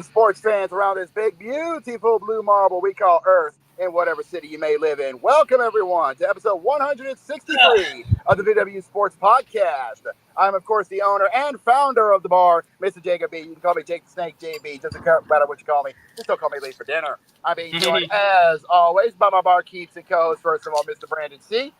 evening, sports fans around this big, beautiful blue marble we call Earth in whatever city you may live in. Welcome, everyone, to episode 163 of the VWU Sports Podcast. I'm, of course, the owner and founder of the bar, Mr. Jacob B. You can call me Jake the Snake, JB. Doesn't matter what you call me. Just don't call me late for dinner. I'm being joined, as always, by my bar keeps and co-host, first of all, Mr. Brandon C.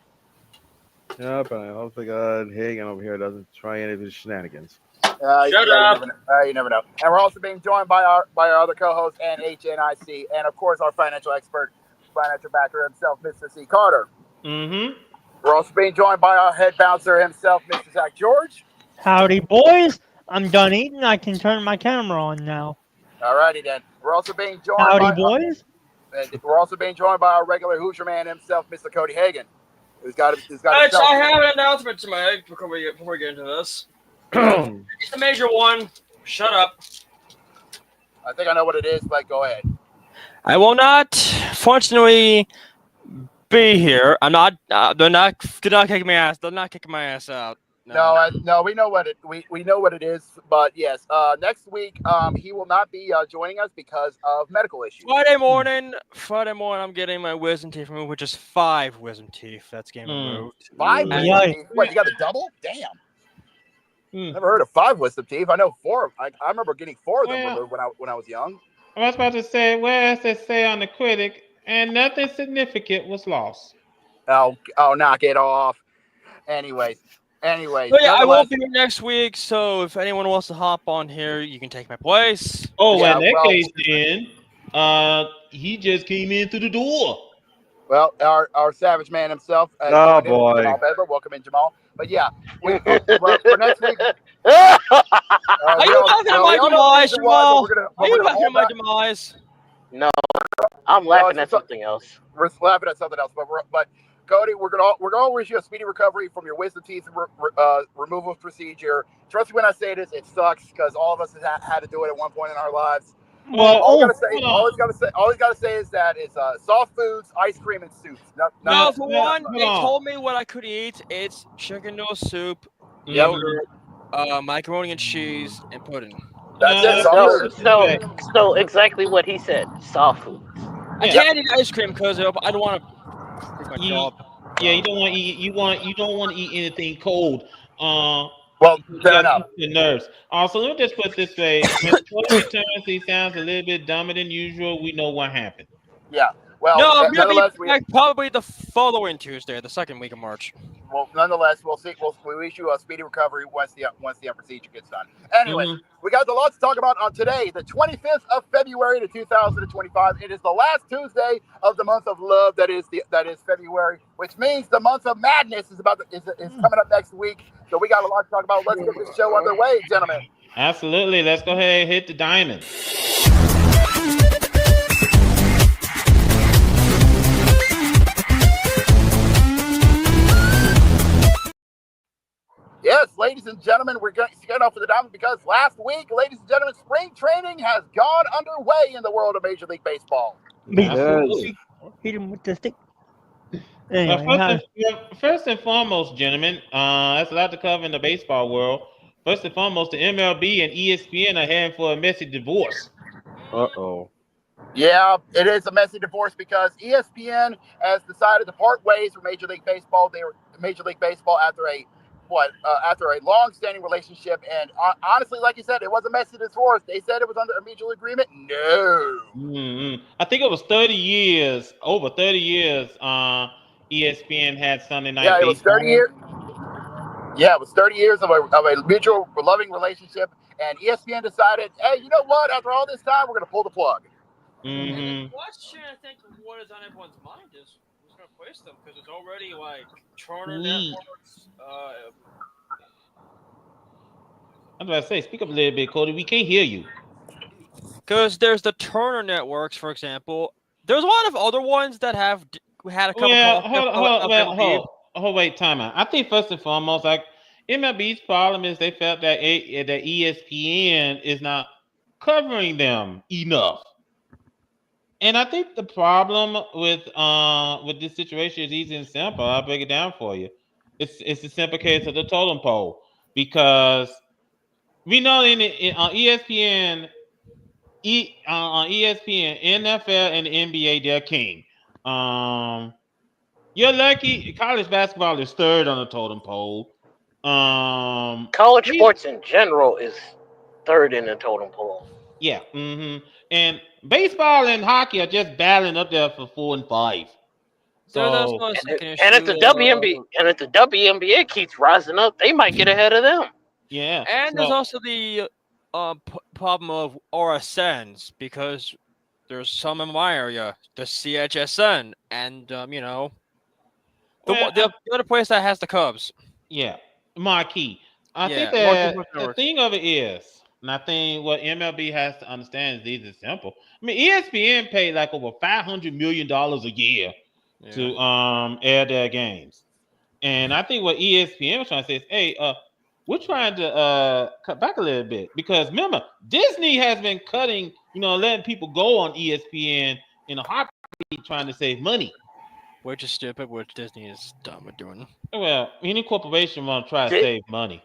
Yep, and I hope the God Hagen over here doesn't try any of his shenanigans. Shut up. You never know. And we're also being joined by our other co-host and HNIC, and of course our financial expert, financial backer himself, Mr. C. Carter. Mm-hmm. We're also being joined by our head bouncer himself, Mr. Zach George. Howdy, boys. I'm done eating. I can turn my camera on now. Alrighty then. We're also being joined Howdy, boys. We're also being joined by our regular Hoosier man himself, Mr. Cody Hagan. Who's got I have an announcement to make before we get into this. It's the major one. Shut up. I think I know what it is, but go ahead. I will not, fortunately, be here. I'm not. They're not kicking my ass. They're not kicking my ass out. No, we know what we know what it is. But yes, next week he will not be joining us because of medical issues. Friday morning, I'm getting my wisdom teeth removed, which is 5 wisdom teeth. That's getting removed. 5 wisdom teeth? What, you got a double? Damn. Never heard of 5 wisdom teeth. I know 4. I remember getting 4 of them removed when I was young. I was about to say, where does it say on the critic? And nothing significant was lost. Oh, knock it off. Anyways. So yeah, I won't be here next week. So if anyone wants to hop on here, you can take my place. Oh, yeah, in that case, then he just came in through the door. Well, our savage man himself. Oh boy! Jamal Bedler. Welcome in, Jamal. But yeah, for next week. Are you laughing at my demise, Jamal? Are you laughing at my demise? No, I'm laughing at something else. We're laughing at something else, but Cody, we're gonna wish you a speedy recovery from your wisdom teeth removal procedure. Trust me when I say this, it sucks because all of us have had to do it at one point in our lives. Well, all I gotta say is that it's soft foods, ice cream, and soups. No, for one, they told me what I could eat. It's chicken noodle soup, yogurt, macaroni and cheese, and pudding. That's it. So exactly what he said. Soft foods. I can't eat ice cream because I don't want to take my job. Yeah, you don't want to eat. You don't want to eat anything cold. Well, fair enough. The nerves. So let me just put this way: when Cody returns, he sounds a little bit dumber than usual. We know what happened. Yeah. Well, no, I'm gonna be back probably the following Tuesday, the second week of March. Well, nonetheless, we'll see. We wish you a speedy recovery once the procedure gets done. Anyway, we got a lot to talk about on today, the 25th of February to 2025. It is the last Tuesday of the month of love. That is February, which means the month of madness is coming up next week. So we got a lot to talk about. Let's get this show underway, gentlemen. Absolutely. Let's go ahead and hit the diamond. Yes, ladies and gentlemen, we're going to get off with the diamond because last week, ladies and gentlemen, spring training has gone underway in the world of Major League Baseball. Absolutely. Hit him with the stick. Anyway, first and foremost, gentlemen, that's a lot to cover in the baseball world. First and foremost, the MLB and ESPN are heading for a messy divorce. Uh-oh. Yeah, it is a messy divorce because ESPN has decided to part ways from Major League Baseball. Major League Baseball after a long-standing relationship, and honestly, like you said, it was a messy divorce. They said it was under a mutual agreement. No. Mm-hmm. I think it was 30 years. Over 30 years. ESPN had Sunday Night Baseball. Yeah, it was 30 years. Yeah, it was 30 years of a mutual loving relationship, and ESPN decided, hey, you know what? After all this time, we're going to pull the plug. Mm-hmm. The question, I think, what is on everyone's mind is who's going to place them, because it's already like Turner Networks. I was about to say, speak up a little bit, Cody. We can't hear you. Because there's the Turner Networks, for example. There's a lot of other ones that have had a couple. Wait, time out. I think first and foremost, like MLB's problem is they felt that that ESPN is not covering them enough. And I think the problem with this situation is easy and simple. I'll break it down for you. It's a simple case of the totem pole, because we know in ESPN on ESPN, NFL and the NBA, they're king. You're lucky. College basketball is third on the totem pole. College sports in general is third in the totem pole. Yeah. And baseball and hockey are just battling up there for 4 and 5. There's So also a second And if issue. the WNBA keeps rising up, they might get ahead of them. yeah. And there's So, also the problem of RSNs because there's some in my area, the CHSN, and well, the other place that has the Cubs. yeah, marquee. I think Yeah, that Marquee the North. thing of it is, and I think what MLB has to understand is these are simple. I mean, ESPN paid like over $500 million a year to air their games, and I think what ESPN was trying to say is, hey, we're trying to cut back a little bit because remember, Disney has been cutting, letting people go on ESPN in a heartbeat, trying to save money. Which is stupid, which Disney is dumb at doing. Well, any corporation want to try to save money.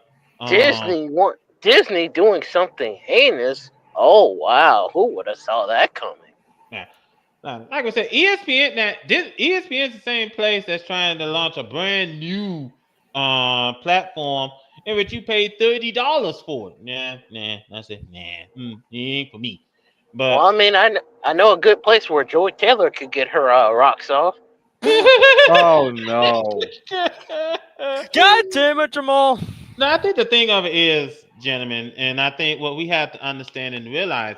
Disney doing something heinous. Oh wow, who would have saw that coming? Like I said, ESPN. Now, ESPN is the same place that's trying to launch a brand new platform in which you pay $30 for it. Nah. I said, it ain't for me. But Well, I mean, I know a good place where Joy Taylor could get her rocks off. Oh no! God damn it, Jamal! No, I think the thing of it is, gentlemen, and I think what we have to understand and realize,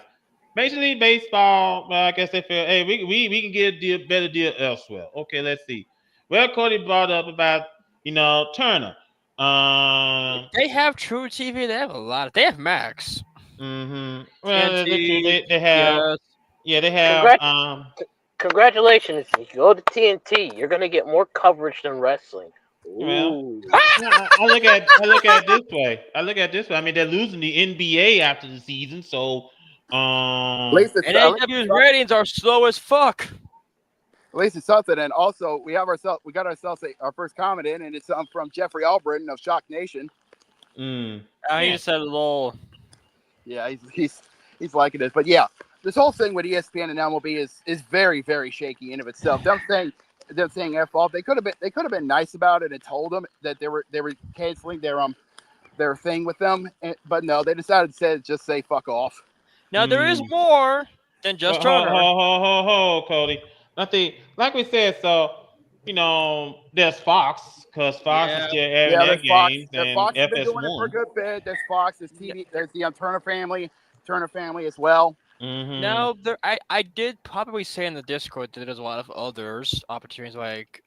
Major League Baseball, well, I guess they feel, hey, we can get a better deal elsewhere. Okay, let's see. Well, Cody brought up about Turner. They have True TV. They have a lot. They have Max. Well, TNT, they have. yes. Yeah, they have. Congratulations! If you go to TNT, you're gonna get more coverage than wrestling. Well, I look at it this way. I mean, they're losing the NBA after the season, so At least it's, And AEW's ratings are slow as fuck. At least it's something. And also, we got ourselves our first comment in, and it's from Jeffrey Albritton of Shock Nation. He just said lol. Yeah, he's liking this. But yeah, this whole thing with ESPN and MLB is very, very shaky in of itself. Them saying F off. They could have been nice about it and told them that they were canceling their thing with them. But no, they decided to just say fuck off. Now there is more than just Turner. Cody. I think, like we said, so there's Fox because Fox is still airing their games, and Fox has FS1. been doing it for a good bit. There's Fox, there's TV, there's the Turner family as well. Now I did probably say in the Discord that there's a lot of others opportunities. Like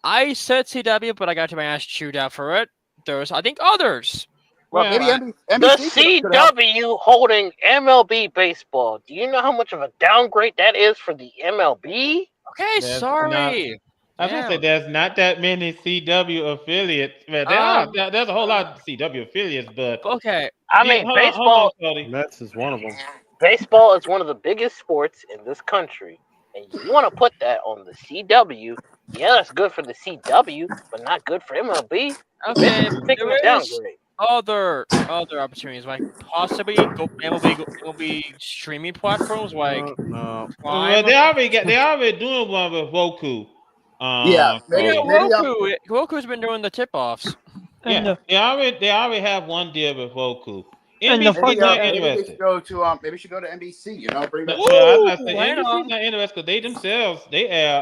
I said CW, but I got to my ass chewed out for it. There's I think others. Well, maybe NBC the CW holding MLB baseball. Do you know how much of a downgrade that is for the MLB? Okay, sorry. I was gonna say there's not that many CW affiliates. Well, there's a whole lot of CW affiliates, but okay. I mean, baseball. Mets is one of them. Baseball is one of the biggest sports in this country, and you want to put that on the CW. Yeah, that's good for the CW, but not good for MLB. Okay, taking a downgrade. Other opportunities like possibly MLB streaming platforms like well, they already doing one with Roku. Roku's been doing the tip offs. Yeah, they already have one deal with Roku. Maybe we should go to NBC. Bring that. NBC's not interested because they themselves they air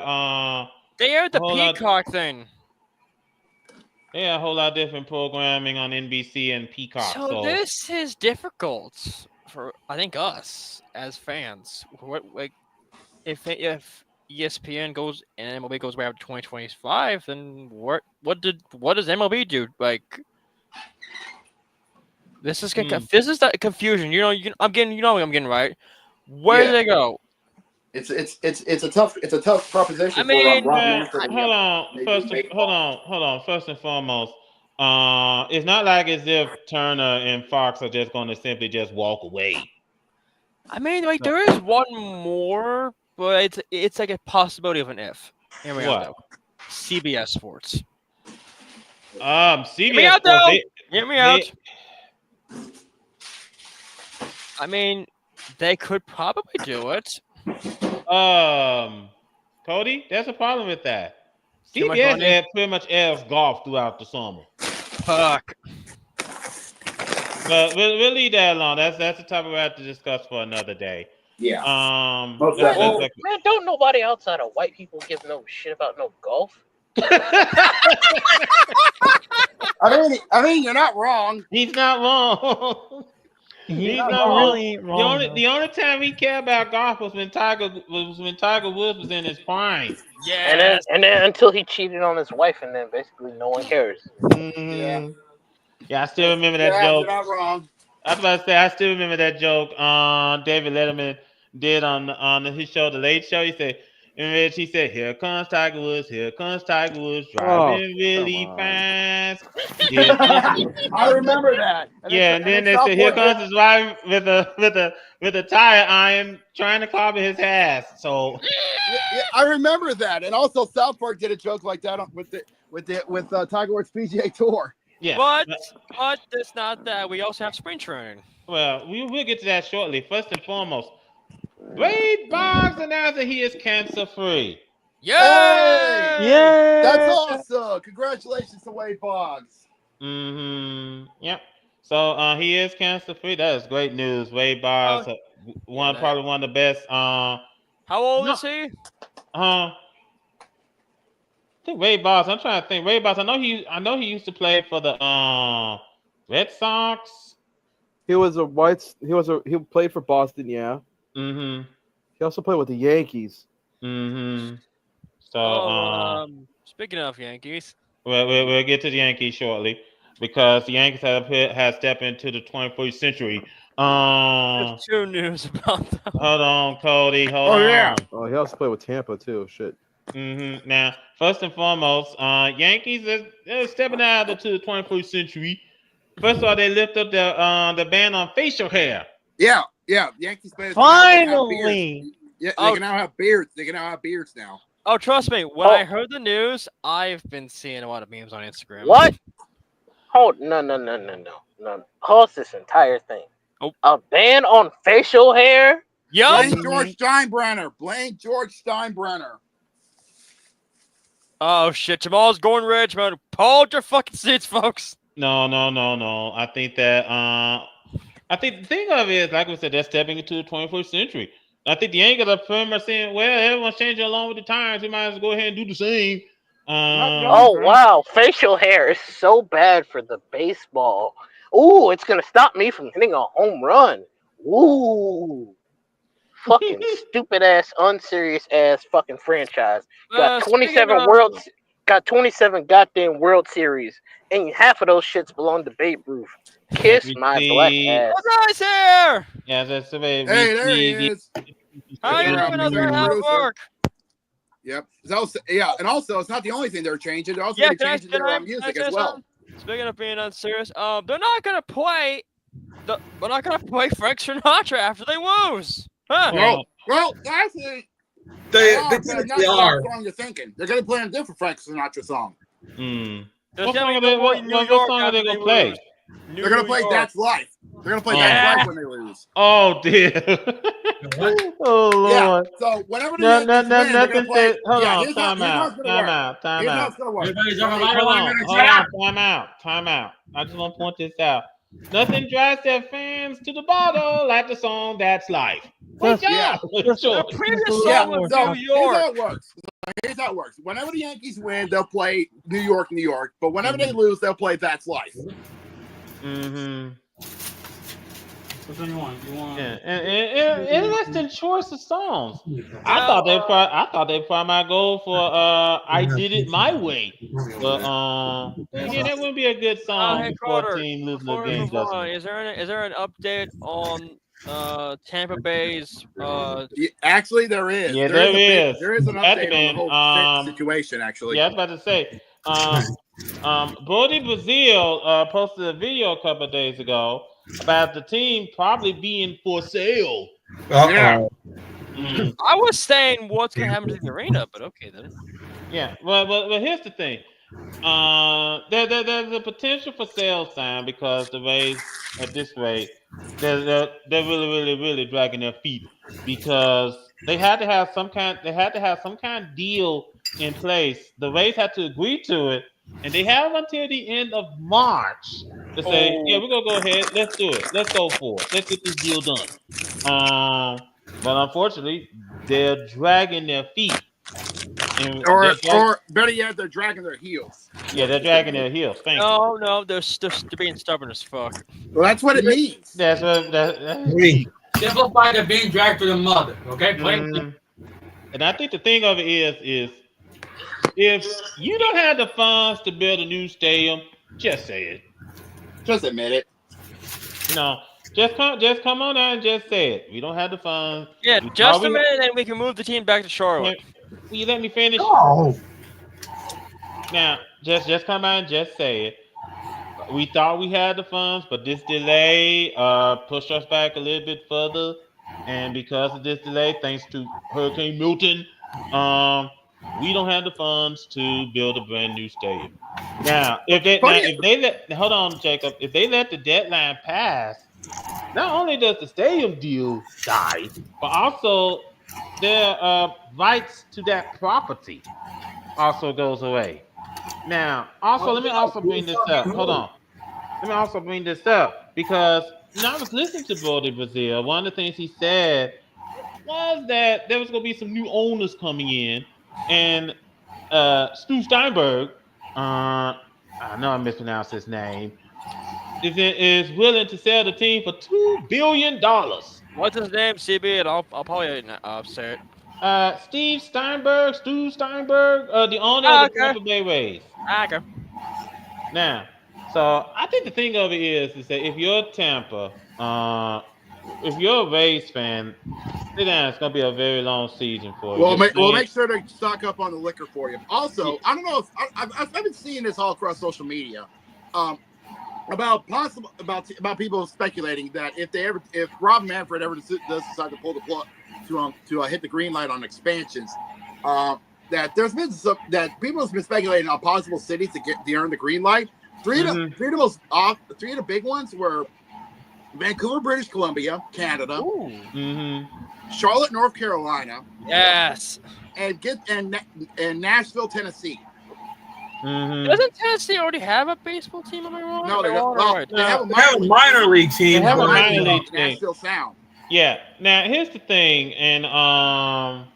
the Peacock thing. They have a whole lot of different programming on NBC and Peacock. So this is difficult for I think us as fans. If ESPN goes and MLB goes away after 2025, then what does MLB do? Like this is the confusion. I'm getting right. Where do they go? It's a tough proposition. I mean, hold on. First and foremost, it's not like as if Turner and Fox are just going to simply just walk away. I mean, there is one more, but it's like a possibility of an if. Here we go. CBS Sports. CBS Hear me out, though. Hear me out. I mean, They could probably do it. Cody, there's a problem with that. Too much CBS money? pretty much airs golf throughout the summer. Fuck. But we'll leave that alone. That's the topic we have to discuss for another day. Yeah. Let's definitely. Man, don't nobody outside of white people give no shit about no golf. I mean, you're not wrong. He's not wrong. He's Not not wrong. really ain't wrong. The only time we care about golf was when Tiger Woods was in his prime. Yeah. And then until he cheated on his wife, and then basically no one cares. Yeah, I still remember that Yeah, joke. you're not wrong. I was about to say, I still remember that joke David Letterman did on his show, The Late Show. He said, in which he said, "Here comes Tiger Woods, driving really come on. fast." I remember that. And then they said, "Here comes his wife with a tire iron trying to clobber his ass." So Yeah, I remember that. And also, South Park did a joke like that with Tiger Woods PGA Tour. yeah, But it's not that. We also have spring training. well, we'll get to that shortly. First and foremost, Wade Boggs announced that he is cancer free. Yeah. Yeah. That's awesome. Congratulations to Wade Boggs. Yep. So he is cancer free. That is great news. Wade Boggs, probably one of the best. How old is he? I think Wade Boggs. I'm trying to think. Wade Boggs. I know he used to play for the Red Sox. He played for Boston, yeah. He also played with the Yankees. So speaking of Yankees, we'll get to the Yankees shortly because the Yankees have stepped into the 21st century. there's two news about them. Hold on, Cody. Hold on. Yeah. Oh, he also played with Tampa too. Shit. Now, first and foremost, Yankees are stepping out into the 21st century. First of all, they lift up the ban on facial hair. Yeah. Yankees players. Finally. Yeah, they can now have beards. They can now have beards now. Oh, trust me. When I heard the news, I've been seeing a lot of memes on Instagram. What? Hold no. Pause this entire thing. Oh. A ban on facial hair? Yup. Blame George Steinbrenner. Oh shit! Jamal's going red. Jamal, hold your fucking seats, folks. No. I think the thing of it is, like we said, they're stepping into the 21st century. I think the Yankees are pretty much saying, well, everyone's changing along with the times. We might as well go ahead and do the same. Oh, wow. Facial hair is so bad for the baseball. Ooh, it's going to stop me from hitting a home run. Ooh. Fucking stupid-ass, unserious-ass fucking franchise. Got 27 got 27 goddamn World Series, and half of those shits belong to Babe Ruth. Kiss my black ass. What's here? Yeah, that's the way. Hey, there he is. How you doing? How's it work? Yep. And also, it's not the only thing they're changing. They're also Yeah, changing their music as well. Something? Speaking of being unserious, they're not gonna play. We're not gonna play Frank Sinatra after they lose. Huh? No. Well, actually, They not typically are. the song you're thinking. They're going to play a different Frank Sinatra song. What song are they going to play? They're going to play That's Life. They're going to play That's Life when they lose. Oh, dear. Oh, Lord. Yeah. So whenever the Yankees win, they're going to play. Hold yeah, on. here's Time out. Time out. I just want to point this out. Nothing drives their fans to the bottle like the song That's Life. Great job. The previous song was New York. Here's how it works. Whenever the Yankees win, they'll play New York. But whenever they lose, they'll play That's Life. Which one you want? Yeah, and interesting choice of songs. I thought they probably might go for "I Did It My Way," but again, that wouldn't be a good song Hey, for Carter, a team losing before the we game. move on, is there an update on Tampa Bay's? Actually, there is. Yeah, there is. There is an update on the whole situation. Actually, Yeah, I was about to say. Brody Brazil posted a video a couple of days ago about the team probably being for sale. Yeah. I was saying what's gonna happen to the arena, but okay then. Yeah, well, here's the thing. there's a potential for sales sign because the Rays at this rate, they're really dragging their feet because they had to have some kind of deal in place. The Rays had to agree to it, and they have until the end of March to say, yeah, we're gonna go ahead, let's do it, let's go for it, let's get this deal done. But unfortunately, they're dragging their feet. Or better yet, they're dragging their heels. Yeah, they're dragging their heels. Thank you. No, they're being stubborn as fuck. Well, that's what it means. That's what Simplify, they're being dragged through the mud. Okay, plain. And I think the thing of it is if you don't have the funds to build a new stadium, just say it. Just admit it. No, just come on out and just say it. We don't have the funds. Yeah, just a minute, and we can move the team back to Charlotte. Will you let me finish? Oh. Now, just come out and just say it. We thought we had the funds, but this delay pushed us back a little bit further. And because of this delay, thanks to Hurricane Milton, we don't have the funds to build a brand new stadium. Now, if they let the deadline pass, not only does the stadium deal die, but also their rights to that property also goes away. Now, also, let me also bring this up. Hold on. Let me also bring this up because when I was listening to Brody Brazil, one of the things he said was that there was going to be some new owners coming in, and Stu Steinberg, I know I mispronounced his name, is willing to sell the team for $2 billion. What's his name, CB? And I'll probably say it. Stu Steinberg, the owner of the Tampa Bay Rays. Okay. Now, so I think the thing of it is that if you're Tampa, if you're a Rays fan, it's gonna be a very long season for you. We'll make sure to stock up on the liquor for you. Also, I don't know if I've been seeing this all across social media, about people speculating that if Rob Manfred ever does decide to pull the plug to hit the green light on expansions, that there's been that people have been speculating on possible cities to earn the green light. Three of the big ones were Vancouver, British Columbia, Canada, Charlotte, North Carolina, yes, and Nashville, Tennessee. Doesn't Tennessee already have a baseball team? Am I wrong? No, they have a minor league team. They have a minor league team. Nashville Sound. Yeah. Now here's the thing, and now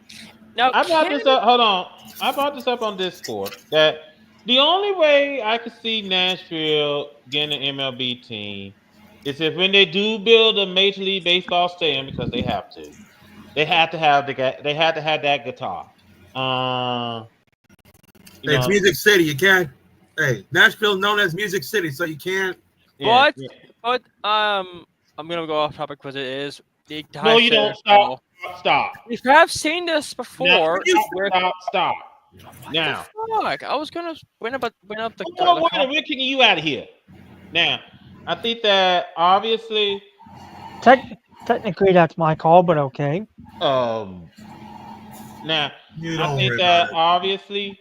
I brought this up. Hold on, I brought this up on Discord that the only way I could see Nashville getting an MLB team is if when they do build a Major League Baseball stadium, because they have to. They had to have that guitar. It's Music City. You can't. Hey, Nashville known as Music City, so you can't. But I'm gonna go off topic because it is. No, you don't. Stop. We have seen this before. Stop. Now, fuck? I was gonna win up the. We're kicking you out of here. Now, I think that obviously. Technically, that's my call, but okay. Now, I think that obviously,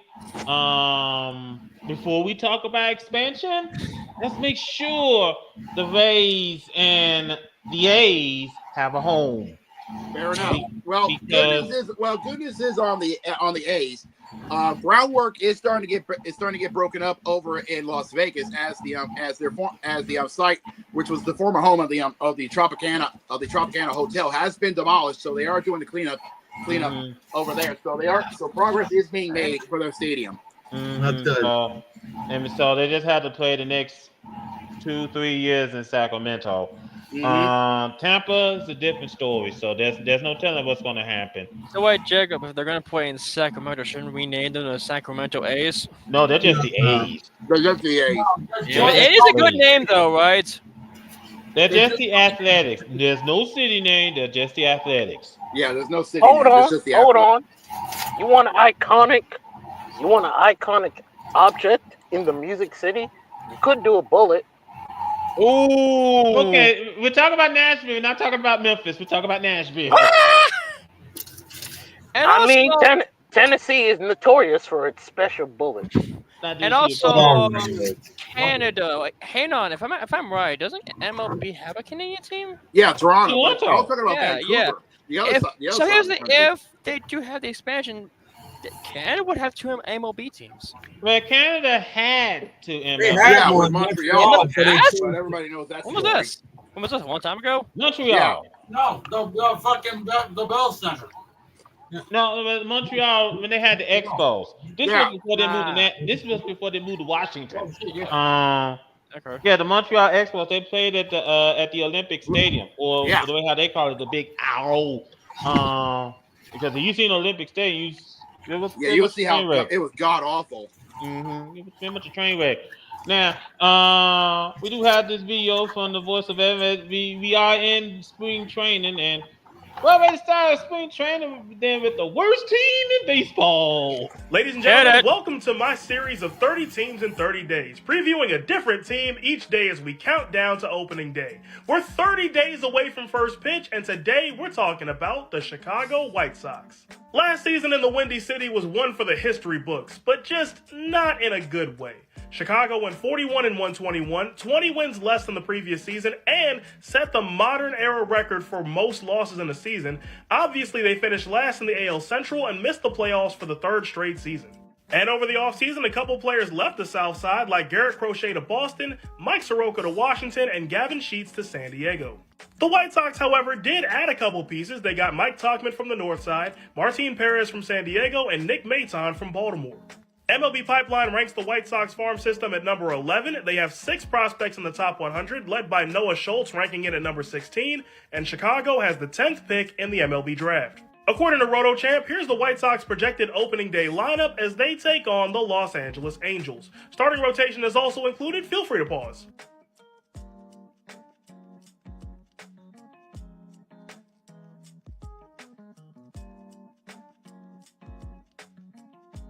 before we talk about expansion, let's make sure the Rays and the A's have a home. Fair enough. Good news is on the A's. Groundwork is starting to get broken up over in Las Vegas as the site, which was the former home of the Tropicana Hotel, has been demolished. So they are doing the cleanup over there. So progress is being made for their stadium. That's good. So they just had to play the next 2-3 years in Sacramento. Tampa is a different story, so there's no telling what's going to happen. So wait, Jacob, if they're going to play in Sacramento, shouldn't we name them the Sacramento A's? No, they're just the A's. They're just the A's. Yeah, it is a good name, though, right? They're just the Athletics. There's no city name. They're just the Athletics. Yeah, there's no city. Hold on. You want an iconic object in the Music City? You could do a bullet. Ooh. Okay, we're talking about Nashville. We're not talking about Memphis. We're talking about Nashville. Tennessee is notorious for its special bullets. And also Canada. Like, hang on, if I'm right, doesn't MLB have a Canadian team? Yeah, Toronto. But I was talking about Vancouver. Yeah. If they do have the expansion, Canada would have 2 MLB teams. Well, Canada had 2 MLB. Yeah, with Montreal. But everybody knows that's When was this? When was this? A long time ago? Montreal. Yeah. No, the Bell Center. No, Montreal when they had the Expos. This was before they moved to This was before they moved to Washington. Okay. Yeah, the Montreal Expos. They played at the Olympic Stadium, or the way how they call it, the Big Owl. Because if you seen Olympic Stadium, you will see how it was god awful. Mm-hmm. It was pretty much a train wreck. Now, we do have this video from the Voice of Evan. We are in spring training, and we started spring training then with the worst team in baseball. Ladies and gentlemen, welcome to my series of 30 teams in 30 days, previewing a different team each day as we count down to opening day. We're 30 days away from first pitch, and today we're talking about the Chicago White Sox. Last season in the Windy City was one for the history books, but just not in a good way. Chicago went 41-121, 20 wins less than the previous season, and set the modern era record for most losses in a season. Obviously, they finished last in the AL Central and missed the playoffs for the 3rd straight season. And over the offseason, a couple players left the South Side, like Garrett Crochet to Boston, Mike Soroka to Washington, and Gavin Sheets to San Diego. The White Sox, however, did add a couple pieces. They got Mike Tauchman from the North Side, Martin Perez from San Diego, and Nick Maton from Baltimore. MLB Pipeline ranks the White Sox farm system at number 11. They have 6 prospects in the top 100, led by Noah Schultz ranking it at number 16, and Chicago has the 10th pick in the MLB draft. According to RotoChamp, here's the White Sox projected opening day lineup as they take on the Los Angeles Angels. Starting rotation is also included. Feel free to pause.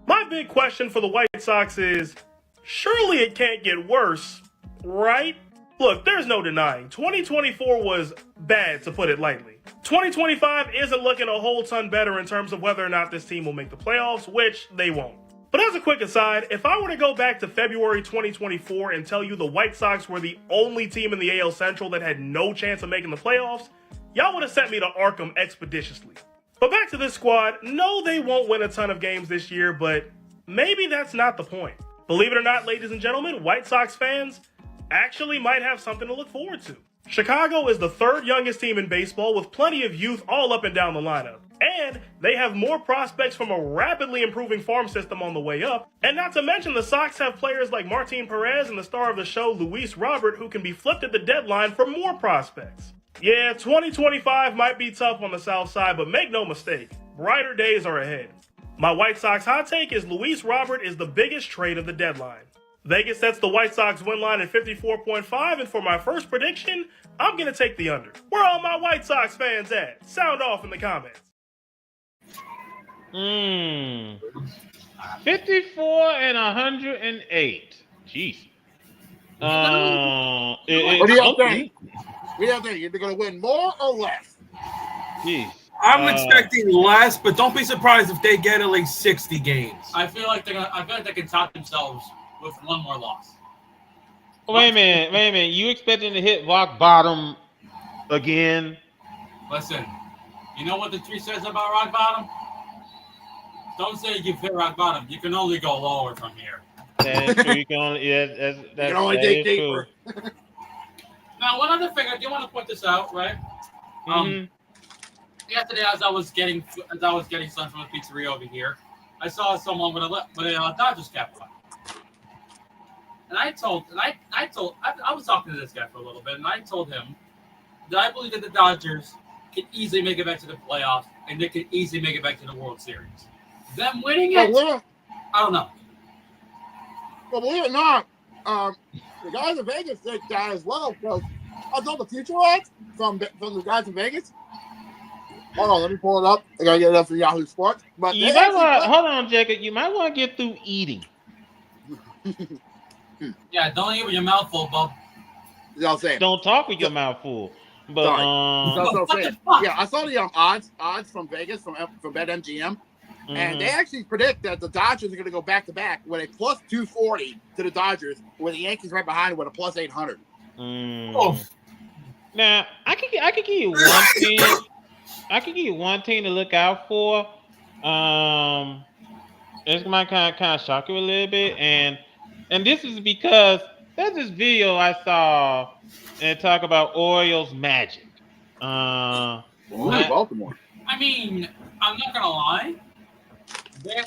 My big question for the White Sox is, surely it can't get worse, right? Look, there's no denying, 2024 was bad, to put it lightly. 2025 isn't looking a whole ton better in terms of whether or not this team will make the playoffs, which they won't. But as a quick aside, if I were to go back to February 2024 and tell you the White Sox were the only team in the AL Central that had no chance of making the playoffs, y'all would have sent me to Arkham expeditiously. But back to this squad, no, they won't win a ton of games this year, but maybe that's not the point. Believe it or not, ladies and gentlemen, White Sox fans actually might have something to look forward to. Chicago is the 3rd youngest team in baseball with plenty of youth all up and down the lineup. And they have more prospects from a rapidly improving farm system on the way up. And not to mention the Sox have players like Martin Perez and the star of the show, Luis Robert, who can be flipped at the deadline for more prospects. Yeah, 2025 might be tough on the South Side, but make no mistake, brighter days are ahead. My White Sox hot take is Luis Robert is the biggest trade of the deadline. Vegas sets the White Sox win line at 54.5, and for my first prediction, I'm going to take the under. Where are all my White Sox fans at? Sound off in the comments. 54-108. Jeez. What do you think? What do you think? You're going to win more or less? Jeez. I'm expecting less, but don't be surprised if they get at least 60 games. I feel like they can top themselves with one more loss. Wait a minute. You expecting to hit rock bottom again? Listen, you know what the tree says about rock bottom? Don't say you've hit rock bottom. You can only go lower from here. That is true. You can only, you can only dig deeper. Now, one other thing, I do want to point this out, right? Yesterday, as I was getting some from a pizzeria over here, I saw someone with a Dodgers cap on. And I was talking to this guy for a little bit, and I told him that I believe that the Dodgers can easily make it back to the playoffs, and they can easily make it back to the World Series. Them winning it, I don't know. Well, believe it or not, the guys in Vegas think that as well, because I told the future odds from the guys in Vegas. Hold on, let me pull it up. I gotta get it up for Yahoo Sports. But you might want, hold on, Jacob. You might want to get through eating. Yeah, don't eat with your mouth full, Bob. Don't talk with your mouth full. But yeah, I saw the odds from Vegas from BetMGM. And they actually predict that the Dodgers are going to go back-to-back with a plus 240 to the Dodgers, with the Yankees right behind with a plus 800. Oh. Now, I could give you one thing. I could give you one thing to look out for. This might kind of shock you a little bit, and this is because there's this video I saw and talk about Orioles magic. Baltimore. I mean, I'm not gonna lie. They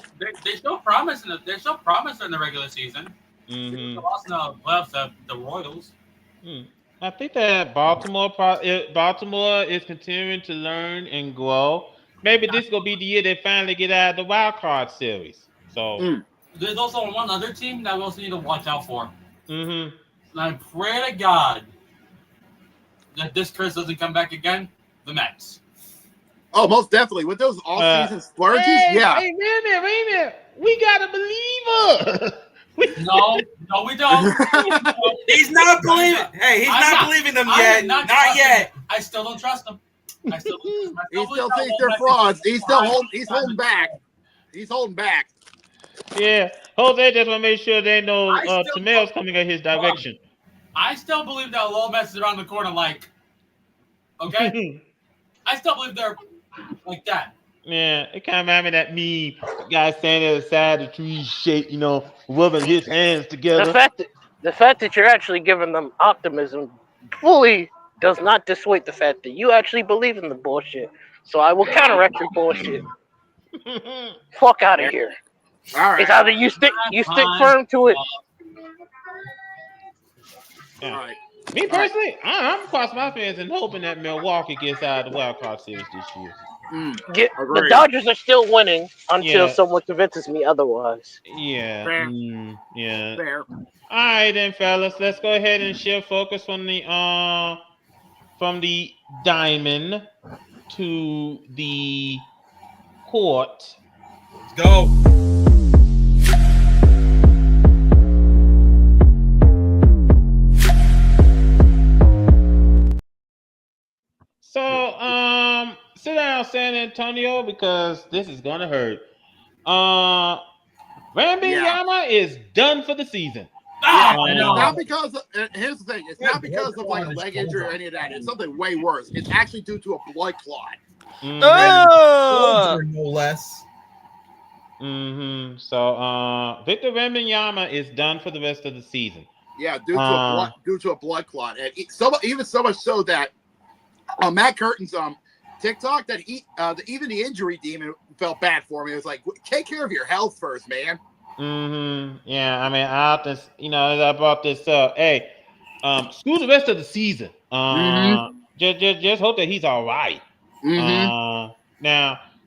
show promise in the regular season. They lost in the playoffs to the Royals. I think that Baltimore is continuing to learn and grow. Maybe this will be the year they finally get out of the wild card series. So there's also one other team that we also need to watch out for. And I pray to God that this curse doesn't come back again. The Mets. Oh, most definitely. With those all-season splurges, yeah. Hey, wait a minute. We gotta believe her. No, we don't. He's not believing. Hey, he's not believing them yet. Not yet. I still don't trust them. He still thinks they're frauds. He's holding back. He's holding back. Yeah, Jose just want to make sure they know Tamel's coming in his direction. I still believe that Lopez is around the corner, like, okay? I still believe they're like that. Yeah, it kind of reminded me of that meme. Guy standing at the side of the tree shape, rubbing his hands together. The fact that you're actually giving them optimism fully does not dissuade the fact that you actually believe in the bullshit. So I will counteract your bullshit. Fuck out of here. All right. It's either you stick firm to it. All right. Me personally, I'm across my fans and hoping that Milwaukee gets out of the wild card series this year. The Dodgers are still winning until someone convinces me otherwise. Yeah. Fair. Yeah. Fair. All right, then, fellas. Let's go ahead and shift focus from the diamond to the court. Let's go. So, sit down, San Antonio, because this is gonna hurt. Wembanyama is done for the season. Not because here's the thing. It's not because of like a leg injury or any of that. It's something way worse. It's actually due to a blood clot. No less. So, Victor Wembanyama is done for the rest of the season. Yeah, due to a blood clot, and even so much so that Matt Curtin's TikTok that even the injury demon felt bad for me. It was like, take care of your health first, man. Yeah, I mean, I brought this up. Hey, screw the rest of the season. Just hope that he's all right. Now,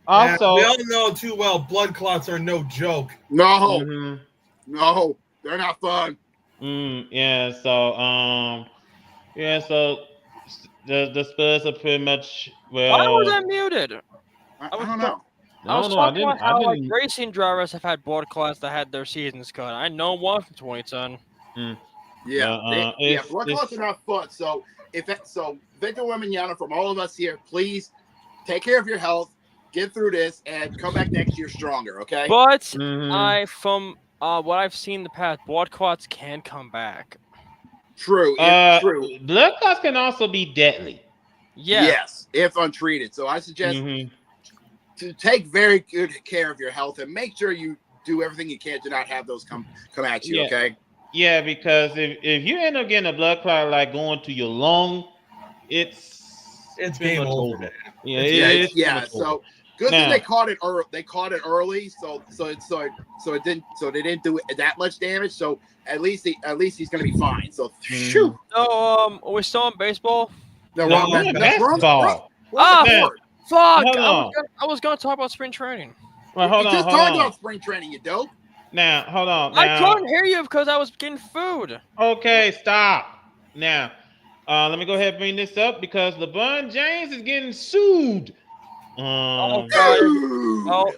also, we all know too well, blood clots are no joke. No, they're not fun. Yeah. So, the Spurs are pretty much Why was I muted? I don't know. I was talking about how like racing drivers have had blood clots that had their seasons cut. I know one from 2010. Blood clots are not fun. So Victor Wembanyama, from all of us here, please take care of your health, get through this, and come back next year stronger. Okay. But from what I've seen in the past, blood clots can come back. True. True. Blood clots can also be deadly. Yeah. Yes, if untreated. So I suggest to take very good care of your health and make sure you do everything you can to not have those come at you. Okay. Yeah, because if you end up getting a blood clot like going to your lung, it's game over. Yeah. So good thing they caught it early. They caught it early, so they didn't do that much damage. So at least he's gonna be fine. So shoot. So are we still on baseball? No, basketball. Fuck! I was gonna talk about spring training. Well, hold on. Just talk about spring training, you dope. Now, hold on. I couldn't hear you because I was getting food. Okay, stop. Now, let me go ahead and bring this up because LeBron James is getting sued. Oh,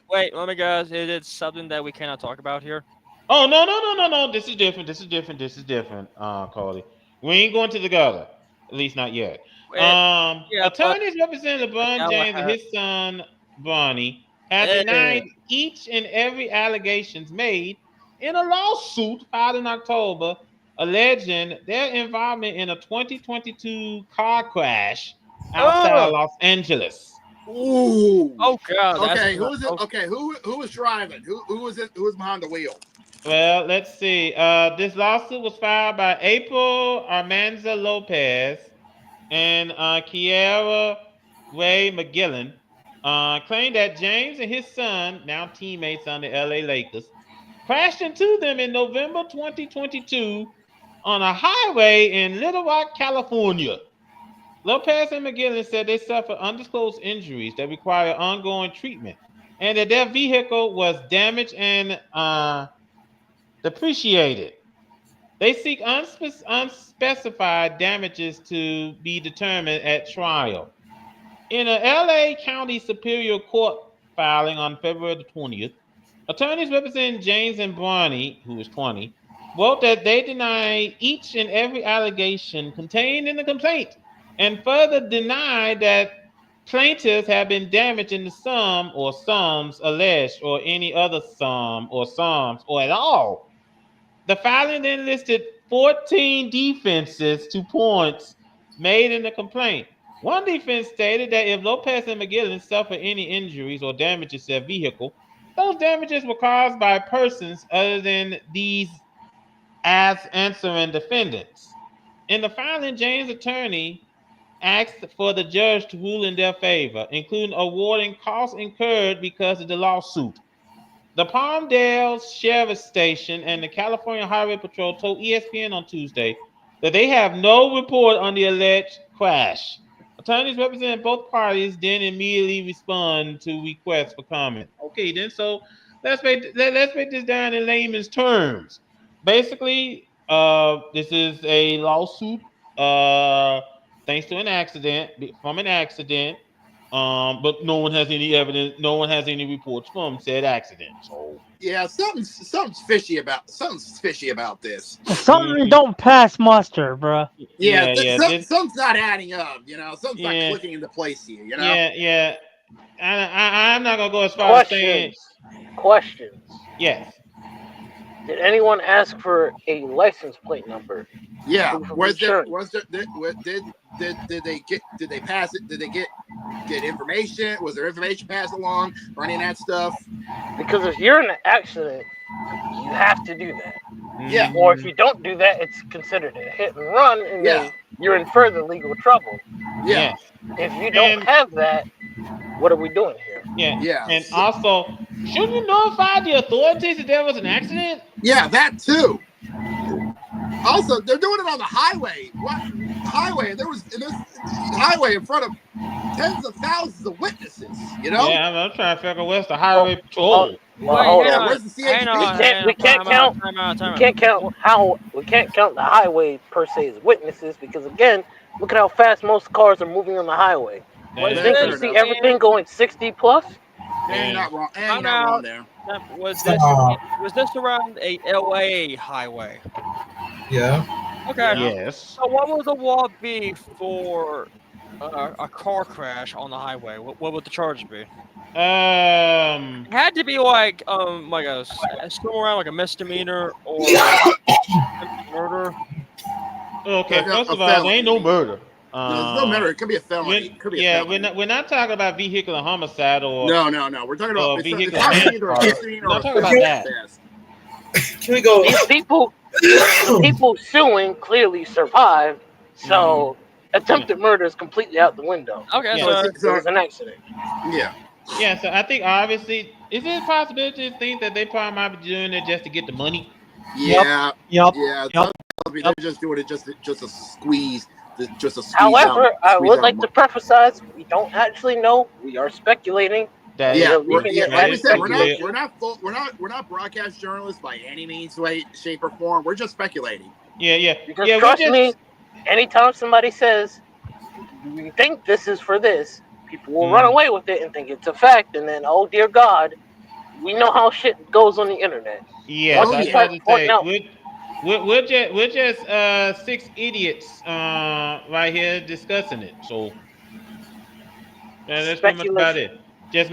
wait, let me guess. Is it something that we cannot talk about here? Oh, no. This is different, Carly. We ain't going to the gutter. At least not yet. Attorneys representing LeBron James and his son, Bonnie, have denied each and every allegations made in a lawsuit filed in October alleging their involvement in a 2022 car crash outside Los Angeles. Ooh. Oh God. Okay, who is it? Okay, who was driving? Who was it? Who was behind the wheel? Well, let's see. This lawsuit was filed by April Armanza Lopez and Kiara Ray McGillen. Claimed that James and his son, now teammates on the LA Lakers, crashed into them in November 2022 on a highway in Little Rock, California. Lopez and McGillen said they suffered undisclosed injuries that require ongoing treatment and that their vehicle was damaged and depreciated. They seek unspecified damages to be determined at trial. In a LA County Superior Court filing on February the 20th, attorneys representing James and Bronny, who was 20, wrote that they deny each and every allegation contained in the complaint and further deny that plaintiffs have been damaged in the sum or sums alleged or any other sum or sums or at all. The filing then listed 14 defenses to points made in the complaint. One defense stated that if Lopez and McGillen suffered any injuries or damages to their vehicle, those damages were caused by persons other than these as answering defendants. In the filing, James' attorney asked for the judge to rule in their favor, including awarding costs incurred because of the lawsuit. The Palmdale Sheriff's Station and the California Highway Patrol told ESPN on Tuesday that they have no report on the alleged crash. Attorneys representing both parties then immediately respond to requests for comment. Okay, then, so let's break this down in layman's terms. Basically, this is a lawsuit thanks to an accident, but no one has any evidence. No one has any reports from said accident. So yeah, something's fishy about this. Something don't pass muster, bro. Something's not adding up. You know, something's not clicking into place here. You know. Yeah. I'm not gonna go as far as saying questions. Yes. Did anyone ask for a license plate number? Yeah. Did they pass it? Did they get information? Was there information passed along or any of that stuff? Because if you're in an accident, you have to do that. Yeah. Or if you don't do that, it's considered a hit and run, and then you're in further legal trouble. Yeah. If you don't have that, what are we doing here? Yeah. And also, shouldn't you notify the authorities if there was an accident? Yeah, that too. Also, they're doing it on the highway. What highway? There's highway in front of tens of thousands of witnesses. You know? Yeah, I'm trying to figure out where's the highway patrol. Where's the CHP? We can't count the highway per se as witnesses because again, look at how fast most cars are moving on the highway. You think you see everything going 60 plus? Ain't not wrong. Ain't not wrong there. Was this around a LA highway? Yeah. Okay. Yes. So what would the law be for a car crash on the highway? What would the charge be? It had to be like somewhere around like a misdemeanor or murder. Okay, first of all, there ain't no murder. There's no murder. It could be a felony. We're not talking about vehicular homicide or no. We're talking about vehicular manslaughter. We're not talking about that. Can we go? These people suing clearly survived, so attempted murder is completely out the window. Okay, so it was an accident. Yeah. Yeah, so I think obviously, is it a possibility to think that they probably might be doing it just to get the money? Yeah. Yep. Yeah. They're just doing it just to squeeze. However, I would like to preface, we don't actually know. We are speculating. Like we said, we're not broadcast journalists by any means, way, shape, or form. We're just speculating. Yeah. Because trust me, anytime somebody says we think this is for this, people will run away with it and think it's a fact, and then oh dear God, we know how shit goes on the internet. Yeah, we're just 6 idiots right here discussing it. So that's pretty much about it. just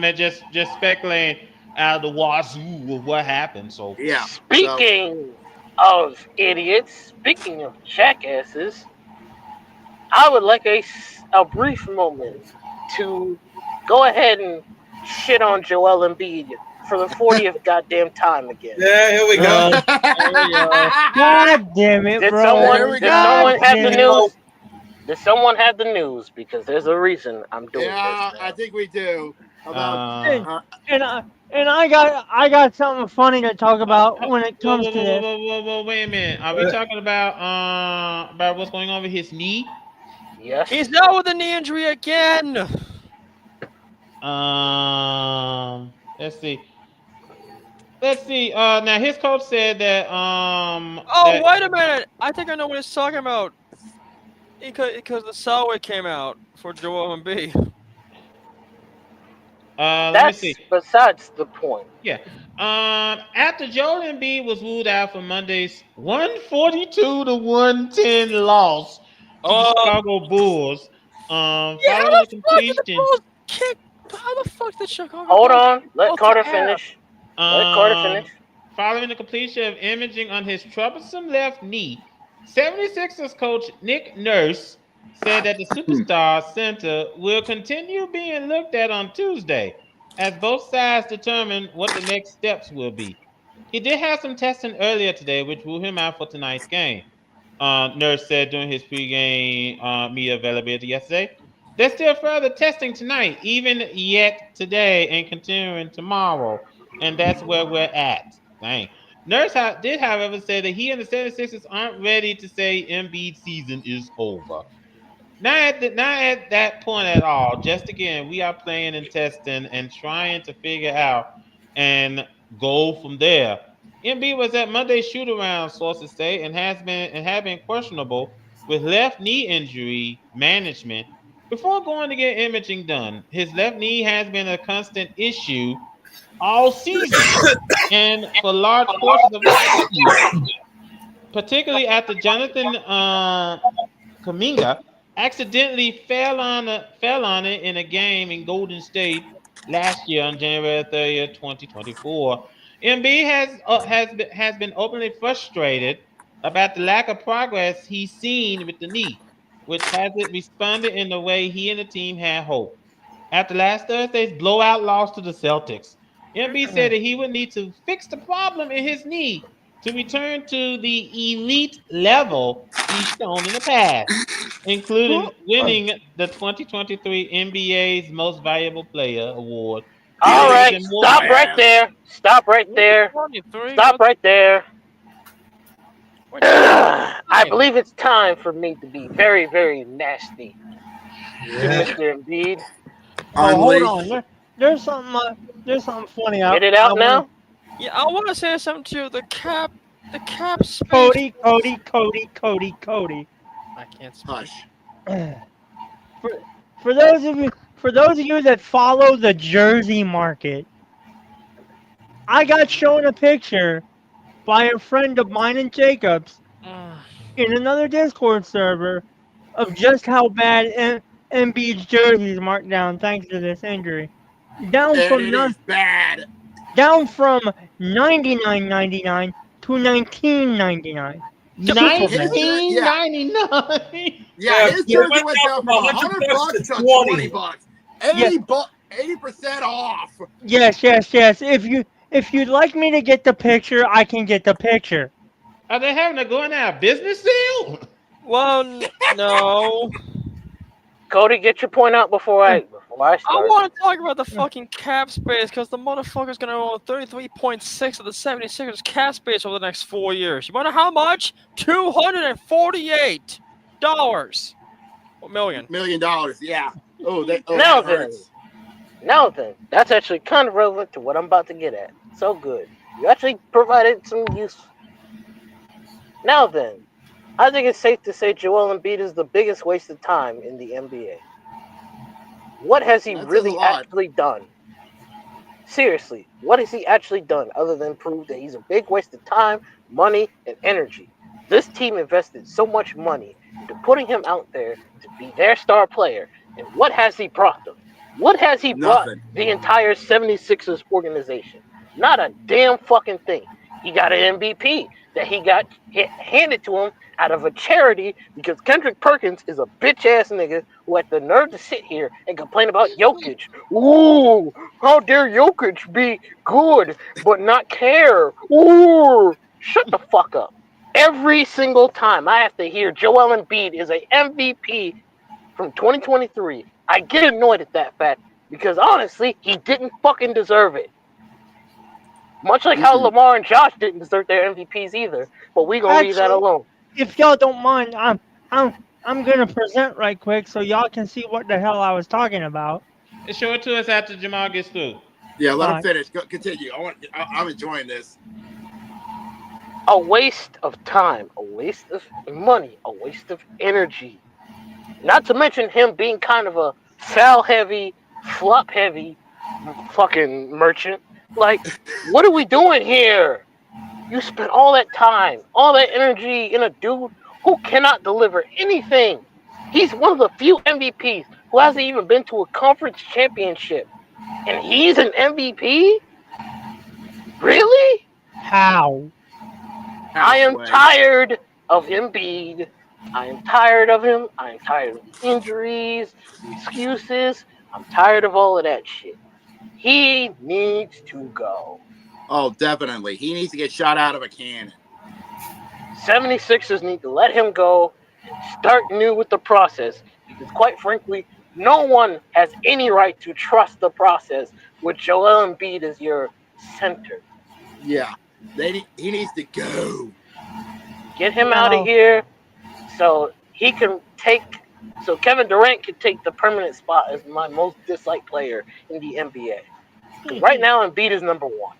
speculating out of the wazoo of what happened. So Yeah. Speaking of idiots, speaking of jackasses, I would like a brief moment to go ahead and shit on Joel Embiid for the 40th goddamn time again. Yeah, here we go. God damn it, Did bro. someone God have the damn it. news? Did someone have the news? Because there's a reason I'm doing this. Yeah, Now. I think we do. About And I got something funny to talk about when it comes to this. Wait a minute. Are we talking about what's going on with his knee? Yes. He's out with a knee injury again. Let's see. Now his coach said that Oh, wait a minute. I think I know what he's talking about. Because the salary came out for Joel Embiid. Let me see. Besides the point. Yeah. After Joel Embiid was ruled out for Monday's 142-110 loss to the Chicago Bulls, How following the the fuck did the completion. Bulls kick? How the fuck did Chicago? Hold Bulls on. kick Let Bulls Carter to finish. Following the completion of imaging on his troublesome left knee, 76ers coach Nick Nurse said that the superstar center will continue being looked at on Tuesday as both sides determine what the next steps will be. He did have some testing earlier today, which ruled him out for tonight's game. Nurse said during his pregame media availability yesterday. There's still further testing tonight, even yet today, and continuing tomorrow. And that's where we're at. Dang. Nurse did, however, say that he and the 76ers aren't ready to say Embiid's season is over. Not at that point at all. Just again, we are playing and testing and trying to figure out and go from there. Embiid was at Monday's shoot-around, sources say, and had been questionable with left knee injury management before going to get imaging done. His left knee has been a constant issue all season and for large portions of the postseason, particularly after Jonathan Kuminga accidentally fell on it in a game in Golden State last year on January 30th, 2024. Embiid has been openly frustrated about the lack of progress he's seen with the knee, which hasn't responded in the way he and the team had hoped. After last Thursday's blowout loss to the Celtics, Embiid said that he would need to fix the problem in his knee to return to the elite level he's shown in the past, including winning the 2023 NBA's Most Valuable Player award. All right, stop right there. Stop right there. Stop right there. I believe it's time for me to be very, very nasty to Mr. Embiid. Oh, hold on. There's something funny. Get it out now. Yeah, I want to say something to you. The cap space. Cody. I can't speak. For those of you that follow the jersey market, I got shown a picture by a friend of mine and Jacob's in another Discord server of just how bad Embiid's jersey is marked down thanks to this injury. Down from $99.99 to $19.99. $19.99. Yeah, his jersey went down from $100 to $20. 80% off. Yes. If you'd like me to get the picture, I can get the picture. Are they having a going out of business deal? Well, no. Cody, get your point out before I start. I want to talk about the fucking cap space because the motherfucker's going to own 33.6 of the 76ers cap space over the next 4 years. You want to know how much? $248 million. Yeah. Now then, that's actually kind of relevant to what I'm about to get at. So good. You actually provided some use. Now then, I think it's safe to say Joel Embiid is the biggest waste of time in the NBA. What has he really actually done? Seriously, what has he actually done other than prove that he's a big waste of time, money, and energy? This team invested so much money into putting him out there to be their star player, and what has he brought them? What has he brought Nothing. the entire 76ers organization? Not a damn fucking thing. He got an MVP that he got handed to him out of a charity because Kendrick Perkins is a bitch ass nigga who had the nerve to sit here and complain about Jokic. Ooh, how dare Jokic be good but not care? Ooh, shut the fuck up. Every single time I have to hear Joel Embiid is a MVP from 2023, I get annoyed at that fact because honestly, he didn't fucking deserve it. Much like how Lamar and Josh didn't deserve their MVPs either, but we gonna leave that alone. If y'all don't mind, I'm gonna present right quick so y'all can see what the hell I was talking about. Show it to us after Jamal gets through. Yeah, let him finish. Continue. I'm enjoying this. A waste of time, a waste of money, a waste of energy. Not to mention him being kind of a foul heavy, flop heavy fucking merchant. Like, what are we doing here? You spent all that time, all that energy in a dude who cannot deliver anything. He's one of the few MVPs who hasn't even been to a conference championship. And he's an MVP? Really? How? I am tired of Embiid. I am tired of him. I am tired of the injuries, the excuses. I'm tired of all of that shit. He needs to go. Oh, definitely. He needs to get shot out of a cannon. 76ers need to let him go and start new with the process because, quite frankly, no one has any right to trust the process with Joel Embiid as your center. Yeah, he needs to go. Get him out of here so he can so Kevin Durant can take the permanent spot as my most disliked player in the NBA. Because right now, Embiid is number one.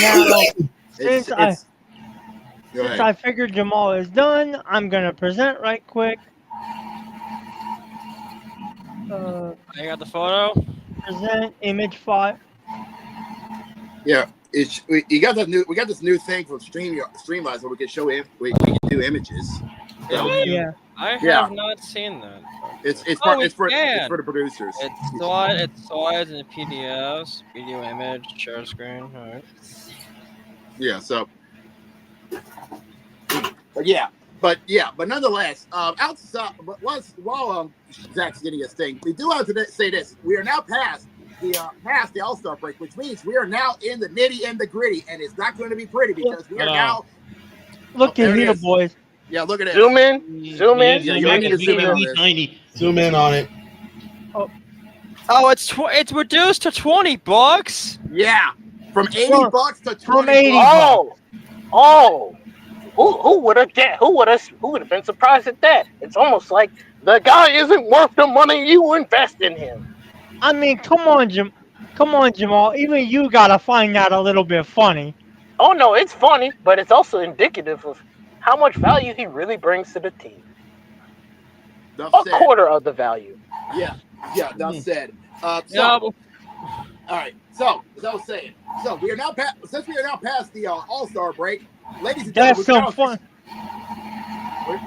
Now, since I figured Jamal is done, I'm gonna present right quick. I got the photo. Present image file. Yeah, we got this new thing from Streamlabs where we can show we can do images. So, yeah. I have not seen that. It's for the producers. It's slides and PDFs, video, image, share screen. All right. Yeah. So, but nonetheless, outside. But while Zach's getting his thing, we do have to say this: we are now past the All-Star break, which means we are now in the nitty and the gritty, and it's not going to be pretty because we are now. Look at here, boys. Yeah, look at it. Zoom in. Yeah, you need to zoom in on this. Zoom in on it. Oh, it's reduced to $20. Yeah, from $80 to $20. Oh. Who would have been surprised at that? It's almost like the guy isn't worth the money you invest in him. I mean, come on, Jamal. Even you gotta find that a little bit funny. Oh no, it's funny, but it's also indicative of how much value he really brings to the team. Quarter of the value. Yeah, enough said. All right, so as I was saying, we are now since we are now past the All-Star break, ladies and gentlemen,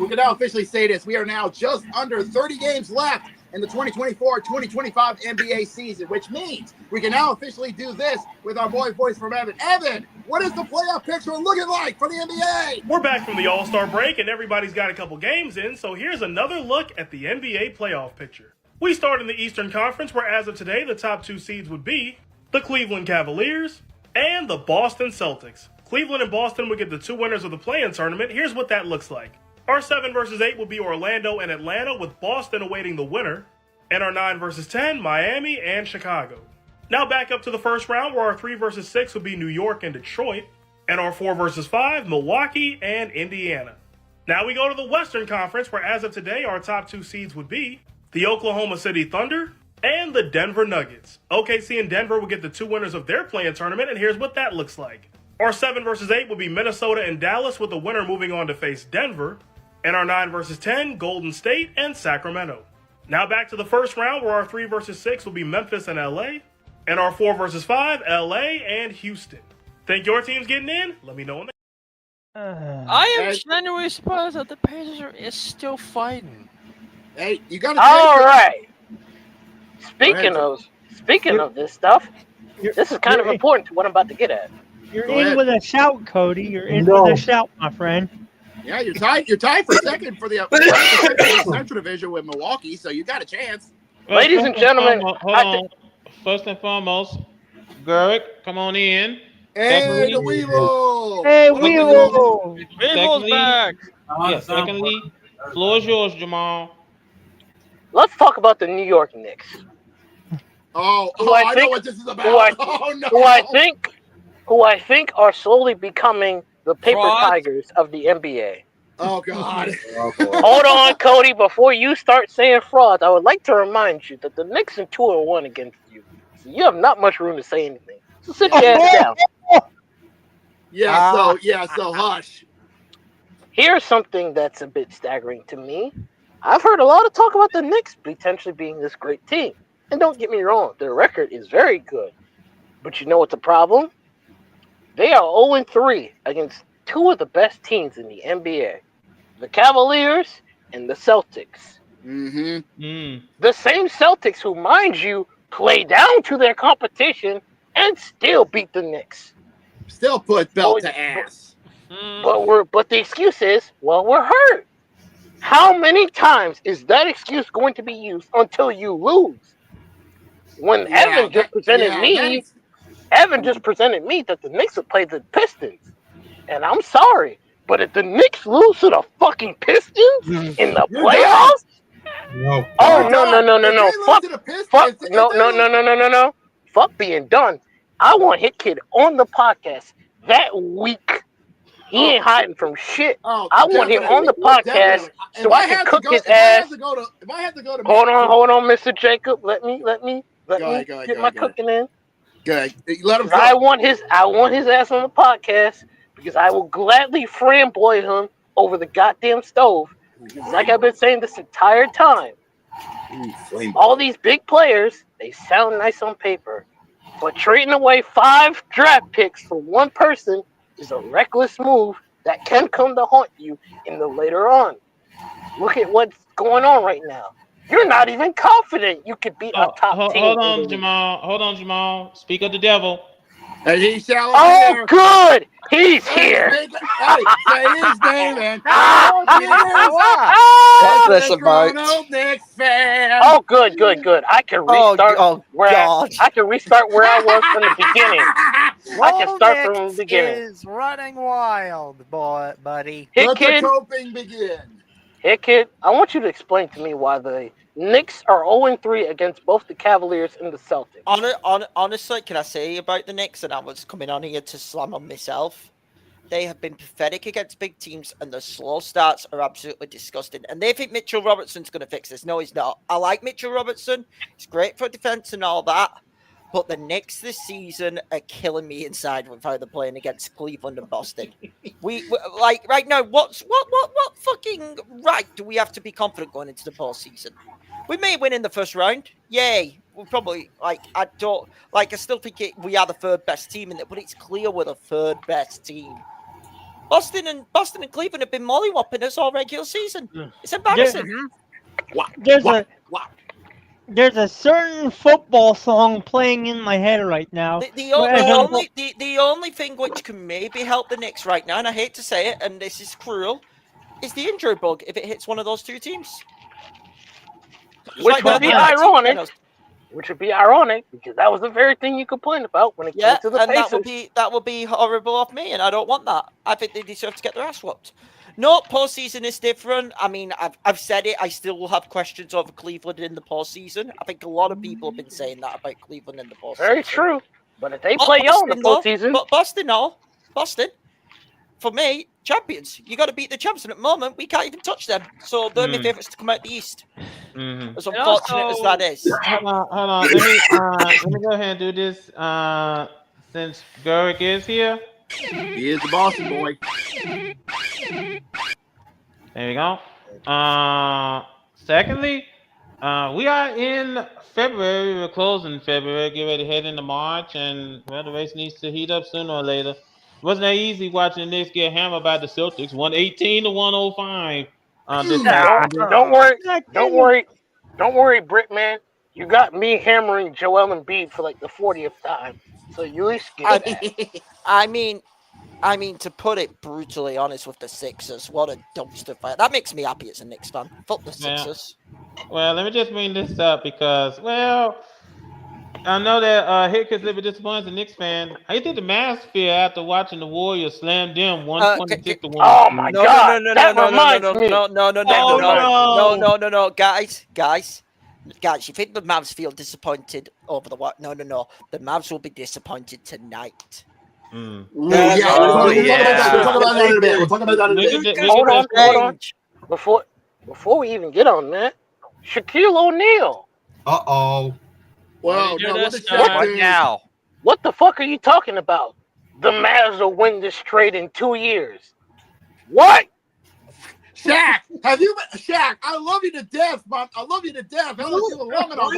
we can now officially say this: we are now just under 30 games left in the 2024-2025 NBA season, which means we can now officially do this with our voice from Evan. Evan, what is the playoff picture looking like for the NBA? We're back from the All-Star break, and everybody's got a couple games in, so here's another look at the NBA playoff picture. We start in the Eastern Conference, where as of today, the top two seeds would be the Cleveland Cavaliers and the Boston Celtics. Cleveland and Boston would get the two winners of the play-in tournament. Here's what that looks like. Our 7 versus 8 would be Orlando and Atlanta, with Boston awaiting the winner. And our 9 versus 10, Miami and Chicago. Now back up to the first round, where our 3 versus 6 would be New York and Detroit. And our 4 versus 5, Milwaukee and Indiana. Now we go to the Western Conference, where as of today, our top two seeds would be the Oklahoma City Thunder and the Denver Nuggets. OKC and Denver would get the two winners of their play-in tournament, and here's what that looks like. Our 7 versus 8 would be Minnesota and Dallas, with the winner moving on to face Denver. And our 9 versus 10, Golden State and Sacramento. Now back to the first round, where our 3 versus 6 will be Memphis and LA. And our 4 versus 5, LA and Houston. Think your team's getting in? Let me know in the I am genuinely surprised that the Pacers is still fighting. Hey, you got to All take it. right. ahead, Speaking of this stuff, You're, this is kind of you're, important to what I'm about to get at. you're Go in ahead. with a shout, Cody. You're in No. with a shout, my friend. Yeah, you're tied. You're tied for second for the Central Division with Milwaukee, so you got a chance. Well, Ladies and gentlemen, hold on. First and foremost, Garrick, come on in. Hey, Secondly, the Weevil. Hey, What up, we Weevil? will. Weevil's secondly, back. secondly, floor is yours, Jamal. let's talk about the New York Knicks. Oh, Who I I know think- what this is about. Who I, Oh no. who I think are slowly becoming the paper Fraud. tigers of the NBA. Oh God. Hold on, Cody. Before you start saying frauds, I would like to remind you that the Knicks are 2-1 against you. So you have not much room to say anything. So sit your ass down. So hush. Here's something that's a bit staggering to me. I've heard a lot of talk about the Knicks potentially being this great team. And don't get me wrong, their record is very good. But you know what's the problem? They are 0-3 against two of the best teams in the NBA. The Cavaliers and the Celtics. Mm-hmm. The same Celtics who, mind you, play down to their competition and still beat the Knicks. Still put belt to ass. But the excuse is, well, we're hurt. How many times is that excuse going to be used until you lose? When Evan just presented me that the Knicks would play the Pistons. And I'm sorry, but if the Knicks lose to the fucking Pistons in the playoffs, No. oh no. Fuck being done. I want Hit Kid on the podcast that week. He ain't hiding from shit. I want him on the podcast so I can cook his ass. If I have to go to Hold on, Mr. Jacob. Let me get my cooking in. Good. Let him go. I want his ass on the podcast because I will gladly framboy him over the goddamn stove. Because like I've been saying this entire time, all these big players, they sound nice on paper. But trading away 5 draft picks for one person is a reckless move that can come to haunt you in the later on. Look at what's going on right now. You're not even confident you could beat a top team. Hold on, Jamal. Speak of the devil. And he shall appear. Good. He's here. Hey, say his name and What's this about? Knicks fan. Oh, good. I can restart I can restart where I was from the beginning. I can start from the beginning. Is running wild, buddy. Let the coping begin. Hey, kid, I want you to explain to me why the Knicks are 0-3 against both the Cavaliers and the Celtics. Honestly, can I say about the Knicks, and I was coming on here to slam on myself, they have been pathetic against big teams, and the slow starts are absolutely disgusting. And they think Mitchell Robertson's going to fix this. No, he's not. I like Mitchell Robertson. He's great for defense and all that. But the Knicks this season are killing me inside with how they're playing against Cleveland and Boston. we like right now. What fucking right do we have to be confident going into the postseason? We may win in the first round. Yay! We'll probably I still think we are the third best team in it, but it's clear we're the third best team. Boston and Cleveland have been mollywopping us all regular season. It's embarrassing. There's a certain football song playing in my head right now. The only thing which can maybe help the Knicks right now, and I hate to say it, and this is cruel, is the injury bug if it hits one of those two teams. Which would be ironic because that was the very thing you complained about when it came to the Pacers. That would be horrible of me, and I don't want that. I think they deserve to get their ass whooped. No, postseason is different. I mean, I've said it. I still will have questions over Cleveland in the postseason. I think a lot of people have been saying that about Cleveland in the postseason. Very true. But if they play y'all in the postseason, but Boston, for me, champions. You got to beat the champs, and at the moment we can't even touch them. So they're my favourites to come out the East. As unfortunate as that is. Hold on. Let me go ahead and do this. Since Garrick is here. He is the Boston boy. There we go. Secondly, we are in February. We're closing February. Get ready to head into March, and well, the race needs to heat up sooner or later. It wasn't that easy watching the Knicks get hammered by the Celtics, 118 to 105. Don't worry. Don't worry, Britt, man. You got me hammering Joel Embiid for like the 40th time. So you at least get that. I mean, to put it brutally honest with the Sixers, what a dumpster fire. That makes me happy as a Knicks fan. Fuck the Sixers. Well, let me just bring this up because, I know that Hick is a little bit disappointed as a Knicks fan. How you think the Mavs feel after watching the Warriors slam them 126 to 1? Oh my God! That reminds me. No, guys. You think the Mavs feel disappointed over the what? No. The Mavs will be disappointed tonight. We'll talk about that in a bit. We'll talk about that in a bit. Hold on. Before we even get on that, Shaquille O'Neal. Well, what the fuck are you talking about? The Mavs will win this trade in 2 years. What? Shaq, Shaq, I love you to death, man. I love you to death. I love you along and all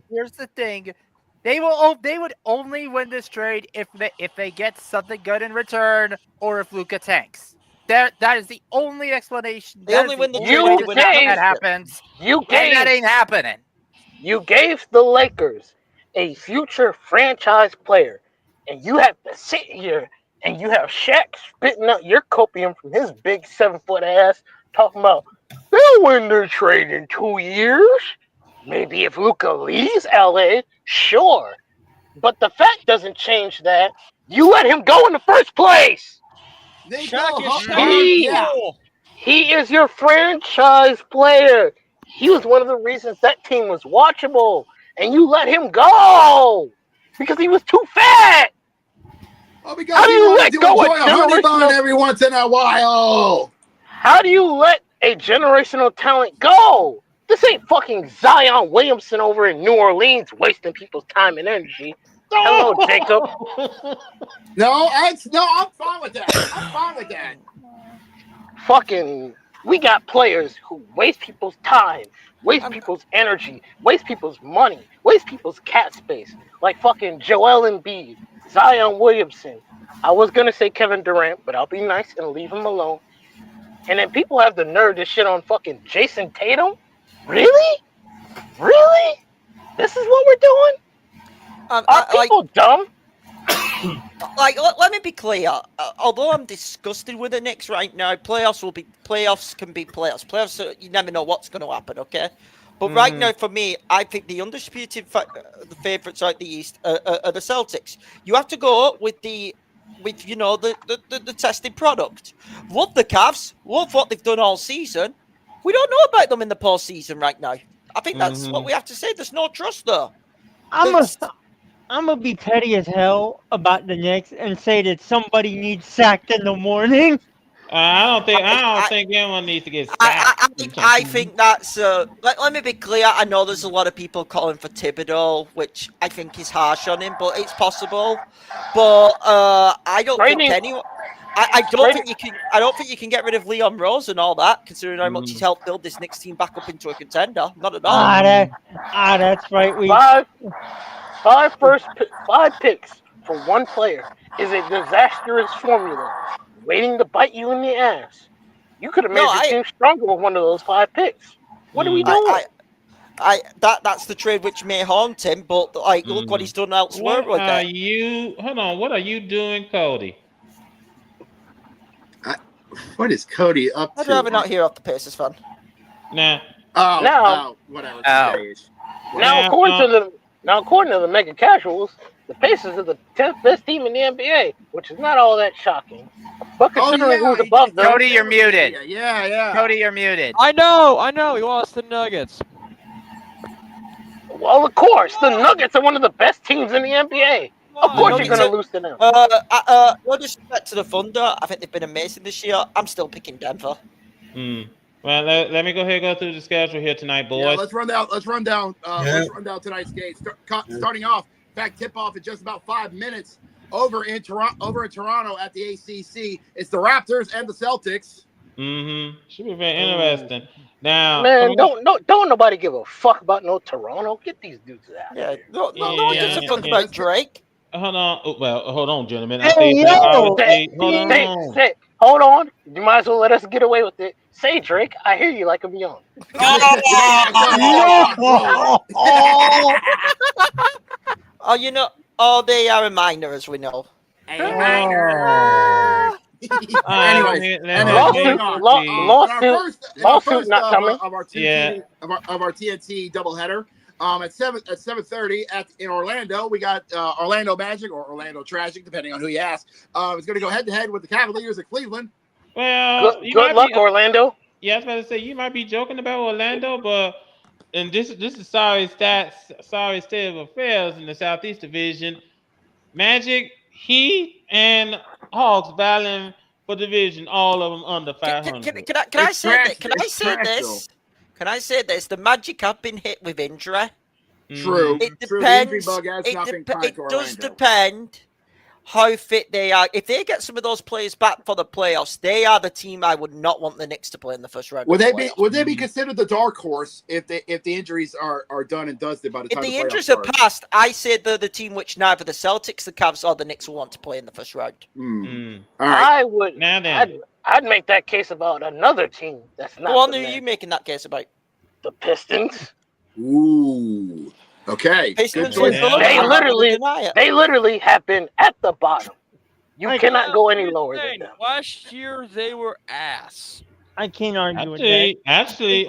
Here's the thing. They would only win this trade if they get something good in return or if Luka tanks. That is the only explanation. They only win the trade when that happens. That ain't happening. You gave the Lakers a future franchise player, and you have to sit here and you have Shaq spitting out your copium from his big 7-foot ass, talking about they'll win their trade in 2 years. Maybe if Luka leaves LA, sure. But the fact doesn't change that. You let him go in the first place. He is your franchise player. He was one of the reasons that team was watchable. And you let him go because he was too fat. Oh, because you want to enjoy a honey bun every once in a while. How do you let a generational talent go? This ain't fucking Zion Williamson over in New Orleans wasting people's time and energy. Hello, Jacob. No, I'm fine with that. Fucking, we got players who waste people's time, waste people's energy, waste people's money, waste people's cat space. Like fucking Joel Embiid, Zion Williamson. I was gonna say Kevin Durant, but I'll be nice and leave him alone. And then people have the nerve to shit on fucking Jason Tatum? Really? This is what we're doing? Are people dumb? Let me be clear. Although I'm disgusted with the Knicks right now, playoffs can be playoffs. Playoffs, you never know what's going to happen. Okay, but right now for me, I think the undisputed the favourites out the East are the Celtics. You have to go with the tested product. Love the Cavs. Love what they've done all season. We don't know about them in the postseason right now. I think that's what we have to say. There's no trust there. I'm gonna be petty as hell about the Knicks and say that somebody needs sacked in the morning. I don't think anyone needs to get sacked. I think that's. Let me be clear. I know there's a lot of people calling for Thibodeau, which I think is harsh on him, but it's possible. But I don't think anyone. I don't think you can get rid of Leon Rose and all that, considering how much he's helped build this Knicks team back up into a contender. Not at all. That's right. Five picks for one player is a disastrous formula waiting to bite you in the ass. You could have made your team stronger with one of those 5 picks. What are we doing? That's the trade which may haunt him, but look what he's done elsewhere. What are you doing, Cody? What is Cody up to? I'd rather not hear off the Pacers fan. Nah. Whatever. Now, according to the Mega Casuals, the Pacers are the 10th best team in the NBA, which is not all that shocking. But considering who's above them, Cody, you're muted. Yeah. Cody, you're muted. I know. He lost the Nuggets. Well, of course, the Nuggets are one of the best teams in the NBA. Of course you're going to lose to them. No disrespect to the Thunder. I think they've been amazing this year. I'm still picking Denver. Well, let me go ahead and go through the schedule here tonight, boys. Yeah, let's run down tonight's game. Starting off, in fact, tip-off in just about 5 minutes over in Toronto at the ACC. It's the Raptors and the Celtics. Should be very interesting. Now, man, don't nobody give a fuck about no Toronto. Get these dudes out. Yeah, no one gives a fuck about Drake. Hold on. Oh, well, hold on, gentlemen. I Hey, say that I would yo! say, hold on. Hold on. You might as well let us get away with it. Say, Drake, I hear you like I'm young. No! Oh, you know, oh, they are a minor, as we know. Minor. Anyways, lawsuit, lawsuit not coming. Of our Yeah. TNT doubleheader. At 7:30 in Orlando, we got Orlando Magic or Orlando Tragic, depending on who you ask. It's going to go head to head with the Cavaliers of Cleveland. Well, good luck, Orlando. Yeah, I was about to say you might be joking about Orlando, but and this is sorry state of affairs in the Southeast Division. Magic, Heat, and Hawks battling for division, all of them under 500. Can I say this? Can I say this? The Magic have been hit with injury. True. It True. The injury depends. bug has not been kind It to Orlando. does depend how fit they are. If they get some of those players back for the playoffs, they are the team I would not want the Knicks to play in the first round. Would they be considered the dark horse if the injuries are done and dusted by the time if the playoffs injuries are start? passed? I say they're the team which neither the Celtics, the Cavs, or the Knicks will want to play in the first round. All right. I would. Now then. I'd make that case about another team that's not. Go on, who are you making that case about? The Pistons. Ooh. Okay. Pistons. They literally have been at the bottom. You cannot go any lower than them. Last year they were ass. I can't argue with that. Actually,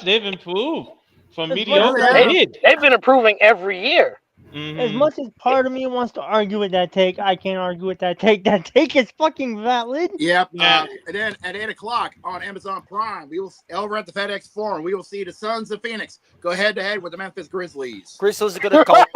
they've improved from That's mediocre what to mid. They've been improving every year. As much as part of me wants to argue with that take, I can't argue with that take. That take is fucking valid. Yep. And then at 8:00 on Amazon Prime, we will over at the FedEx Forum, we will see the Suns of Phoenix go head to head with the Memphis Grizzlies. Grizzlies are gonna call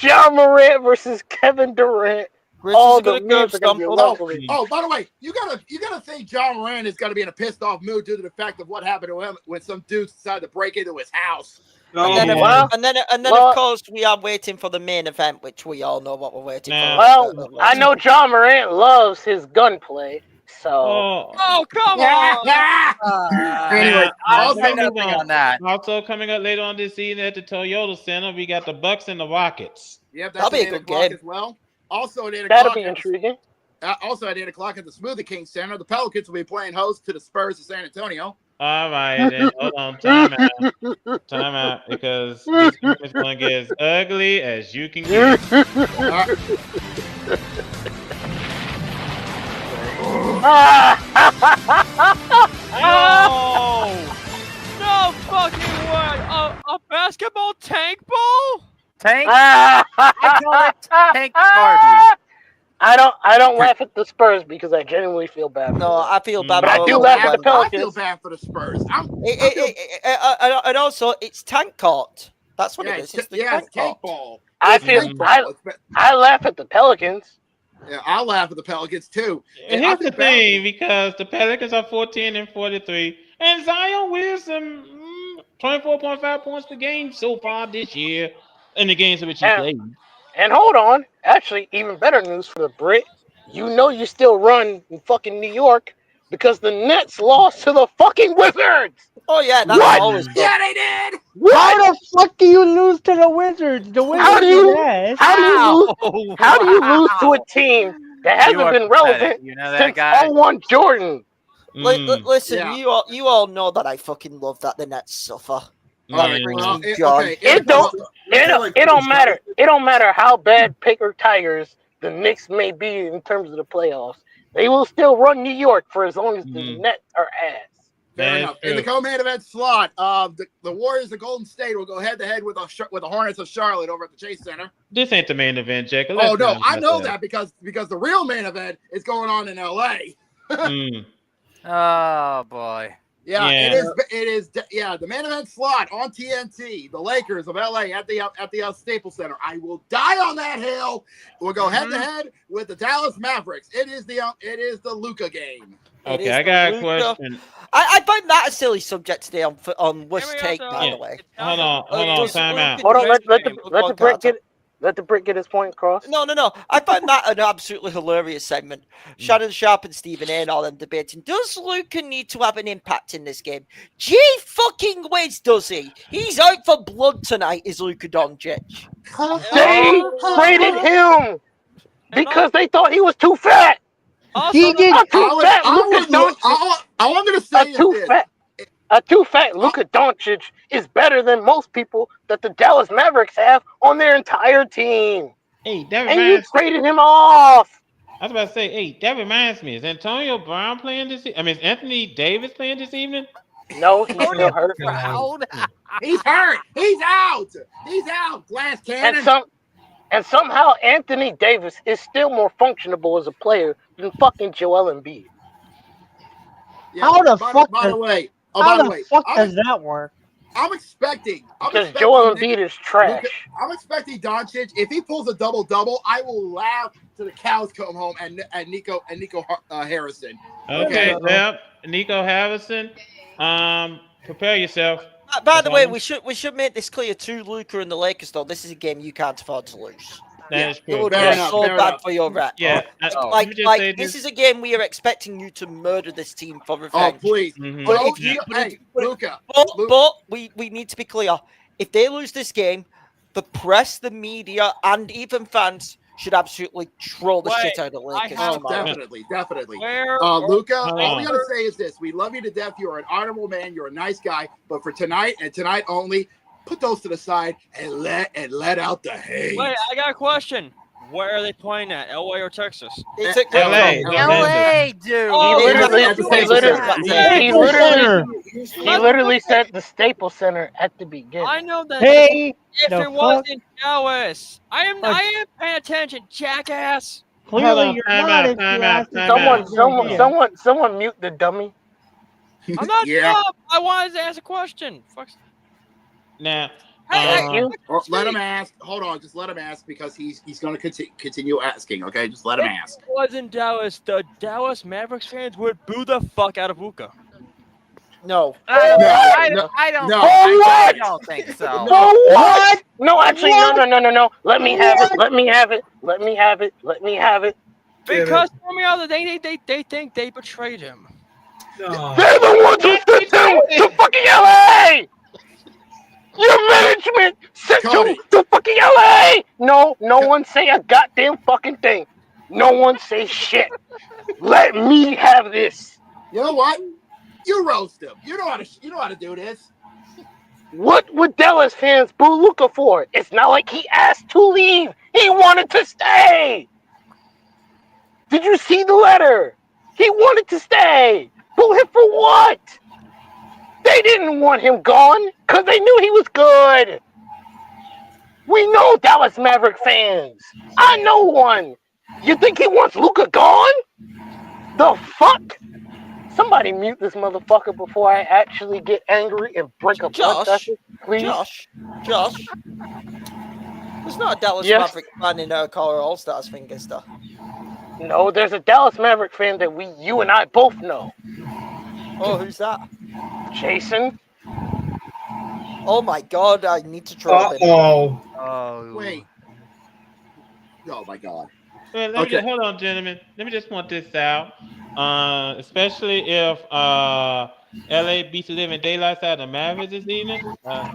Ja Morant versus Kevin Durant. All the memes are gonna be lovely. Oh, by the way, you gotta think John Moran is gonna be in a pissed off mood due to the fact of what happened to him when some dudes decided to break into his house. And then, of course, we are waiting for the main event, which we all know what we're waiting for. Well, I know John Morant loves his gunplay, so. Oh, come on! Anyway, also coming up later on this season at the Toyota Center, we got the Bucks and the Rockets. Yep, that's That'll be a good game as well. Also at 8:00. That'll be intriguing. Also at 8:00 at the Smoothie King Center, the Pelicans will be playing host to the Spurs of San Antonio. All right, then hold on, time out, because this game is going to get as ugly as you can get. No fucking way! A basketball tank ball? Tank? I call it tank garbage. I don't laugh at the Spurs because I genuinely feel bad. No, I feel bad. But I do laugh at the Pelicans. I feel bad for the Spurs. And also, it's tank court. That's what it is. It's the tank ball. I laugh at the Pelicans. Yeah, I laugh at the Pelicans too. And here's the thing, because the Pelicans are 14-43, and Zion Williamson 24.5 points per game so far this year in the games in which he played. And hold on, actually, even better news for the Brit. You know you still run in fucking New York because the Nets lost to the fucking Wizards. Oh yeah, that's always good. Yeah, they did. How the fuck do you lose to the Wizards? The Wizards How do you lose to a team that hasn't been relevant since 01 Jordan? Listen, you all know that I fucking love that the Nets suffer. It don't matter. It don't matter how bad Paper Tigers the Knicks may be in terms of the playoffs. They will still run New York for as long as the Nets are ass. Fair enough. In the co-main event slot, the Warriors of Golden State will go head to head with the Hornets of Charlotte over at the Chase Center. This ain't the main event, Jack. Oh no, I know that because the real main event is going on in LA. Oh boy. Yeah, it is. Yeah, the main event slot on TNT. The Lakers of LA at the Staples Center. I will die on that hill. We'll go head to head with the Dallas Mavericks. It is the Luka game. Okay, I got a question. I find that a silly subject today on Worst Take, by the way. Hold on, time out. Hold on, let Let the Brick get his point across. No. I find that an absolutely hilarious segment. Shannon Sharp and Stephen A. and all them debating. Does Luka need to have an impact in this game? Gee fucking whiz, does he? He's out for blood tonight, is Luka Doncic. They traded him because they thought he was too fat. He did. All I'm going to say is this. A too fat Luka Doncic is better than most people that the Dallas Mavericks have on their entire team. Hey, that and you reminds traded him off. I was about to say, hey, that reminds me. Is Antonio Brown playing this? I mean, is Anthony Davis playing this evening? No, he's still hurt. He's hurt. He's out. He's out. Glass cannon. And somehow Anthony Davis is still more functionable as a player than fucking Joel Embiid. Yeah, How the fuck? By the way, does that work? I'm expecting because Joel Embiid is trash. I'm expecting Doncic. If he pulls a double, I will laugh till the cows come home. And Nico Harrison. Okay, well, Nico Harrison, prepare yourself. By the way, we should make this clear to Luka and the Lakers, though. This is a game you can't afford to lose. That is true. It's so bad for your rep. Yeah. This is a game we are expecting you to murder this team for revenge. Oh, please. Mm-hmm. But we need to be clear. If they lose this game, the press, the media, and even fans should absolutely troll the shit out of the Lakers. Definitely. Luka, all we gotta say is this: we love you to death. You're an honorable man. You're a nice guy. But for tonight and tonight only, put those to the side and let out the hate. Wait, I got a question. Where are they playing at? LA or Texas? It's at LA, dude. He literally said the Staples Center at the beginning. I know that. Hey, if it was in Dallas, I am paying attention, jackass. Clearly, you're not. Someone mute the dummy. I'm not dumb. I wanted to ask a question. Fuck. Now, let him ask. Hold on, just let him ask because he's going to continue asking. Okay, just let him ask. If it was in Dallas, the Dallas Mavericks fans would boo the fuck out of Luka. No. I don't think so. What? No, actually, no. Let me have it. Because from the other they think they betrayed him. They're the ones who sent him to fucking LA. Your management sent him to fucking LA. No one say a goddamn fucking thing. No one say shit. Let me have this. You know what? You roast him. You know how to do this. What would Dallas fans boo Luka for? It's not like he asked to leave. He wanted to stay. Did you see the letter? He wanted to stay. Boo him for what? They didn't want him gone because they knew he was good. We know Dallas Maverick fans. I know one. You think he wants Luka gone? The fuck? Somebody mute this motherfucker before I actually get angry and break a blood session, please. Josh. There's not a Dallas Maverick fan in our Colorado All-Stars fingers, though. No, there's a Dallas Maverick fan that you and I both know. Oh, who's that? Jason. Oh my god, I need to troll him. Wait. Oh my god. Well, hold on, gentlemen. Let me just point this out. Especially if LA beats the living daylights out of the Mavericks this evening.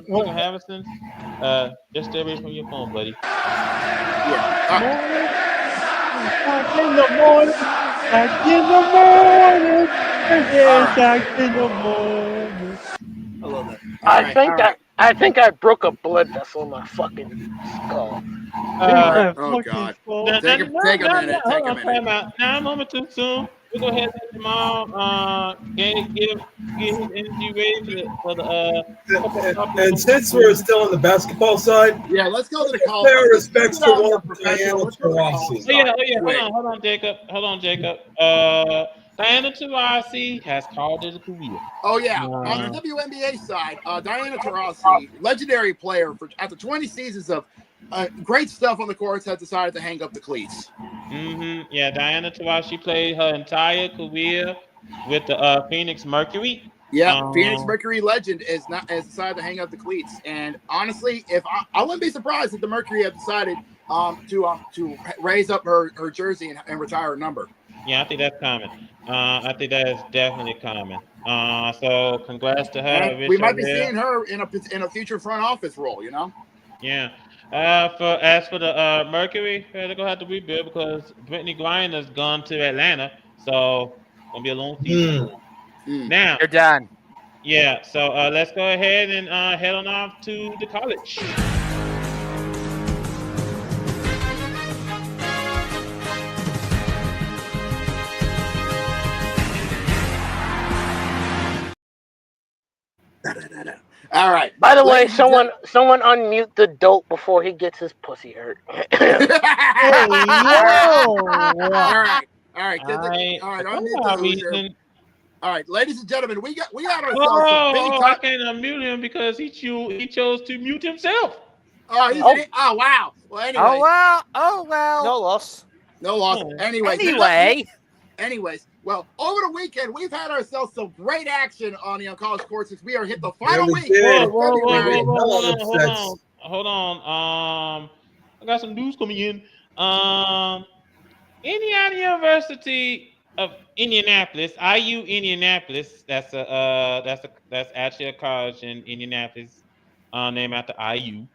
William Harrison, just stay away from your phone, buddy. Back in the morning. I love that. I think I broke a blood vessel in my fucking skull. Oh god. Take a minute. Now, a moment too soon. We'll go ahead and let Jamal get his energy ready for the and since we're still on the basketball side, let's go to the call. Fair respects to one Diana Taurasi. Hold on, Jacob. Diana Taurasi has called it a career. Oh yeah, on the WNBA side, Diana Taurasi, legendary player after 20 seasons of great stuff on the courts, has decided to hang up the cleats. Yeah, Diana Taurasi played her entire career with the Phoenix Mercury. Yeah, Phoenix Mercury legend has decided to hang up the cleats. And honestly, if I wouldn't be surprised if the Mercury have decided to raise up her jersey and retire her number. Yeah, I think that's common. I think that is definitely common. So congrats to her. And we might be seeing her in a future front office role. You know. Yeah. For the Mercury, they're gonna have to rebuild because Brittany Griner's gone to Atlanta, so gonna be a long season. Now You're done. Yeah. So let's go ahead and head on off to the college. All right. By the way, someone unmute the dope before he gets his pussy hurt. Hey, yo! All right. All right, ladies and gentlemen, we got ourselves some big I can't unmute him because he chose to mute himself. Oh, wow. Well, anyway. Oh well. No loss. No loss. Anyways, well, over the weekend we've had ourselves some great action on the college courses. We are hit the final week. Hold on. I got some news coming in. Indiana University of Indianapolis, IU Indianapolis. That's actually a college in Indianapolis, named after IU.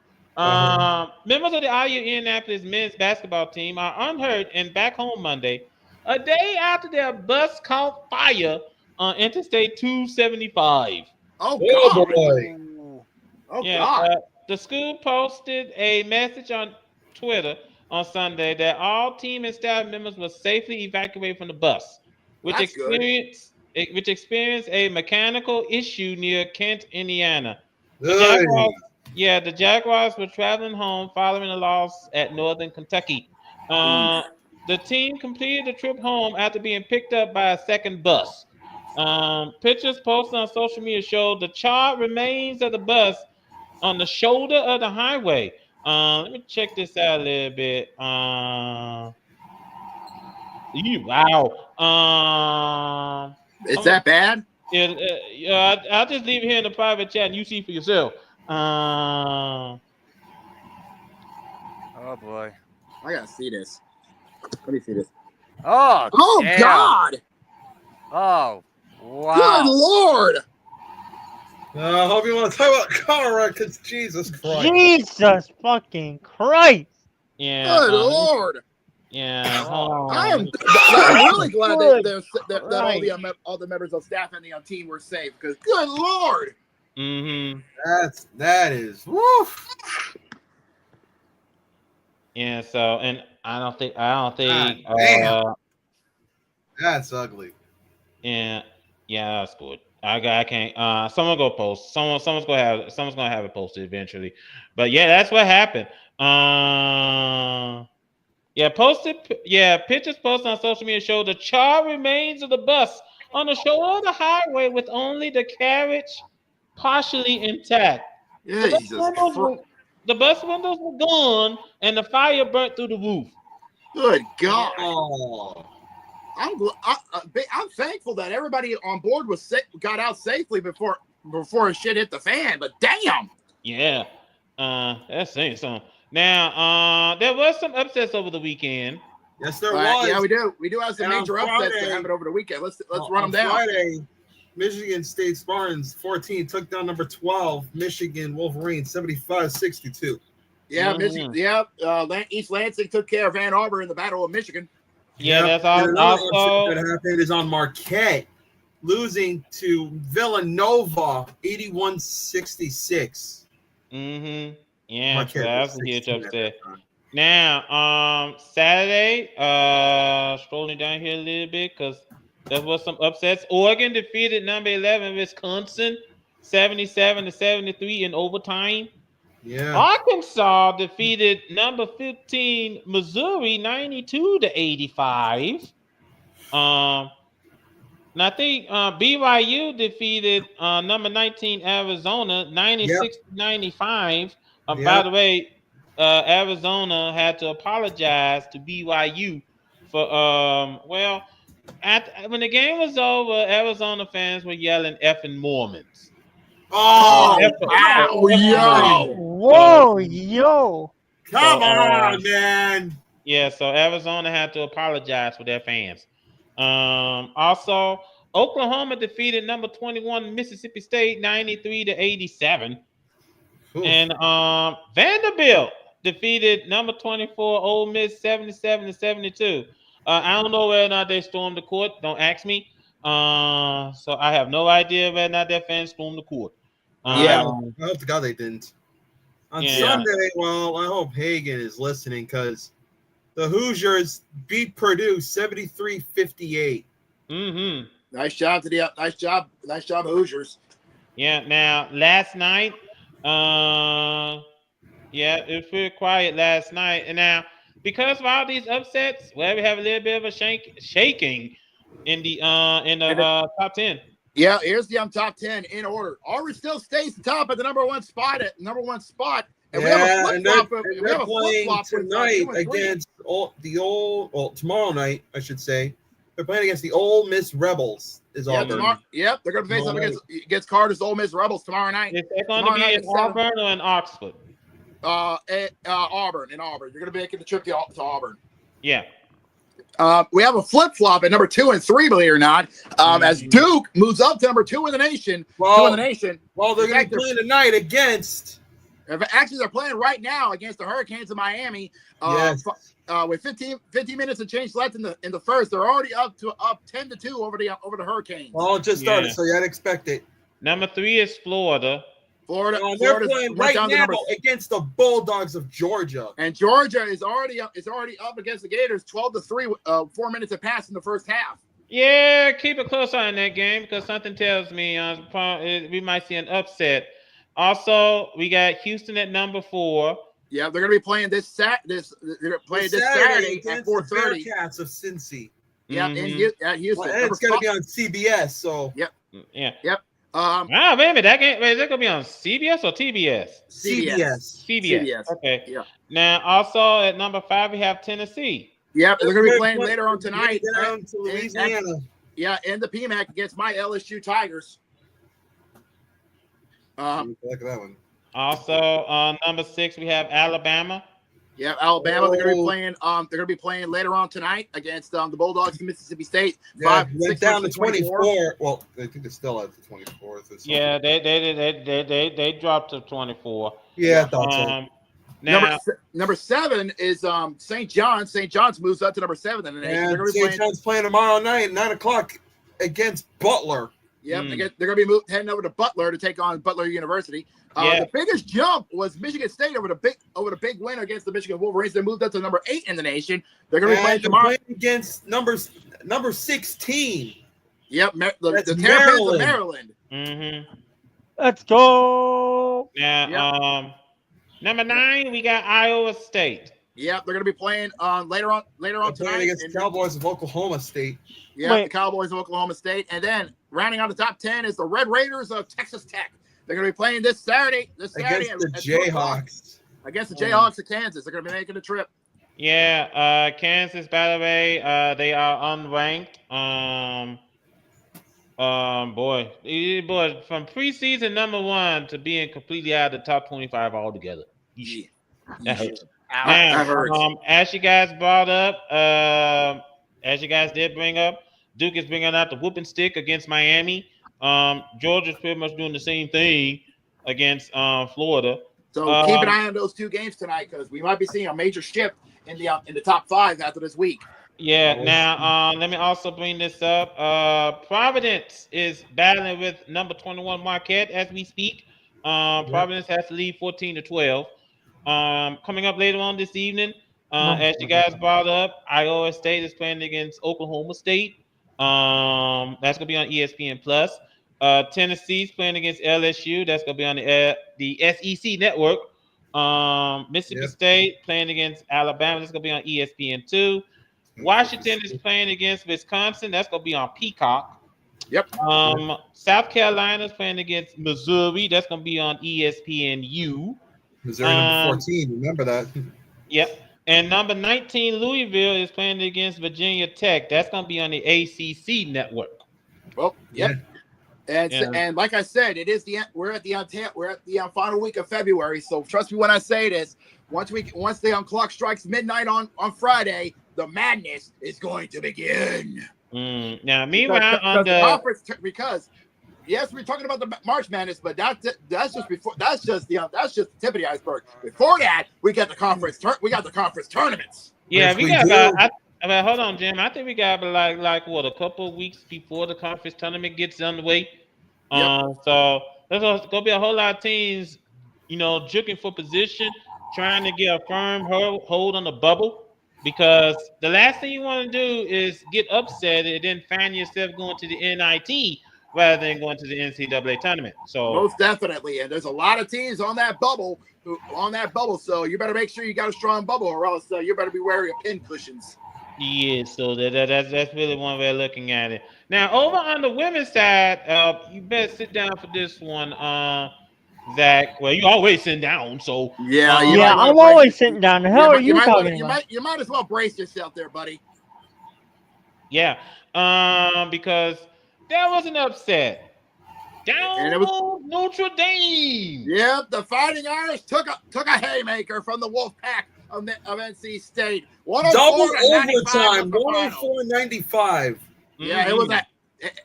Members of the IU Indianapolis men's basketball team are unhurt and back home Monday, a day after their bus caught fire on Interstate 275. Oh God! Boy. Oh God! The school posted a message on Twitter on Sunday that all team and staff members were safely evacuated from the bus, which experienced a mechanical issue near Kent, Indiana. The Jaguars were traveling home following a loss at Northern Kentucky. The team completed the trip home after being picked up by a second bus. Pictures posted on social media showed the charred remains of the bus on the shoulder of the highway. Let me check this out a little bit. Wow. Is that bad? Yeah, I'll just leave it here in the private chat and you see for yourself. Oh boy. I gotta see this. Let me see this. Oh damn. God! Oh wow. Good Lord! I hope you want to talk about Colorado, because Jesus Christ. Jesus fucking Christ! Yeah. Good Lord! Yeah. I'm really glad that all the members of staff and the team were safe. Because good Lord! Mm-hmm. That is woof. Yeah. So, and I don't think. Damn. That's ugly. Yeah. That's good. I can't. Someone go post. Someone's gonna have it posted eventually. But yeah, that's what happened. Pictures posted on social media show the charred remains of the bus on the shoulder of the highway with only the carriage partially intact. The bus windows were gone and the fire burnt through the roof. Good God! Oh. I'm thankful that everybody on board got out safely before shit hit the fan. But damn. Yeah. That's saying something. Now, there was some upsets over the weekend. Yes, there was. Yeah, we do. We do have some major upsets that happened over the weekend. Let's run them down. Friday, Michigan State Spartans 14 took down number 12 Michigan Wolverines 75-62. Yeah, Michigan. Yeah, East Lansing took care of Ann Arbor in the Battle of Michigan. Yeah, that's also that happened is on Marquette, losing to Villanova 81-66. Mm-hmm. Yeah, so that's a huge upset. Now, Saturday, scrolling down here a little bit because there was some upsets. Oregon defeated number 11 Wisconsin 77-73 in overtime. Yeah. Arkansas defeated number 15 Missouri 92-85. And I think BYU defeated number 19 Arizona 96-95. By the way, Arizona had to apologize to BYU for when the game was over, Arizona fans were yelling "effing Mormons." Oh, wow. Whoa, yo. Come on, man. Yeah, so Arizona had to apologize for their fans. Also, Oklahoma defeated number 21 Mississippi State 93-87. And Vanderbilt defeated number 24 Ole Miss 77-72. I don't know whether or not they stormed the court. Don't ask me. So I have no idea whether or not their fans stormed the court. I hope to God they didn't. On Yeah. Sunday, well, I hope Hagen is listening because the Hoosiers beat Purdue 73-58. Mm-hmm. Nice job to the nice job, Hoosiers. Yeah. Now last night, yeah, it was pretty quiet last night. And now because of all these upsets, well, we have a little bit of a shaking in the top 10. Yeah, here's the top 10 in order. Auburn still stays top at the number one spot. And we have a flip-flop. They're playing tonight against tomorrow night, I should say. They're playing against the Ole Miss Rebels. Auburn. They're going to face up against Carter's Ole Miss Rebels tomorrow night. Is that going to be in Auburn or in Oxford? Auburn. You're going to be making the trip to Auburn. Yeah. We have a flip-flop at number 2 and 3, believe it or not, as Duke moves up to number 2 in the nation. Well, they're going to be playing tonight against. Actually, they're playing right now against the Hurricanes of Miami. With 15 minutes of change left in the first, they're already up 10-2 over the Hurricanes. Well, it just started, so you had to expect it. Number 3 is Florida. They're playing right now against the Bulldogs of Georgia, and Georgia is already up against the Gators 12-3. 4 minutes have passed in the first half. Yeah, keep a close eye on that game because something tells me we might see an upset. Also, we got Houston at number 4. Yeah, they're going to be playing this Saturday at 4:30. Bearcats of Cincy. Yeah, at Houston. Well, it's going to be on CBS. So. Yep. Yeah. Yep. Wait a minute. That game is that going to be on CBS or TBS? CBS. Okay. Yeah. Now, also at number 5, we have Tennessee. Yep, they're going to be playing later on tonight. Down to Louisiana. In the PMAC against my LSU Tigers. Look at that one. Also, on number 6, we have Alabama. Yeah, Alabama. They're going to be playing. They're going to be playing later on tonight against the Bulldogs of Mississippi State. Went down to 24. Well, I think they're still at the 24th. Yeah, they dropped to 24. Yeah, I thought so. Now, number 7 is St. John's. St. John's moves up to number 7 in the nation. And St. John's playing tomorrow night at 9:00 against Butler. Yep, they're going to be heading over to Butler to take on Butler University. The biggest jump was Michigan State over the big win against the Michigan Wolverines. They moved up to number 8 in the nation. They're going to be playing tomorrow against number 16. Yep, the Terrapins of Maryland. Mm-hmm. Let's go. Now, number 9, we got Iowa State. Yep, they're going to be playing later on tonight against the Cowboys of Oklahoma State. Yeah, the Cowboys of Oklahoma State, and then rounding out the top 10 is the Red Raiders of Texas Tech. They're going to be playing this Saturday against the Jayhawks. Against the Jayhawks of Kansas. They're going to be making a trip. Yeah, Kansas, by the way, they are unranked. Boy, from preseason number 1 to being completely out of the top 25 altogether. Yeah. That hurts. That hurts. As you guys brought up, as you guys did bring up, Duke is bringing out the whooping stick against Miami. Georgia's pretty much doing the same thing against Florida. So keep an eye on those 2 games tonight because we might be seeing a major shift in the top 5 after this week. Yeah. Now, let me also bring this up. Providence is battling with number 21 Marquette as we speak. Providence has to lead 14-12. Coming up later on this evening, as you guys brought up, Iowa State is playing against Oklahoma State. That's gonna be on ESPN Plus. Tennessee's playing against LSU. That's gonna be on the SEC network. Mississippi State playing against Alabama. That's gonna be on ESPN2. Washington is playing against Wisconsin. That's gonna be on Peacock. Yep. South Carolina's playing against Missouri. That's gonna be on ESPNU. Missouri number 14. Remember that. Yep. And number 19, Louisville is playing against Virginia Tech. That's going to be on the ACC network. Well, yep. And like I said, we're at the final week of February. So trust me when I say this. Once the clock strikes midnight on Friday, the madness is going to begin. Now, meanwhile, because yes, we're talking about the March Madness, but that's just the tip of the iceberg. Before that, we got the conference tournaments. Yeah, Yes, we we got do. about hold on, Jim. I think we got like what, a couple of weeks before the conference tournament gets underway. Yep. So there's gonna be a whole lot of teams, joking for position, trying to get a firm hold on the bubble. Because the last thing you want to do is get upset and then find yourself going to the NIT rather than going to the NCAA tournament. So Most definitely, and there's a lot of teams on that bubble. So you better make sure you got a strong bubble, or else you better be wary of pin cushions. yeah, so that's really one way of looking at it. Now, over on the women's side, you better sit down for this one, Zach. Well, you always sit down, so Yeah, I'm always sitting down. The hell are you talking about? You might as well brace yourself there, buddy. yeah, because there was an upset. Down goes Notre Dame. Yep, the Fighting Irish took a haymaker from the Wolfpack of NC State. Double overtime, 104-95. Yeah, it was that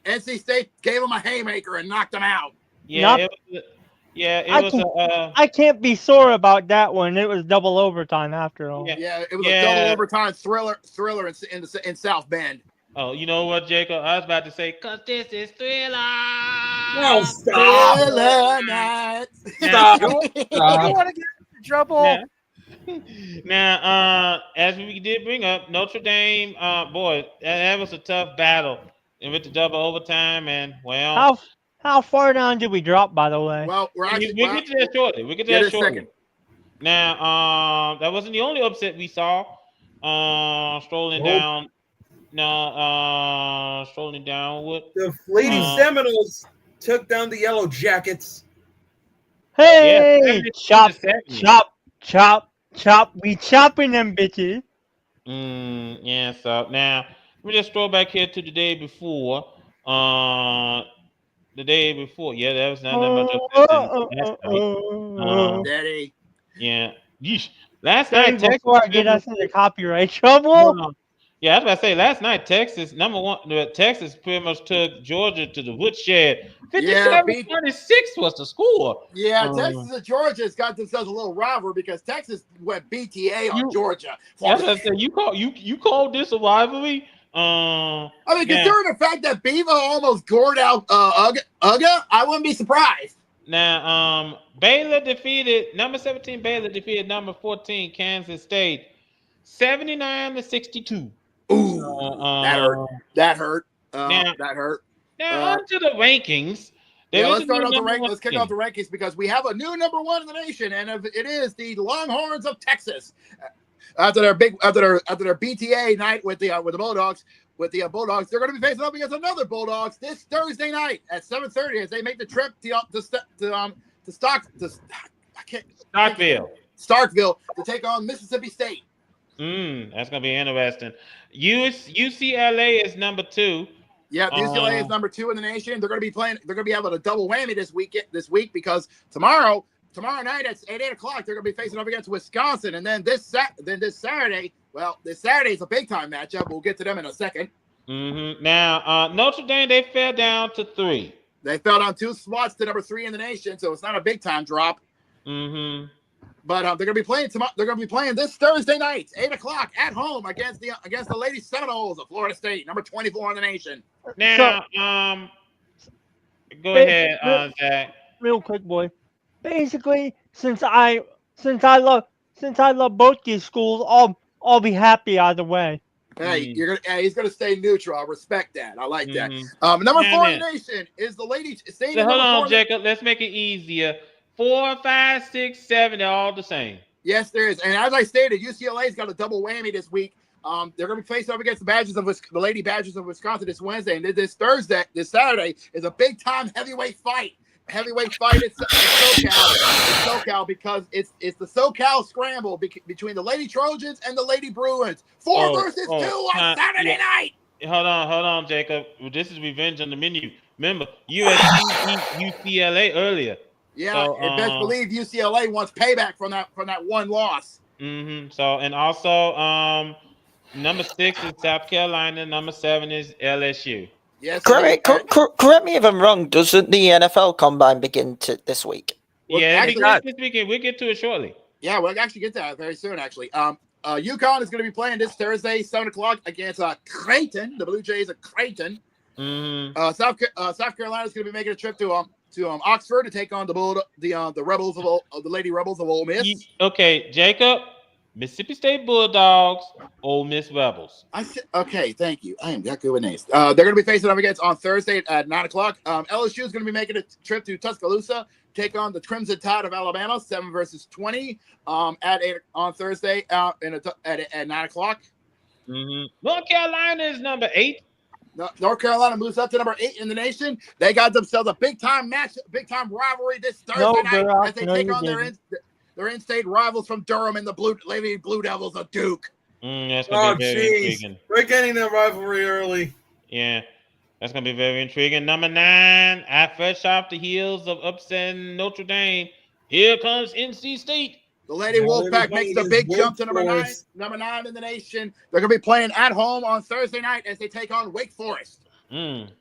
NC State gave him a haymaker and knocked him out. Yeah, I can't be sore about that one. It was double overtime after all. Yeah, it was a double overtime thriller in South Bend. Oh, you know what, Jacob? I was about to say, cause this is Thriller. No, stop. Thriller night. Stop. You want to get in trouble? Now, as we did bring up, Notre Dame, boy, that was a tough battle. And with the double overtime, and well, how far down did we drop, by the way? Well, we'll get to that shortly. We'll get to that shortly. Now, that wasn't the only upset we saw. Strolling down. No, strolling downward. The Lady Seminoles took down the Yellow Jackets. Hey, chop. We chopping them bitches. Yeah, so now let me just scroll back here to the day before. The day before. Yeah, that was not much. Daddy. Yeah. Yeesh. Last night, before Texas I get us into copyright trouble. Yeah, I was about to say last night, Texas Texas pretty much took Georgia to the woodshed. 57-26 was the score. Yeah, Texas and Georgia has got themselves a little rivalry because Texas went BTA on Georgia. That's what I said. You called this a rivalry? I mean, considering the fact that Beaver almost gored out Uga, I wouldn't be surprised. Now, number 17 Baylor defeated number 14 Kansas State 79-62. Ooh, that hurt. That hurt. Now on to the rankings. Let's kick off the rankings because we have a new number one in the nation, and it is the Longhorns of Texas. After their BTA night with the Bulldogs, they're going to be facing up against another Bulldogs this Thursday night at 7:30 as they make the trip to Starkville to take on Mississippi State. That's gonna be interesting. UCLA is number 2. Yeah, UCLA is number 2 in the nation. They're going to be playing. They're going to be able to double whammy this week because tomorrow night at 8 o'clock they're going to be facing up against Wisconsin, and then this Saturday. Well, this Saturday is a big time matchup. We'll get to them in a second. Now Notre Dame, they fell down to 3. They fell down 2 spots to number 3 in the nation, so it's not a big time drop. But they're going to be playing tomorrow. They're going to be playing this Thursday night, 8 o'clock at home against the Lady Seminoles of Florida State, number 24 in the nation. Now, go ahead, Zach. Real quick, boy. Basically, since I love both these schools, I'll be happy either way. Hey, he's gonna stay neutral. I respect that. I like that. Number 4 in the nation is the Lady State. So hold on, Jacob. Let's make it easier. 4, 5, 6, 7, they're all the same. Yes, there is. And as I stated, UCLA's got a double whammy this week. They're going to be facing up against the Lady Badgers of Wisconsin this Wednesday, and this Saturday is a big time heavyweight fight. Heavyweight fight in SoCal because it's the SoCal scramble between the Lady Trojans and the Lady Bruins. 4 versus 2 on Saturday night. Hold on, Jacob. This is revenge on the menu. Remember, USC beat UCLA earlier. Yeah, So, and best believe UCLA wants payback from that one loss. So, and also, number 6 is South Carolina. Number 7 is LSU. Yes, correct me if I'm wrong. Doesn't the NFL Combine begin this week? Yeah, it begins this weekend. We'll get to it shortly. Yeah, we'll actually get to that very soon. Actually, UConn is going to be playing this Thursday, 7:00 against Creighton. The Blue Jays of Creighton. South Carolina is going to be making a trip to Oxford to take on the Rebels of the Lady Rebels of Ole Miss. Okay, Jacob, Mississippi State Bulldogs, Ole Miss Rebels. Okay, thank you. I am that good with names. They're going to be facing up against on Thursday at 9:00. LSU is going to be making a trip to Tuscaloosa, take on the Crimson Tide of Alabama, 7 versus 20, at 8 on Thursday at 9:00. North Carolina is number 8. North Carolina moves up to number 8 in the nation. They got themselves a big-time match, big-time rivalry this Thursday night as they take on their in-state rivals from Durham and the Lady Blue Devils of Duke. That's gonna be very intriguing. We're getting that rivalry early. Yeah, that's gonna be very intriguing. Number 9, fresh off the heels of upsetting Notre Dame, here comes NC State. The Lady Wolfpack makes the big jump to number 9 in the nation. They're going to be playing at home on Thursday night as they take on Wake Forest. And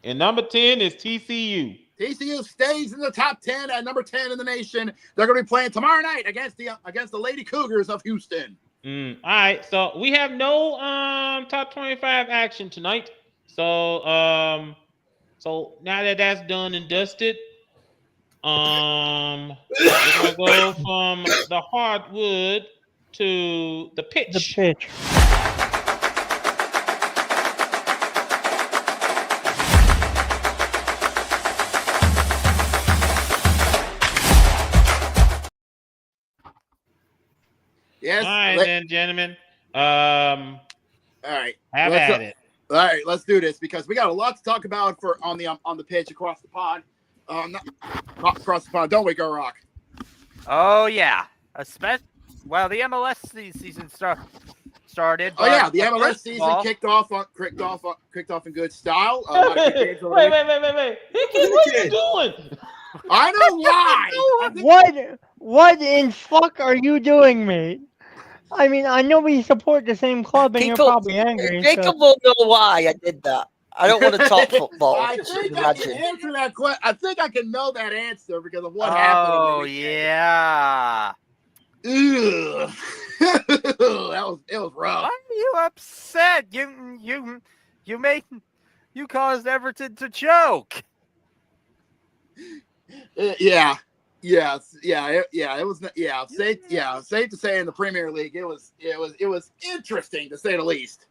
number 10 is TCU. TCU stays in the top 10 at number 10 in the nation. They're going to be playing tomorrow night against the Lady Cougars of Houston. All right, so we have no top 25 action tonight. So now that that's done and dusted, we're gonna go from the hardwood to the pitch. The pitch. Yes. All right, then, gentlemen. All right. Have at it. All right, let's do this because we got a lot to talk about on the pitch across the pond. Across the pond, don't we, Go Rock? Oh yeah, well, the MLS season started. Oh yeah, the MLS season kicked off in good style. Wait! What are you doing? I know why. What in fuck are you doing, mate? I mean, I know we support the same club, and you're probably angry. Jacob will know why I did that. I don't want to talk football. I think I can answer that question. I think I can know that answer because of what happened. Oh yeah. Ugh. it was rough. Why are you upset? You caused Everton to choke. Yeah. It was safe to say in the Premier League it was interesting to say the least.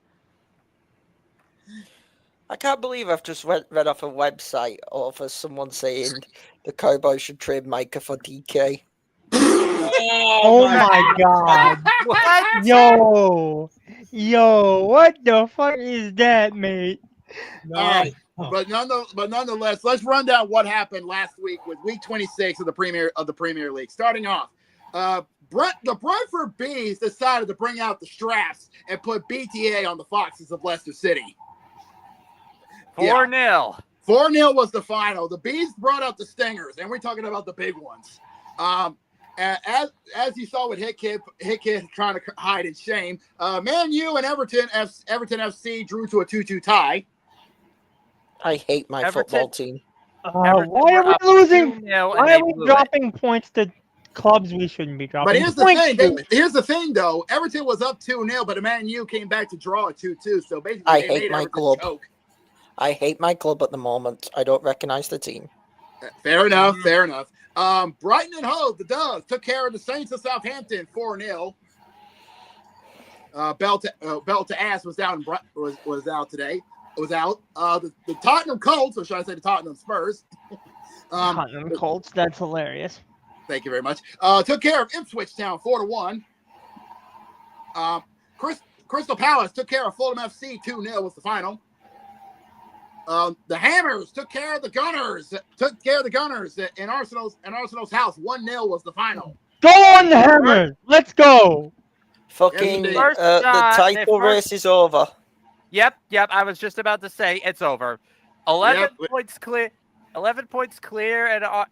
I can't believe I've just read off a website of someone saying the Cowboys should trade Micah for DK. Oh my god. What? Yo, what the fuck is that, mate? But nonetheless, let's run down what happened last week with week 26 of the Premier League. Starting off, the Brentford Bees decided to bring out the straps and put BTA on the Foxes of Leicester City. 4-0. 4-0 was the final. The Bees brought out the stingers, and we're talking about the big ones. As you saw with Hit Kid trying to hide in shame, Man U and Everton FC drew to a 2-2 tie. I hate my football team. Why are we losing? Why are we dropping points to clubs we shouldn't be dropping? But here's the thing, though. Everton was up 2-0, but Man U came back to draw a 2-2. So basically, I hate my club. I hate my club at the moment. I don't recognize the team. Fair enough. Brighton and Hove, the Doves, took care of the Saints of Southampton 4-0. Bell to Ass was out today. Was out. The Tottenham Colts, or should I say the Tottenham Spurs? Tottenham Colts, that's hilarious. Thank you very much. Took care of Ipswich Town 4-1. Crystal Palace took care of Fulham FC 2-0 was the final. The Hammers took care of the Gunners. In Arsenal's house. 1-0 was the final. Go on the Hammers. Let's go. Fucking the title race is over. Yep. I was just about to say it's over. 11 points clear. 11 points clear,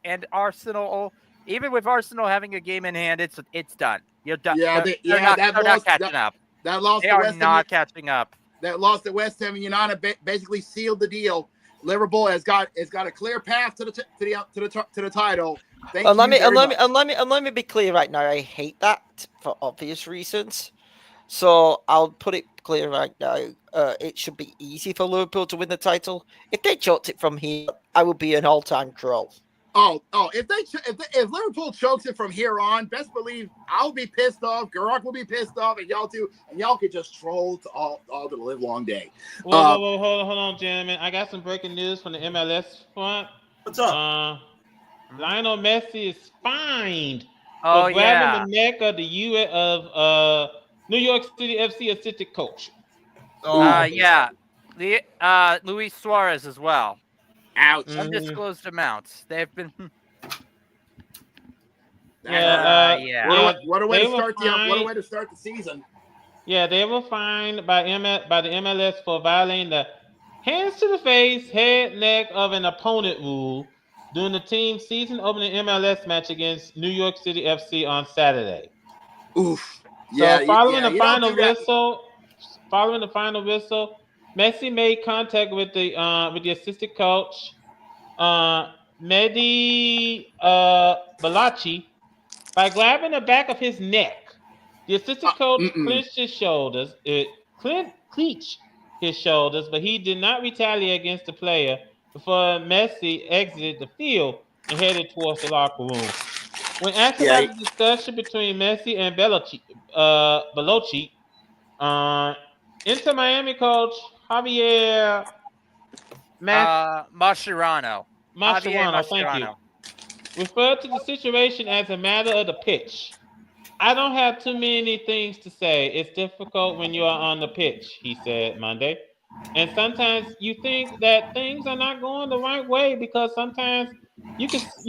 and Arsenal. Even with Arsenal having a game in hand, it's done. You're done. Yeah, they're not catching up. That loss They to are West not catching up. That loss to West Ham United basically sealed the deal. Liverpool has got a clear path to the title. Let me be clear right now. I hate that for obvious reasons. So I'll put it clear right now. It should be easy for Liverpool to win the title. If they choked it from here, I would be an all-time troll. If Liverpool chokes it from here on, best believe I'll be pissed off. Garak will be pissed off, and y'all too, and y'all could just troll to all the live long day. Whoa, hold on, gentlemen. I got some breaking news from the MLS front. What's up? Lionel Messi is fined for grabbing the neck of the New York City FC assistant coach. Luis Suarez as well. Ouch. Undisclosed amounts. They've been. What a way to start the season. Yeah, they were fined by the MLS for violating the hands to the face, head, neck of an opponent rule during the team's season opening MLS match against New York City FC on Saturday. Oof. So following the final whistle, Messi made contact with the assistant coach, Mehdi Balachi, by grabbing the back of his neck. The assistant coach clenched his shoulders, but he did not retaliate against the player before Messi exited the field and headed towards the locker room. When asked about the discussion between Messi and Balochi, Inter Miami coach Javier Mascherano, thank you, referred to the situation as a matter of the pitch. I don't have too many things to say. It's difficult when you are on the pitch, he said Monday. And sometimes you think that things are not going the right way because sometimes you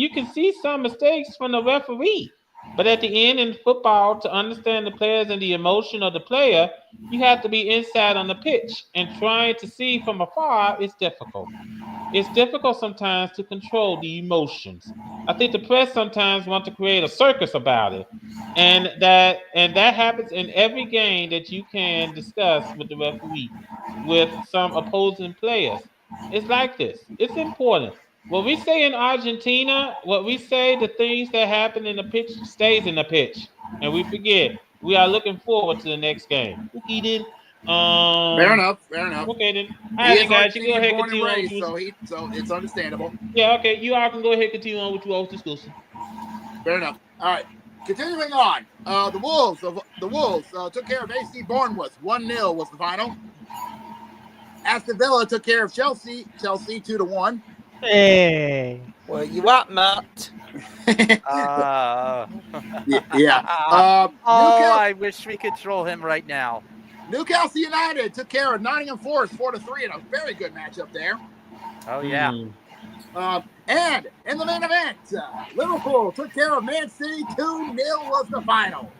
can see some mistakes from the referee. But at the end in football, to understand the players and the emotion of the player, you have to be inside on the pitch. And trying to see from afar is difficult. It's difficult sometimes to control the emotions. I think the press sometimes want to create a circus about it. And that happens in every game that you can discuss with the referee, with some opposing players. It's like this. It's important. What we say in Argentina, the things that happen in the pitch stays in the pitch. And we forget. We are looking forward to the next game. Okay, then. Fair enough. Okay, then. All right, guys, you go ahead and continue on. So it's understandable. Yeah, okay. You all can go ahead and continue on with what you all discussing. Fair enough. All right. Continuing on, the Wolves took care of AC Bournemouth. 1-0 was the final. Aston Villa took care of Chelsea 2-1. Hey, where you at, Matt? I wish we could troll him right now. Newcastle United took care of Nottingham Forest 4-3 in a very good matchup there. Oh yeah. And in the main event, Liverpool took care of Man City 2-0 was the final.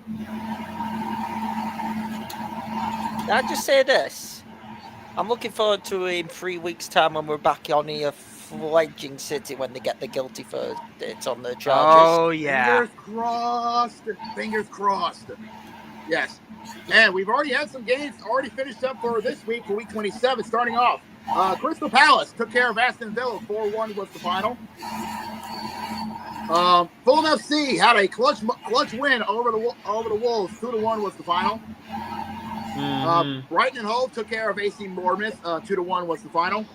Can I just say this? I'm looking forward to in 3 weeks' time when we're back on here fledging City when they get the guilty verdict on the charges. Oh yeah. Fingers crossed. Yes. And we've already had some games already finished up for this week, for week 27, starting off. Crystal Palace took care of Aston Villa. 4-1 was the final. Fulham FC had a clutch win over the Wolves. 2-1 was the final. Brighton and Hove took care of AC Bournemouth. 2-1 was the final.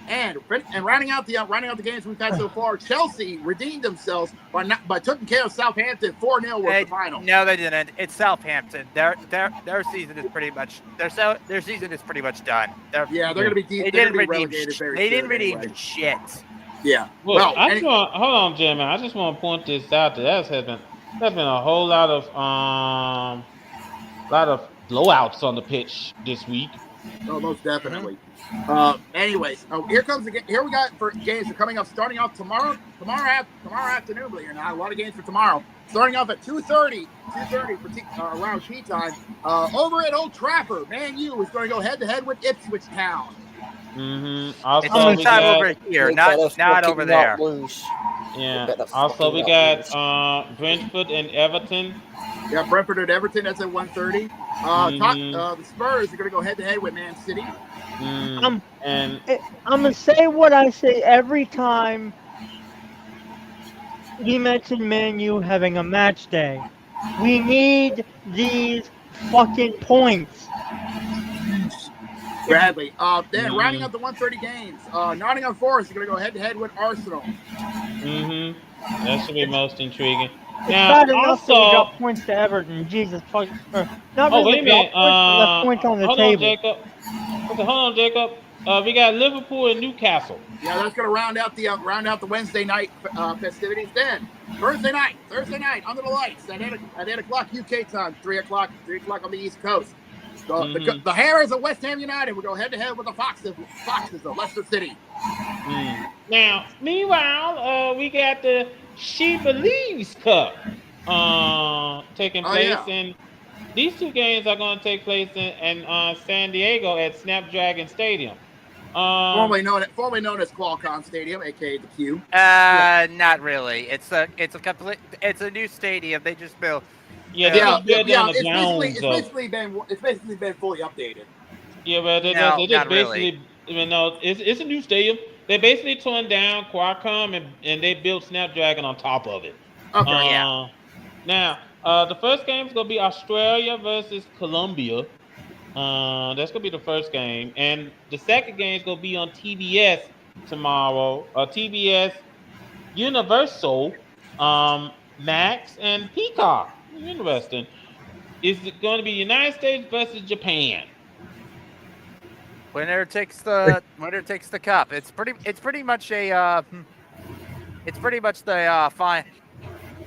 And rounding out the games we've had so far, Chelsea redeemed themselves by taking care of Southampton. 4-0 was the final. No, they didn't. It's Southampton. Their season is pretty much done. They're going to be deep. They didn't redeem shit. Yeah. Well, hold on, Jim. I just want to point this out. There's been a whole lot of blowouts on the pitch this week. Oh, most definitely. Anyways, here we got for games that are coming up, starting off tomorrow afternoon. Believe it or not, a lot of games for tomorrow. Starting off at 2:30 around tea time. Over at Old Trafford, Man U is going to go head-to-head with Ipswich Town. It's Also, all we time got over here, They not better not fucking over not there. lose. yeah. They better Also, fucking we not got lose. Brentford and Everton. Yeah, Brentford at Everton. That's at 1:30. The Spurs are going to go head to head with Man City. I'm And gonna say what I say every time we mention Man U having a match day. We need these fucking points. Bradley. Then rounding out the 1:30 games, Nottingham Forest are going to go head to head with Arsenal. That should be most intriguing. It's Now, bad enough that we also, got points to Everton. Jesus fuck. Not oh really wait a got minute. points, but left points on the Hold on, table. Jacob. Okay, hold on, Jacob. We got Liverpool and Newcastle. Yeah, that's going to round out the Wednesday night festivities. Then Thursday night under the lights at 8 o'clock UK time, 3 o'clock on the East Coast. The Hammers of West Ham United will go head to head with the Foxes of Leicester City. Now, meanwhile, we got the She Believes Cup taking place, and these two games are going to take place in San Diego at Snapdragon Stadium. Formerly known as Qualcomm Stadium, aka the Q. Not really. It's a new stadium. They just built. It's basically been fully updated. Yeah, but they No, just not basically, it's a new stadium. They basically torn down Qualcomm and they built Snapdragon on top of it. Okay, Now, the first game is gonna be Australia versus Colombia. That's gonna be the first game, and the second game is gonna be on TBS tomorrow. TBS Universal, Max, and Peacock. Interesting. Is it going to be United States versus Japan? Winner takes the cup. It's pretty much the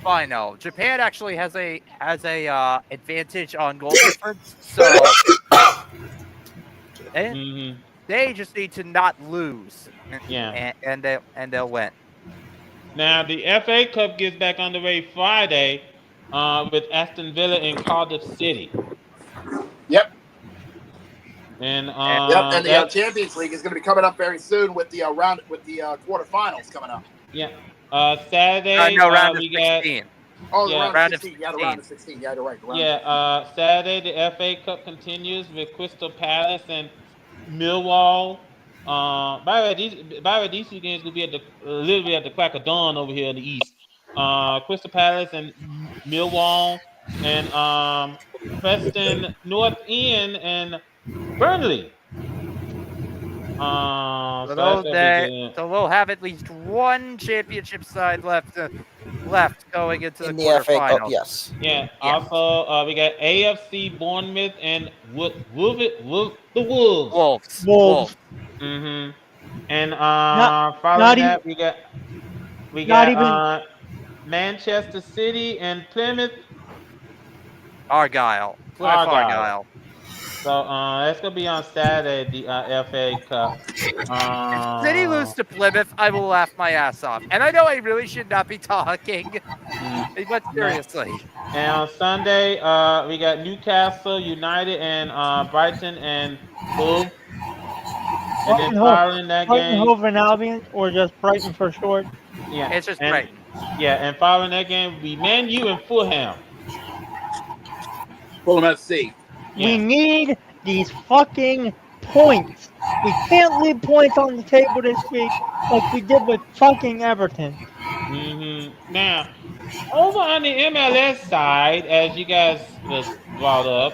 final. Japan actually has a advantage on goal difference, so they just need to not lose. Yeah, and they'll win. Now the FA Cup gets back underway Friday with Aston Villa in Cardiff City. Yep. And the Champions League is going to be coming up very soon with the quarterfinals coming up. Yeah. Saturday. Round of we 16. Round of 16. Yeah, the round of 16. Yeah, you're right. Saturday the FA Cup continues with Crystal Palace and Millwall. By the way, these two games will be literally at the crack of dawn over here in the East. Crystal Palace and Millwall, and Preston North End and Burnley. So we'll have at least one championship side left going into the quarterfinals. Cup, yes. Yeah. Also, we got AFC Bournemouth and the Wolves. Wolves. And following that, we got Manchester City and Plymouth Argyle. So that's gonna be on Saturday, the FA Cup. City lose to Plymouth, I will laugh my ass off. And I know I really should not be talking, but seriously. And on Sunday, we got Newcastle United and Brighton and Hove. And then following that game, Hove and Albion, or just Brighton for short. Yeah, it's just Brighton. Yeah, and following that game, we Man U and Fulham. Fulham FC. Yeah. We need these fucking points. We can't leave points on the table this week like we did with fucking Everton. Now, over on the MLS side, as you guys just brought up,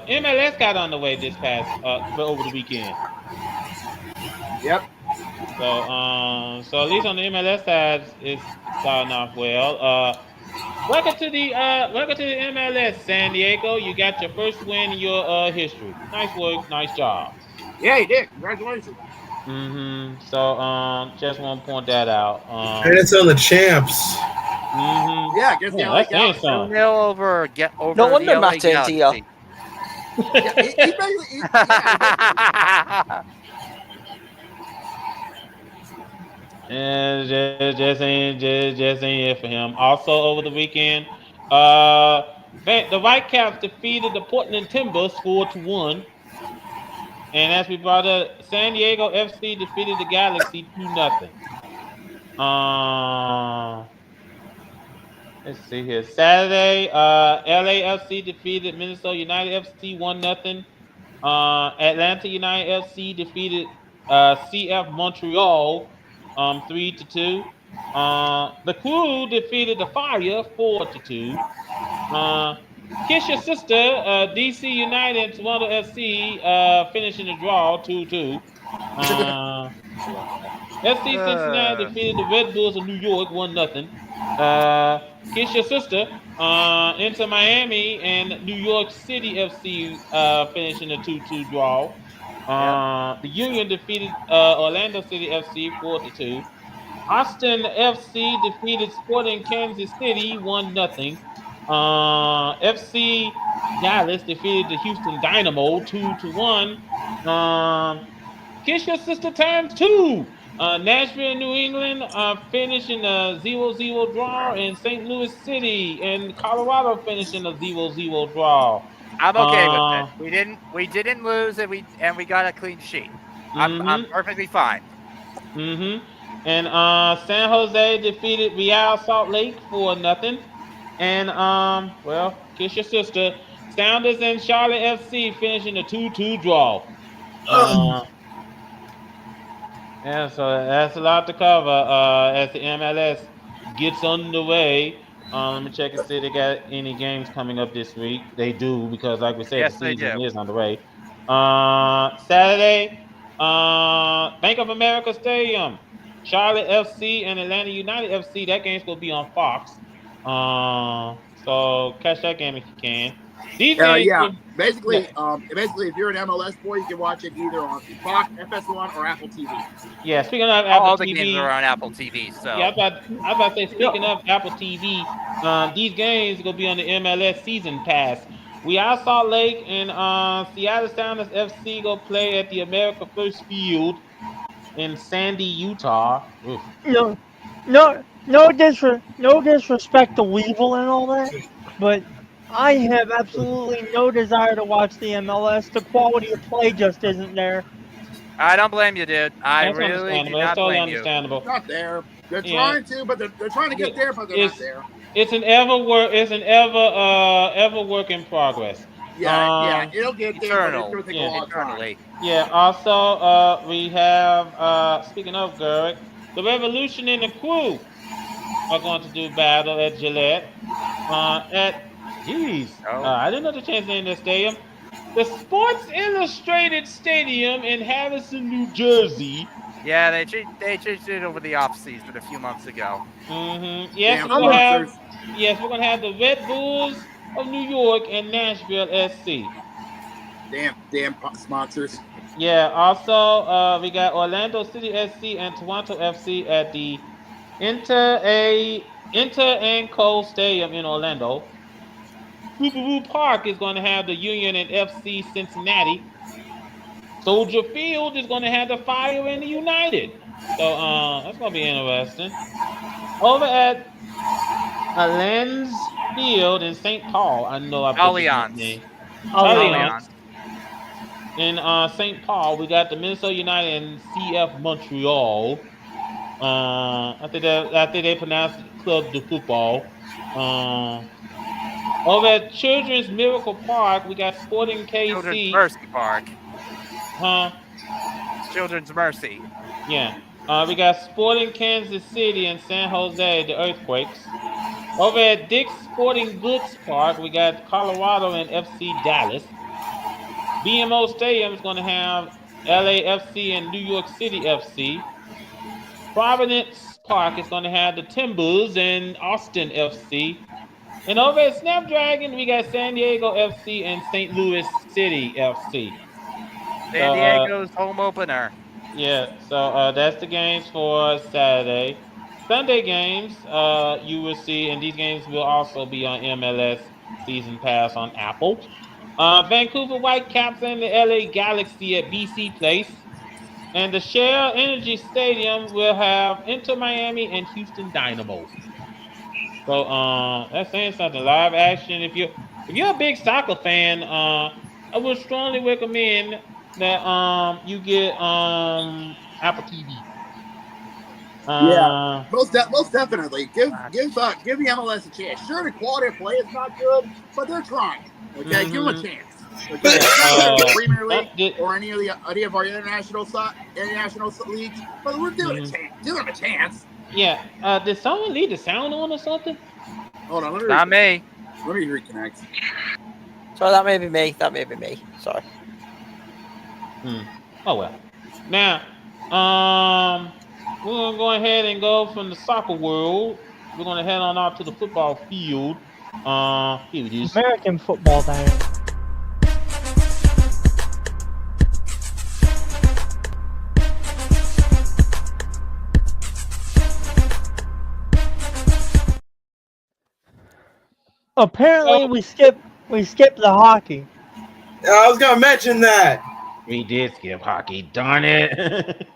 MLS got on the way this past over the weekend. Yep. So at least on the MLS side, it's starting off well. Welcome to the MLS, San Diego. You got your first win in your history. Nice work, nice job. Yeah, you did. Congratulations. So just want to point that out. And it's on the champs. Yeah, guess the LA Galaxy. Get over. No wonder Matt ain't here. And just ain't it for him. Also over the weekend, the Whitecaps defeated the Portland Timbers 4-1. And as we brought up, San Diego FC defeated the Galaxy 2-0. Let's see here. Saturday, LAFC defeated Minnesota United FC 1-0. Atlanta United FC defeated CF Montreal 3-2. The Crew defeated the Fire 4-2. Kiss Your Sister, DC United and Toronto FC finishing the draw 2-2. FC Cincinnati defeated the Red Bulls of New York 1-0. Kiss Your Sister, Inter Miami and New York City FC finishing a 2-2 draw. The Union defeated Orlando City FC 4-2. Austin FC defeated Sporting Kansas City 1-0. FC Dallas defeated the Houston Dynamo 2-1. Kiss Your Sister times 2. Nashville, New England finishing a 0-0 draw, and St. Louis City and Colorado finishing a 0-0 draw. I'm okay with it. We didn't lose, and we got a clean sheet. I'm perfectly fine. And San Jose defeated Real Salt Lake 4-0. And well, Kiss Your Sister. Sounders and Charlotte FC finishing a 2-2 draw. Yeah, so that's a lot to cover as the MLS gets underway. Let me check and see if they got any games coming up this week. They do, because like we said, Yes, the they season do. is underway. Saturday, Bank of America Stadium, Charlotte FC and Atlanta United FC. That game's going to be on Fox. So catch that game if you can. These games basically, if you're an MLS boy, you can watch it either on Fox, FS1, or Apple TV. Yeah, speaking of Apple all TV, the games are on Apple TV. So yeah, I about to say, speaking of Apple TV, these games are gonna be on the MLS Season Pass. We are Salt Lake and Seattle Sounders FC go play at the America First Field in Sandy, Utah. Oof. No disrespect to Weevil and all that, but I have absolutely no desire to watch the MLS. The quality of play just isn't there. I don't blame you, dude. I That's really do understandable. not That's totally blame understandable. It's not there. They're Yeah. trying to, but they're trying to get there, but they're not there. It's an ever work in progress. Yeah, it'll get there, but it's going to take a long eternally. time. Yeah. Also, we have speaking of Garrick, the Revolution and the Crew are going to do battle at Gillette. I didn't know the chance to name the stadium. The Sports Illustrated Stadium in Harrison, New Jersey. Yeah, they changed it over the off season a few months ago. Yes, we're gonna have the Red Bulls of New York and Nashville SC. Damn sponsors. Yeah. Also, we got Orlando City SC and Toronto FC at the Inter and Co Stadium in Orlando. Subaru Park is going to have the Union and FC Cincinnati. Soldier Field is going to have the Fire and the United. So that's going to be interesting. Over at Allianz Field in St. Paul, I know I put the name. Allianz. In St. Paul, we got the Minnesota United and CF Montreal. I think they pronounced it Club de Football. Over at Children's Miracle Park, we got Sporting KC. Children's Mercy Park. Children's Mercy. Yeah. We got Sporting Kansas City and San Jose, the Earthquakes. Over at Dick's Sporting Goods Park, we got Colorado and FC Dallas. BMO Stadium is going to have LAFC and New York City FC. Providence Park is going to have the Timbers and Austin FC. And over at Snapdragon, we got San Diego FC and St. Louis City FC. San Diego's home opener. Yeah, so that's the games for Saturday. Sunday games, you will see, and these games will also be on MLS Season Pass on Apple. Vancouver Whitecaps and the LA Galaxy at BC Place. And the Shell Energy Stadium will have Inter Miami and Houston Dynamo. So that's saying something. Live action. If you're a big soccer fan, I would strongly recommend that you get Apple TV. Yeah, most definitely. Give the MLS a chance. Sure, the quality of play is not good, but they're trying. Okay, give them a chance. Okay, Yeah, it's not better than the Premier League get, or any of our international leagues, but we're giving it a chance. Give them a chance. yeah. Did someone leave the sound on or something? Hold on, Not me. Let me reconnect. Sorry, that may be me. That may be me. Sorry. Oh well. Now, we're gonna go ahead and go from the soccer world. We're gonna head on out to the football field. Here it is. American football, that is. Apparently, we skipped the hockey. I was gonna mention that. We did skip hockey. Darn it.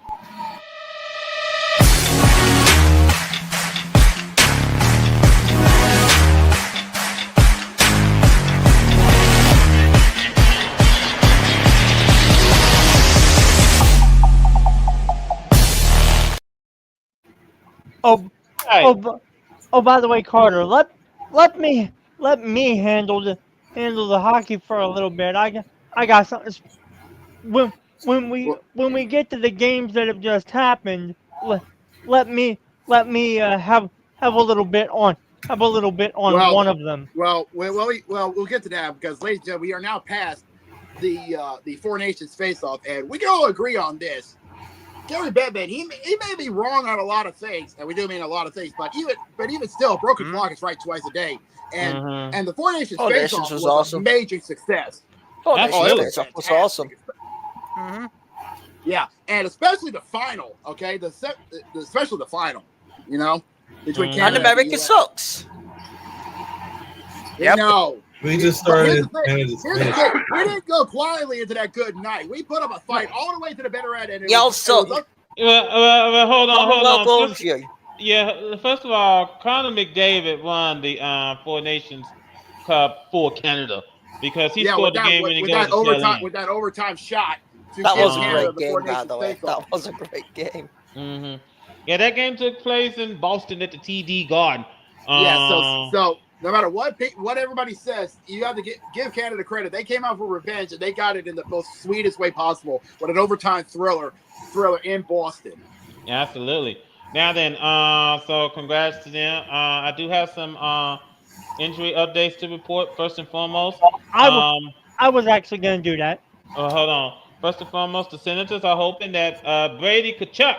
By the way, Carter, let me handle the hockey for a little bit. I got something. When we get to the games that have just happened, let me have a little bit on one of them. Well, we'll get to that because, ladies and gentlemen, we are now past the Four Nations face-off, and we can all agree on this. Gary Bettman, he may be wrong on a lot of things, and we do mean a lot of things, but even still, a broken clock is right twice a day, and the Four Nations face-off was awesome. A major success. Four Nations face-off was awesome. Yeah, and especially the final. Okay, especially the final. You know, between Canada and America sucks. Yeah, no. We just started. We didn't go quietly into that good night. We put up a fight all the way to the bitter end. And y'all suck. Well, hold on. First, first of all, Conor McDavid won the Four Nations Cup for Canada because he scored the game-winning goal with that overtime shot. That was a great game, by the way. That was a great game. Mm-hmm. Yeah, that game took place in Boston at the TD Garden. So no matter what everybody says, you have to give Canada credit. They came out for revenge, and they got it in the most sweetest way possible with an overtime thriller in Boston. Yeah, absolutely. Now then, so congrats to them. I do have some injury updates to report. First and foremost, I was actually going to do that. Hold on. First and foremost, the Senators are hoping that Brady Tkachuk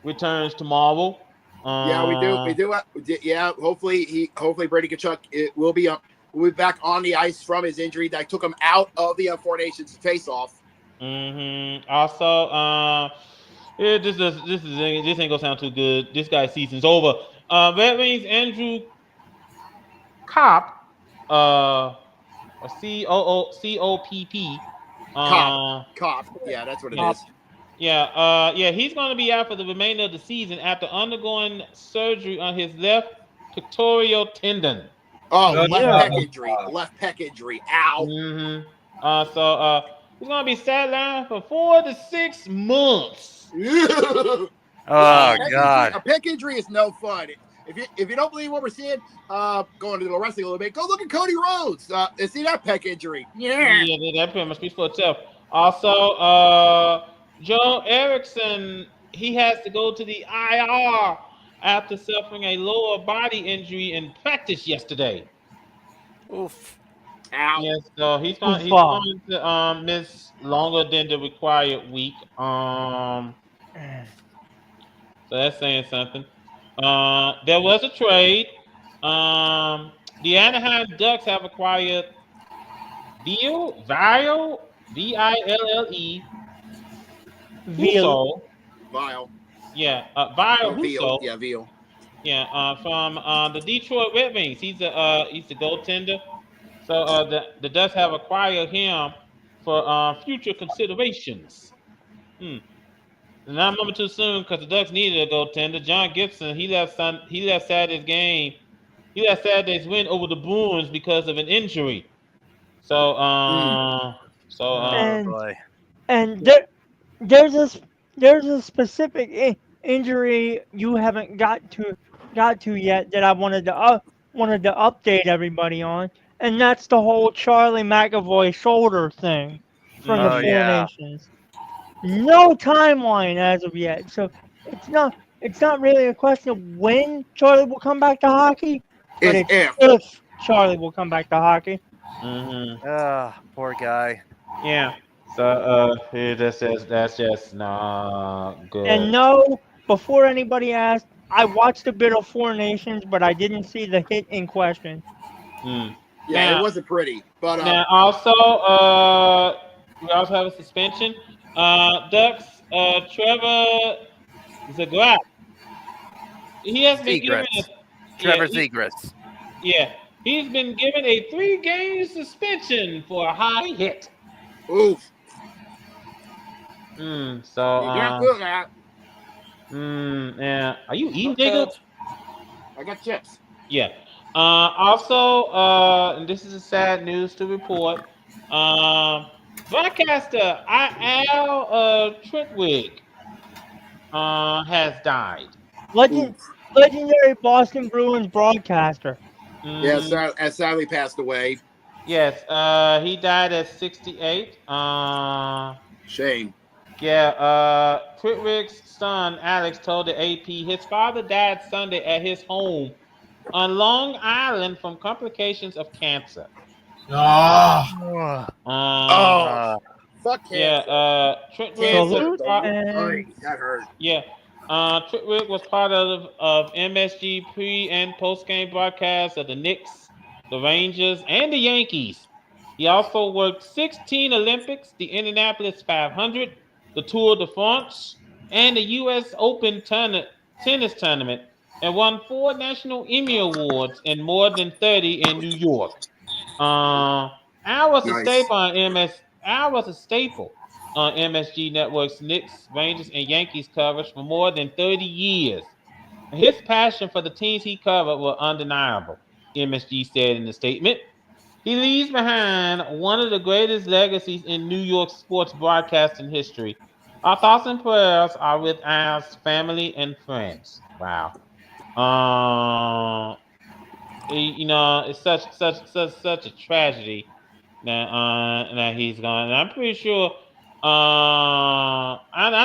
returns tomorrow. Yeah, we do. Yeah, hopefully Brady Tkachuk will be back on the ice from his injury that took him out of the Four Nations face-off. Also, this ain't gonna sound too good. This guy's season's over. That means Andrew Kopp, or COPP. Kopp. Yeah, that's what it is. Yeah, he's going to be out for the remainder of the season after undergoing surgery on his left pectoral tendon. Left pec injury. Ow. So he's going to be sidelined for 4 to 6 months. Oh God! A pec injury is no fun. If you don't believe what we're seeing, going to the wrestling a little bit, go look at Cody Rhodes and see that pec injury. Yeah, that pretty much speaks for itself. Also, Joe Erickson, he has to go to the IR after suffering a lower body injury in practice yesterday. Oof. Ow. Yes, so he's going to miss longer than the required week. So that's saying something. There was a trade. The Anaheim Ducks have acquired Ville, V-I-L-L-E. Husso. Vile. Yeah, Vile Husso. Yeah, Ville. Yeah, from the Detroit Red Wings. He's a goaltender. So the Ducks have acquired him for future considerations. Not a moment too soon because the Ducks needed a goaltender. John Gibson, he left Saturday's game. He left Saturday's win over the Bruins because of an injury. And there's a specific injury you haven't got to yet that I wanted to update everybody on, and that's the whole Charlie McAvoy shoulder thing from the Oh Four yeah. Nations. No timeline as of yet, so it's not really a question of when Charlie will come back to hockey, but It's it's if Charlie will come back to hockey. Poor guy. Yeah. So that's just not good. And no, before anybody asked, I watched a bit of Four Nations, but I didn't see the hit in question. Yeah, Now- it wasn't pretty. But Now also we also have a suspension. Ducks Trevor Zegras. He has been given Zegras. a Trevor yeah, Zegras. he's been given a 3-game suspension for a high hit. Oof. So You can't do that. yeah. Are you eating, Jacob? I got chips. Yeah. Also, and this is a sad news to report. Broadcaster Al Trentwick has died. Legendary Boston Bruins broadcaster. Yeah, sadly passed away. Yes, he died at 68. Shame. Yeah, Trentwick's son Alex told the AP his father died Sunday at his home on Long Island from complications of cancer. Fuck cancer. Yeah, Trentwick Cancer. was That hurt. Yeah. Trentwick was part of MSG pre and post game broadcasts of the Knicks, the Rangers, and the Yankees. He also worked 16 Olympics, the Indianapolis 500, the Tour de France, and the U.S. Open tennis tournament, and won 4 National Emmy Awards and more than 30 in New York. Al was a staple on MSG Network's Knicks, Rangers, and Yankees coverage for more than 30 years. His passion for the teams he covered were undeniable, MSG said in the statement. He leaves behind one of the greatest legacies in New York sports broadcasting history. Our thoughts and prayers are with Al's family and friends. Wow. It's such a tragedy that he's gone. And I'm pretty sure. I'm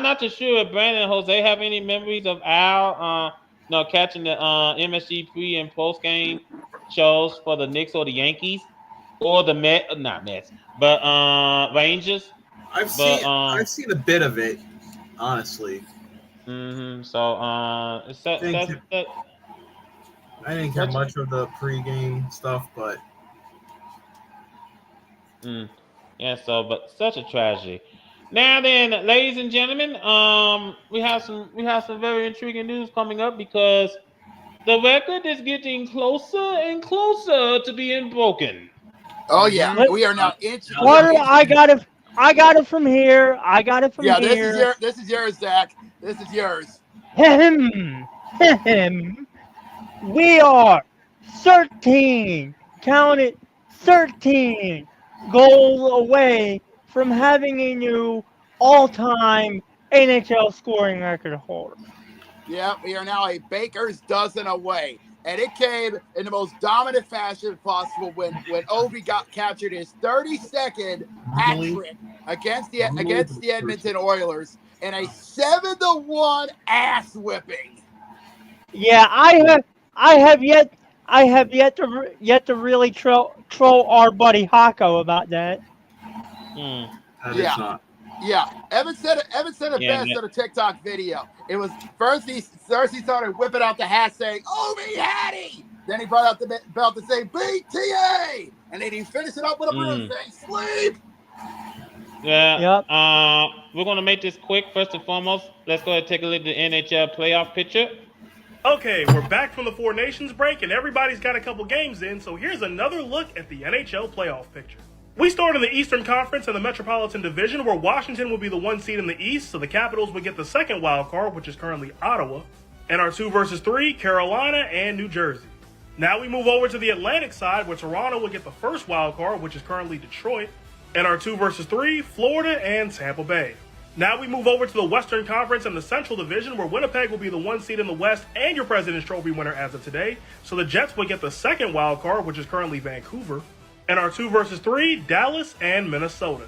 not too sure if Brandon and Jose have any memories of Al. Catching the MSG pre and post game shows for the Knicks or the Yankees or the not Mets, but Rangers. I've seen a bit of it, honestly. So it's I didn't get much of the pregame stuff, but but such a tragedy. Now then, ladies and gentlemen, we have some very intriguing news coming up because the record is getting closer and closer to being broken. Oh yeah, we are now inching. I got it from here. I got it from here. Yeah, this is yours, Zach. This is yours. We are 13. Count it, 13 goals away from having a new all-time NHL scoring record holder. Yeah, we are now a baker's dozen away. And it came in the most dominant fashion possible when Ovi got captured his 32nd hat trick against the Edmonton Oilers in a 7-1 ass whipping. Yeah, I have yet to really troll our buddy Hako about that. Yeah. Evan said it best on a TikTok video. It was first he started whipping out the hat saying, "Ovi Hattie!" Then he brought out the belt to say BTA, and then he finished it up with a broom saying "Sleep." Yeah. Yep. We're gonna make this quick. First and foremost, let's go ahead and take a look at the NHL playoff picture. Okay, we're back from the Four Nations break, and everybody's got a couple games in. So here's another look at the NHL playoff picture. We start in the Eastern Conference in the Metropolitan Division, where Washington will be the 1 seed in the East, so the Capitals would get the second wild card, which is currently Ottawa. And our 2 versus 3, Carolina and New Jersey. Now we move over to the Atlantic side, where Toronto will get the first wild card, which is currently Detroit. And our 2 versus 3, Florida and Tampa Bay. Now we move over to the Western Conference and the Central Division, where Winnipeg will be the 1 seed in the West and your President's Trophy winner as of today. So the Jets will get the second wild card, which is currently Vancouver. And our 2 versus 3, Dallas and Minnesota.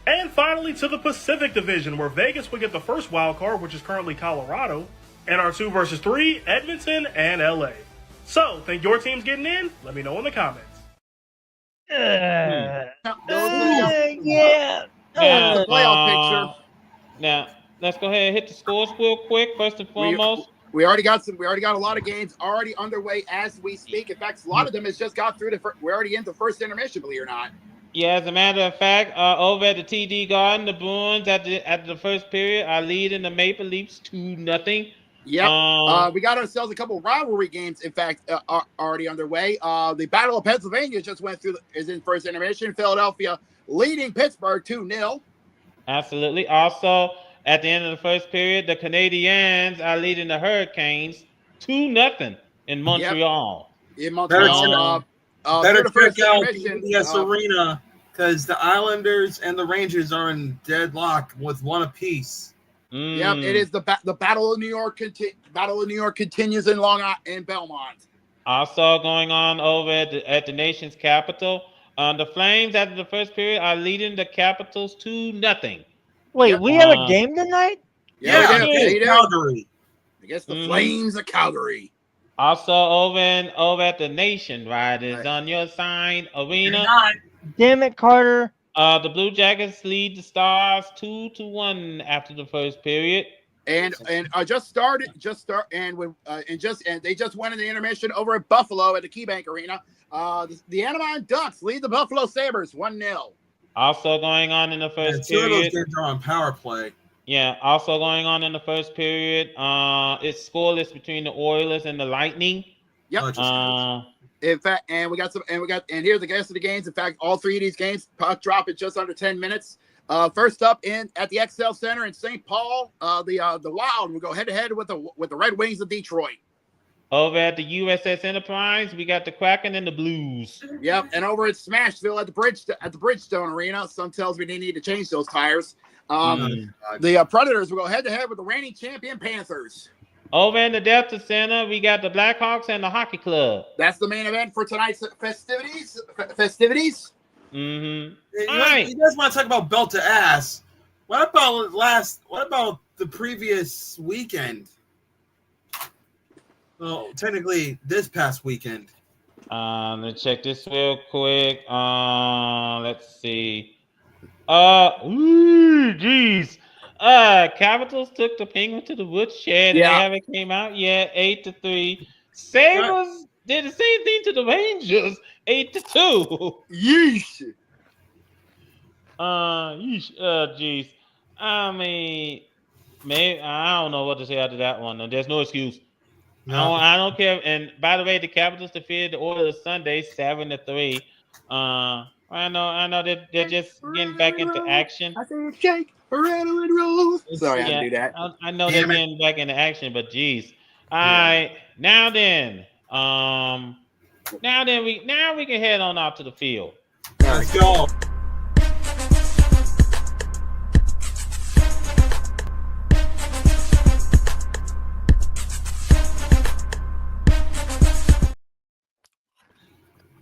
And finally to the Pacific Division, where Vegas will get the first wild card, which is currently Colorado. And our 2 versus 3, Edmonton and LA. So, think your team's getting in? Let me know in the comments. Yeah. That's the playoff picture. Now, let's go ahead and hit the scores real quick. First and foremost, we already got a lot of games already underway as we speak. In fact, a lot of them has just got through we're already into first intermission, believe it or not. Yeah, as a matter of fact, over at the TD Garden, the Bruins at the first period are leading the Maple Leafs 2-0. Yep. We got ourselves a couple rivalry games, in fact, are already underway. The Battle of Pennsylvania just went through, is in first intermission. Philadelphia leading Pittsburgh 2-0. Absolutely. Also, at the end of the first period, the Canadiens are leading the Hurricanes 2-0 in Montreal. Yep. In Montreal. Better check out the Arena because the Islanders and the Rangers are in deadlock with one apiece. Yep, it is the Battle of New York. Battle of New York continues in in Belmont. Also going on over at the nation's capital. The Flames after the first period are leading the Capitals 2-0. Wait, we have a game tonight? Yeah, we do. Calgary. Against the Flames of Calgary. Also over at the Nation Riders on your side arena. Damn it, Carter. The Blue Jackets lead the Stars 2-1 after the first period. And they just went in the intermission over at Buffalo at the KeyBank Arena. The Anaheim Ducks lead the Buffalo Sabres 1-0. Also going on in the first period. Two of those games are on power play. Yeah, also going on in the first period. It's scoreless between the Oilers and the Lightning. Yep. In fact, and here's the guess of the games. In fact, all three of these games puck drop in just under 10 minutes. First up at the XL Center in St. Paul, the Wild will go head to head with the Red Wings of Detroit. Over at the USS Enterprise, we got the Kraken and the Blues. Yep, and over at Smashville at the Bridgestone Arena, some tells me they need to change those tires. The Predators will go head to head with the reigning champion Panthers. Over in the Delta Center, we got the Blackhawks and the Hockey Club. That's the main event for tonight's festivities. Mm-hmm. You guys want to talk about belt to ass? What about the previous weekend? Well, technically, this past weekend. Let's check this real quick. Let's see. Jeez. Capitals took the Penguins to the woodshed. Yeah. They haven't came out yet. 8-3. Sabres did the same thing to the Rangers. 8-2. Yeesh. Jeez. I mean, maybe I don't know what to say after that one. There's no excuse. No. I don't care. And by the way, the Capitals defeated the Oilers Sunday 7-3. I know they're just getting back into action. I said shake, rattle, and roll. Sorry, I do that. I know they're getting back into action, but geez. All right, now then, we can head on out to the field. Let's go.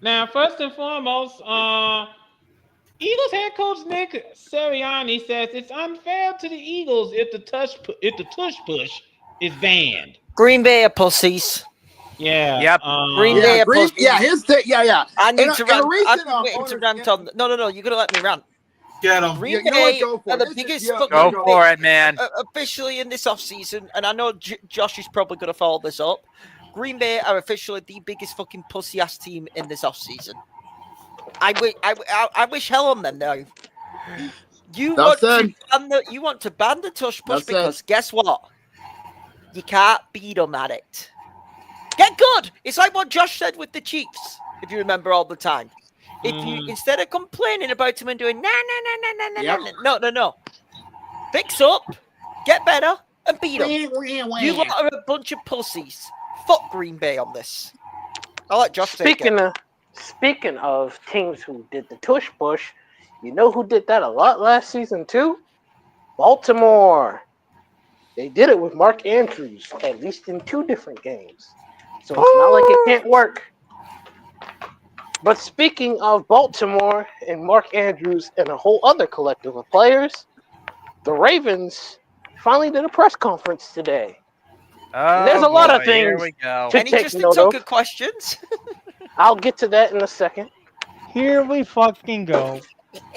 Now, first and foremost, Eagles head coach Nick Sirianni says it's unfair to the Eagles if the tush push is banned. Green Bay are pussies. Yeah. Yep. Green Bay are pussies. Yeah, yeah. I need to rant. No. You're gonna let me rant. Get them. Green Bay are the biggest. Go for it, man. Officially in this offseason, and I know Josh is probably gonna follow this up. Green Bay are officially the biggest fucking pussy ass team in this offseason. I wish hell on them though. You want to ban the tush push because guess what? You can't beat them at it. Get good. It's like what Josh said with the Chiefs, if you remember all the time. If you instead of complaining about them and doing no, fix up, get better, and beat them. You lot are a bunch of pussies. Fuck Green Bay on this. I'll let Josh Speaking of teams who did the tush push, You know who did that a lot last season too? Baltimore. They did it with Mark Andrews, at least in 2 different games. So it's not like it can't work. But speaking of Baltimore and Mark Andrews and a whole other collective of players, the Ravens finally did a press conference today. And there's a lot of things Here we go. to Any take Justin note Tucker of. questions? I'll get to that in a second. Here we fucking go.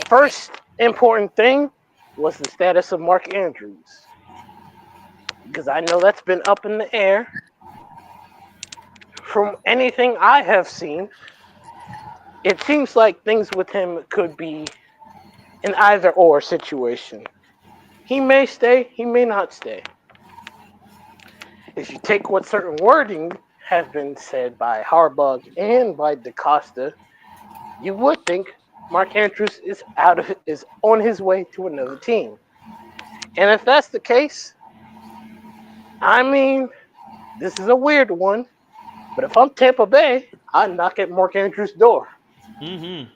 First important thing was the status of Mark Andrews. Because I know that's been up in the air. From anything I have seen, it seems like things with him could be an either-or situation. He may stay, he may not stay. If you take what certain wording have been said by Harbaugh and by DaCosta, you would think Mark Andrews is on his way to another team. And if that's the case, I mean, this is a weird one, but if I'm Tampa Bay, I'd knock at Mark Andrews' door. Mm-hmm.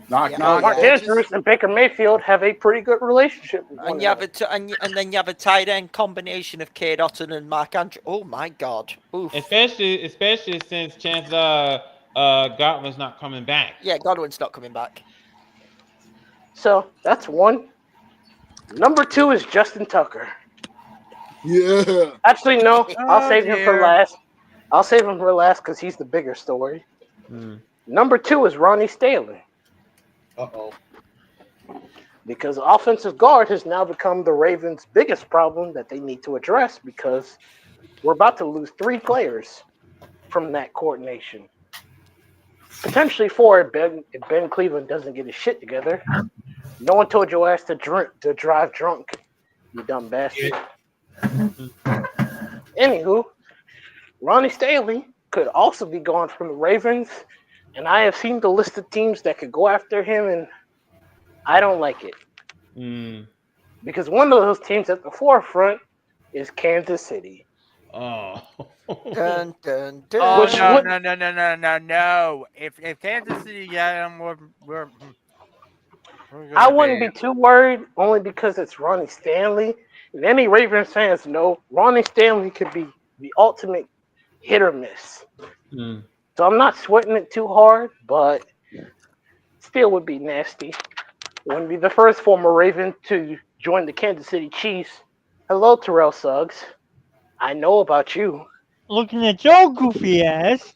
Knock, knock. Mark Andrews and Baker Mayfield have a pretty good relationship with one And you have another. and then you have a tight end combination of Cade Otton and Mark Andrews. Oh my God! Oof. Especially since chances are Godwin's not coming back. Yeah, Godwin's not coming back. So that's one. Number 2 is Justin Tucker. Yeah. Actually, no. I'll Oh, save him for dear. last. I'll save him for last because he's the bigger story. Number 2 is Ronnie Stanley. Uh-oh. Because offensive guard has now become the Ravens' biggest problem that they need to address because we're about to lose 3 players from that coordination. Potentially 4 if Ben Cleveland doesn't get his shit together. No one told your ass to drive drunk, you dumb bastard. Anywho, Ronnie Stanley could also be gone from the Ravens, and I have seen the list of teams that could go after him, and I don't like it. Because one of those teams at the forefront is Kansas City. Dun, dun, dun. Oh, no. If Kansas City got him, we're I wouldn't be too worried, only because it's Ronnie Stanley. And any Ravens fans know Ronnie Stanley could be the ultimate hit or miss. So I'm not sweating it too hard, but still would be nasty. Wouldn't be the first former Raven to join the Kansas City Chiefs. Hello, Terrell Suggs. I know about you. Looking at your goofy ass.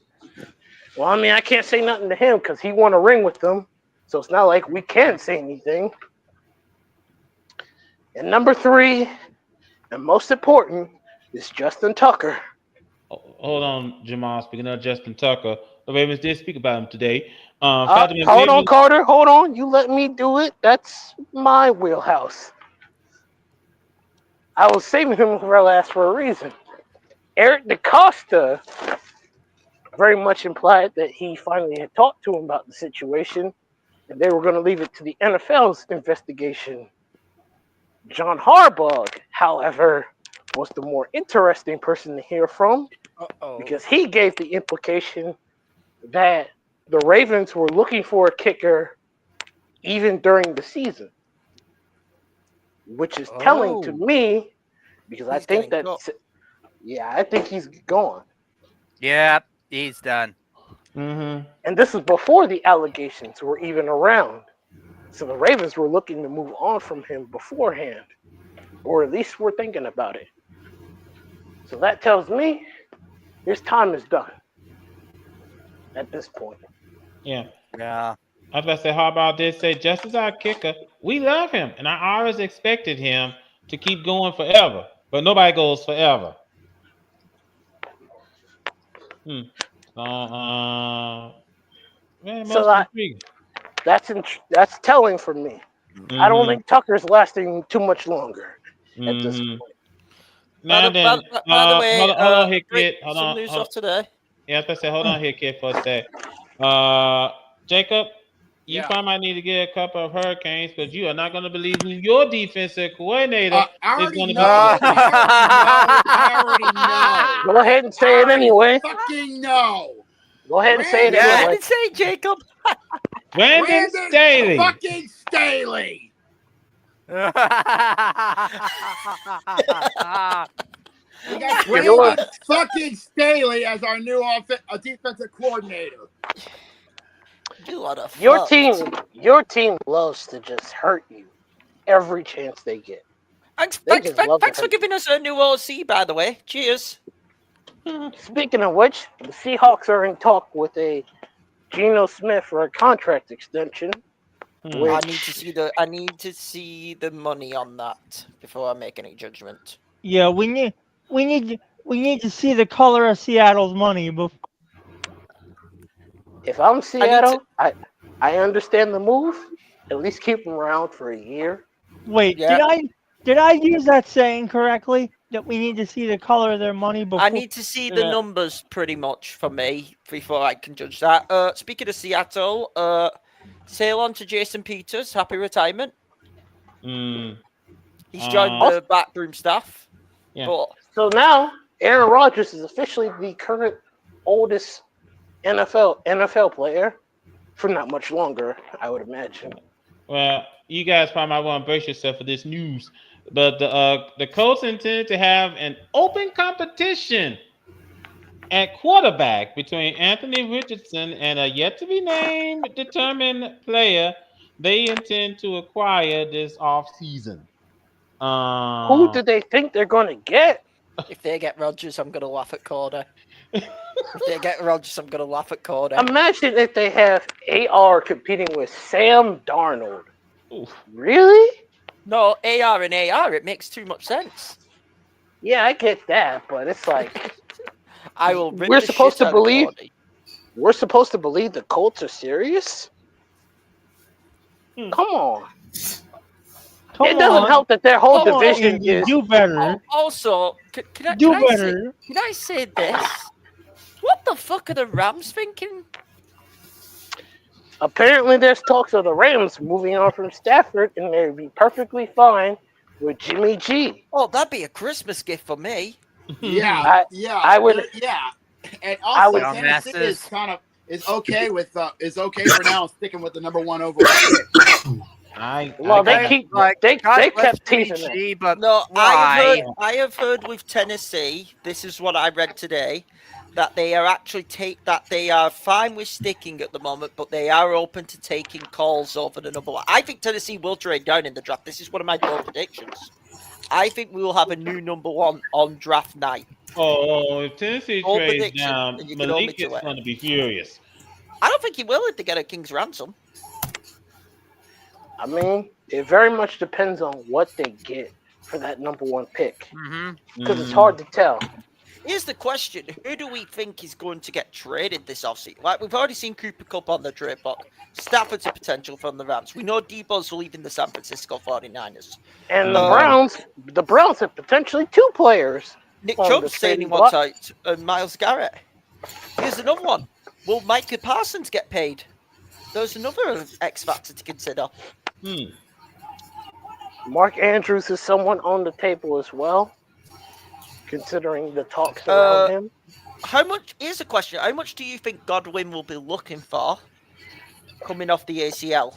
Well, I mean, I can't say nothing to him because he won a ring with them. So it's not like we can't say anything. And number 3, and most important, is Justin Tucker. Hold on, Jamal. Speaking of Justin Tucker, the Ravens did speak about him today. Hold on, Carter. Hold on. You let me do it. That's my wheelhouse. I was saving him for last for a reason. Eric DaCosta very much implied that he finally had talked to him about the situation, and they were going to leave it to the NFL's investigation. John Harbaugh, however, was the more interesting person to hear from because he gave the implication that the Ravens were looking for a kicker even during the season, which is telling to me because I think that, I think he's gone. Yeah, he's done. And this is before the allegations were even around. So the Ravens were looking to move on from him beforehand, or at least were thinking about it. So that tells me his time is done at this point. Yeah. Yeah. I was about to say, how about this? Say, just as our kicker, we love him, and I always expected him to keep going forever, but nobody goes forever. So that's telling for me. I don't think Tucker's lasting too much longer at this point. Now then, by the way, hold on here, kid. Hold some on. news off today. Yeah, I was about to say, hold on here, kid, for a sec. Jacob, you probably might need to get a couple of hurricanes because you are not going to believe who your defensive coordinator is going to be. I already know. Go ahead and say it anyway. Fucking no. Go ahead and say it Go ahead anyway. and say it, Jacob. Brandon Staley. Fucking Staley. We got Brandon fucking Staley as our new defensive coordinator. Your team loves to just hurt you every chance they get. Thanks for giving us a new OC, by the way. Cheers. Speaking of which, the Seahawks are in talk with a Geno Smith for a contract extension. I need to see the money on that before I make any judgment. Yeah, we need to see the color of Seattle's money before. If I'm Seattle, I understand the move. At least keep him around for a year. Wait, did I use that saying correctly? That we need to see the color of their money before. I need to see the numbers pretty much for me before I can judge that. Speaking of Seattle, sail on to Jason Peters. Happy retirement. He's joined the backroom staff. Yeah. But so now Aaron Rodgers is officially the current oldest NFL player for not much longer, I would imagine. Well, you guys probably might want to brace yourself for this news, but the Colts intend to have an open competition at quarterback between Anthony Richardson and a yet-to-be-named determined player they intend to acquire this offseason. Who do they think they're going to get? If they get Rodgers, I'm going to laugh at Corder. If they get Rodgers, I'm going to laugh at Corder. Imagine if they have AR competing with Sam Darnold. Oof. Really? No, AR and AR, it makes too much sense. Yeah, I get that, but it's like I will. We're supposed to believe the Colts are serious. Come on. It doesn't help that their whole division is. Do better. Also, can I say this? What the fuck are the Rams thinking? Apparently, there's talks of the Rams moving on from Stafford, and they'd be perfectly fine with Jimmy G. Oh, that'd be a Christmas gift for me. Yeah, I would. Yeah, and also Tennessee is okay with for now sticking with the number 1 overall pick. They kept teasing it. But no, why? I have heard with Tennessee. This is what I read today. That they are actually they are fine with sticking at the moment, but they are open to taking calls over the number 1. I think Tennessee will trade down in the draft. This is one of my bold predictions. I think we will have a new number 1 on draft night. Oh, if Tennessee trades down, Malik is going to be furious. I don't think he will if they get a king's ransom. I mean, it very much depends on what they get for that number 1 pick. Because it's hard to tell. Here's the question. Who do we think is going to get traded this offseason? Like, we've already seen Cooper Kupp on the trade block. Stafford's a potential from the Rams. We know Debo's leaving the San Francisco 49ers. And the Browns have potentially 2 players. Nick Chubb's saying he wants out, and Myles Garrett. Here's another one. Will Micah Parsons get paid? There's another X factor to consider. Mark Andrews is someone on the table as well, considering the talks around him. Here's a question. How much do you think Godwin will be looking for coming off the ACL?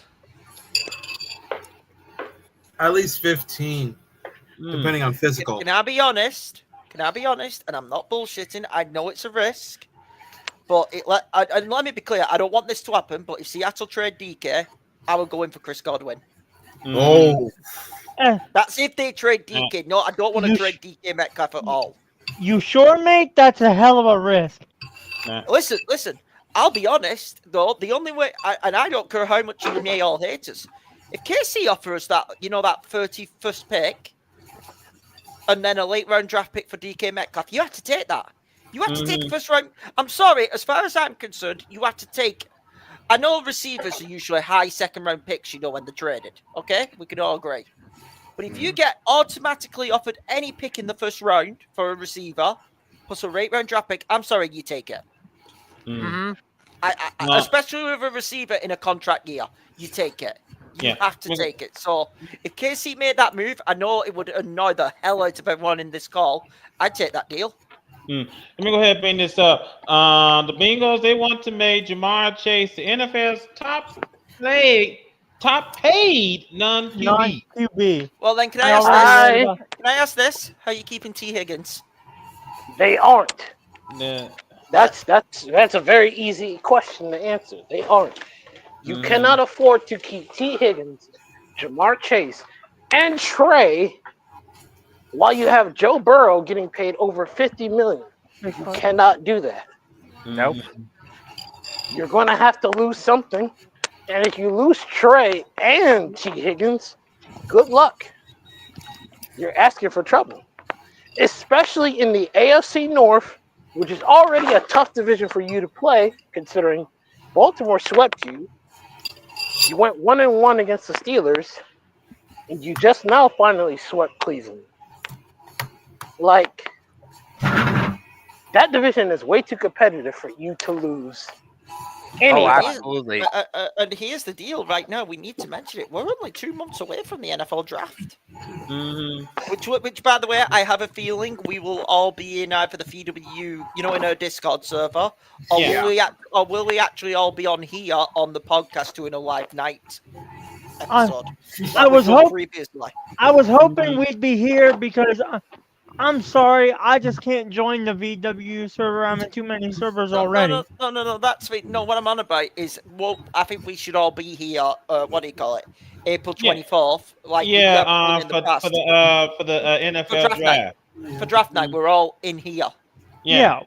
At least 15, depending on physical. Can I be honest? And I'm not bullshitting. I know it's a risk. But let me be clear. I don't want this to happen, but if Seattle trade DK, I will go in for Chris Godwin. Oh. That's if they trade DK. No, I don't want to trade DK Metcalf at all. You sure, mate? That's a hell of a risk. Listen. I'll be honest, though. The only way, and I don't care how much you may all hate us, if KC offers that 31st pick, and then a late round draft pick for DK Metcalf, you have to take that. You have to take the first round. I'm sorry, as far as I'm concerned, you have to take. I know receivers are usually high second round picks, when they're traded. Okay, we can all agree. But if you get automatically offered any pick in the first round for a receiver, plus a late round draft pick, I'm sorry, you take it. Especially with a receiver in a contract year, you take it. You have to take it. So if KC made that move, I know it would annoy the hell out of everyone in this call. I'd take that deal. Let me go ahead and bring this up. The Bengals, they want to make Jamar Chase the NFL's top top paid non-QB. Non-QB. Well, then, can I ask this? How are you keeping T. Higgins? They aren't. Nah. That's a very easy question to answer. They aren't. You cannot afford to keep T. Higgins, Jamar Chase, and Trey while you have Joe Burrow getting paid over $50 million. You cannot do that. Nope. You're going to have to lose something. And if you lose Trey and T. Higgins, good luck. You're asking for trouble. Especially in the AFC North, which is already a tough division for you to play, considering Baltimore swept you. You went 1-1 against the Steelers, and you just now finally swept Cleveland. Like, that division is way too competitive for you to lose. Absolutely. And here's the deal right now. We need to mention it. We're only 2 months away from the NFL draft. Which, by the way, I have a feeling we will all be in either the VWU, in our Discord server, or will we actually all be on here on the podcast doing a live night episode? I was hoping we'd be here because I'm sorry, I just can't join the VWU server. I'm in too many servers already. No, that's me. No, what I'm on about is, I think we should all be here. What do you call it? April 24th. For the NFL draft. For draft night, we're all in here. Yeah.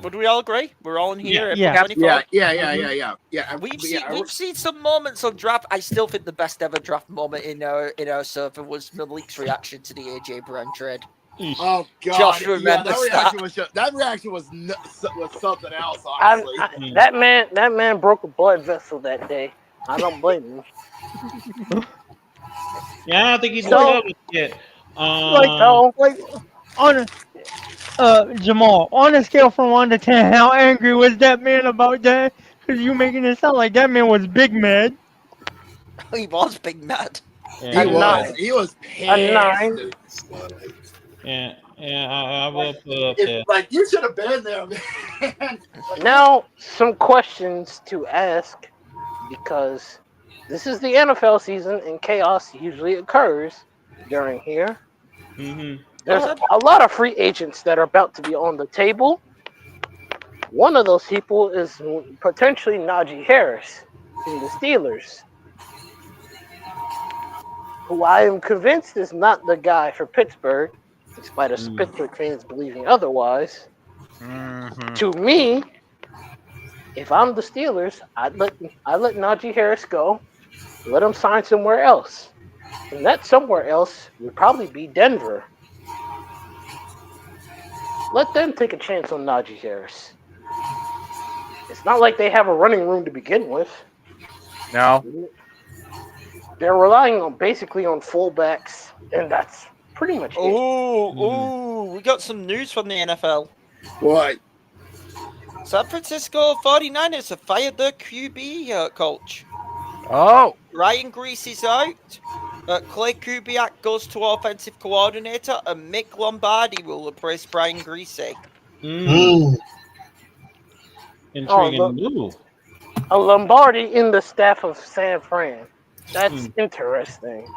Would we all agree? We're all in here. Yeah. Yeah. We've seen some moments on draft. I still think the best ever draft moment in our server was Malik's reaction to the AJ Brown trade. Oh God! Josh remembers that reaction was something else. Honestly, that man broke a blood vessel that day. I don't blame him. Yeah, I don't think he's up with it. Jamal, on a scale from 1 to 10, how angry was that man about that? Because you making it sound like that man was big mad. He was big mad. Yeah, he was pissed. A 9. I will put up there. Like, you should have been there, man. Now, some questions to ask, because this is the NFL season and chaos usually occurs during here. There's a lot of free agents that are about to be on the table. One of those people is potentially Najee Harris in the Steelers, who I am convinced is not the guy for Pittsburgh, in spite of Pittsburgh fans believing otherwise. To me, if I'm the Steelers, I'd let Najee Harris go, let him sign somewhere else. And that somewhere else would probably be Denver. Let them take a chance on Najee Harris. It's not like they have a running room to begin with. No. They're relying basically on fullbacks, and that's pretty much it. We got some news from the NFL. What? San Francisco 49ers have fired their QB coach. Oh. Ryan Grease is out. Clay Kubiak goes to offensive coordinator, and Mick Lombardi will replace Brian Grease. Intriguing move. A Lombardi in the staff of San Fran. That's interesting.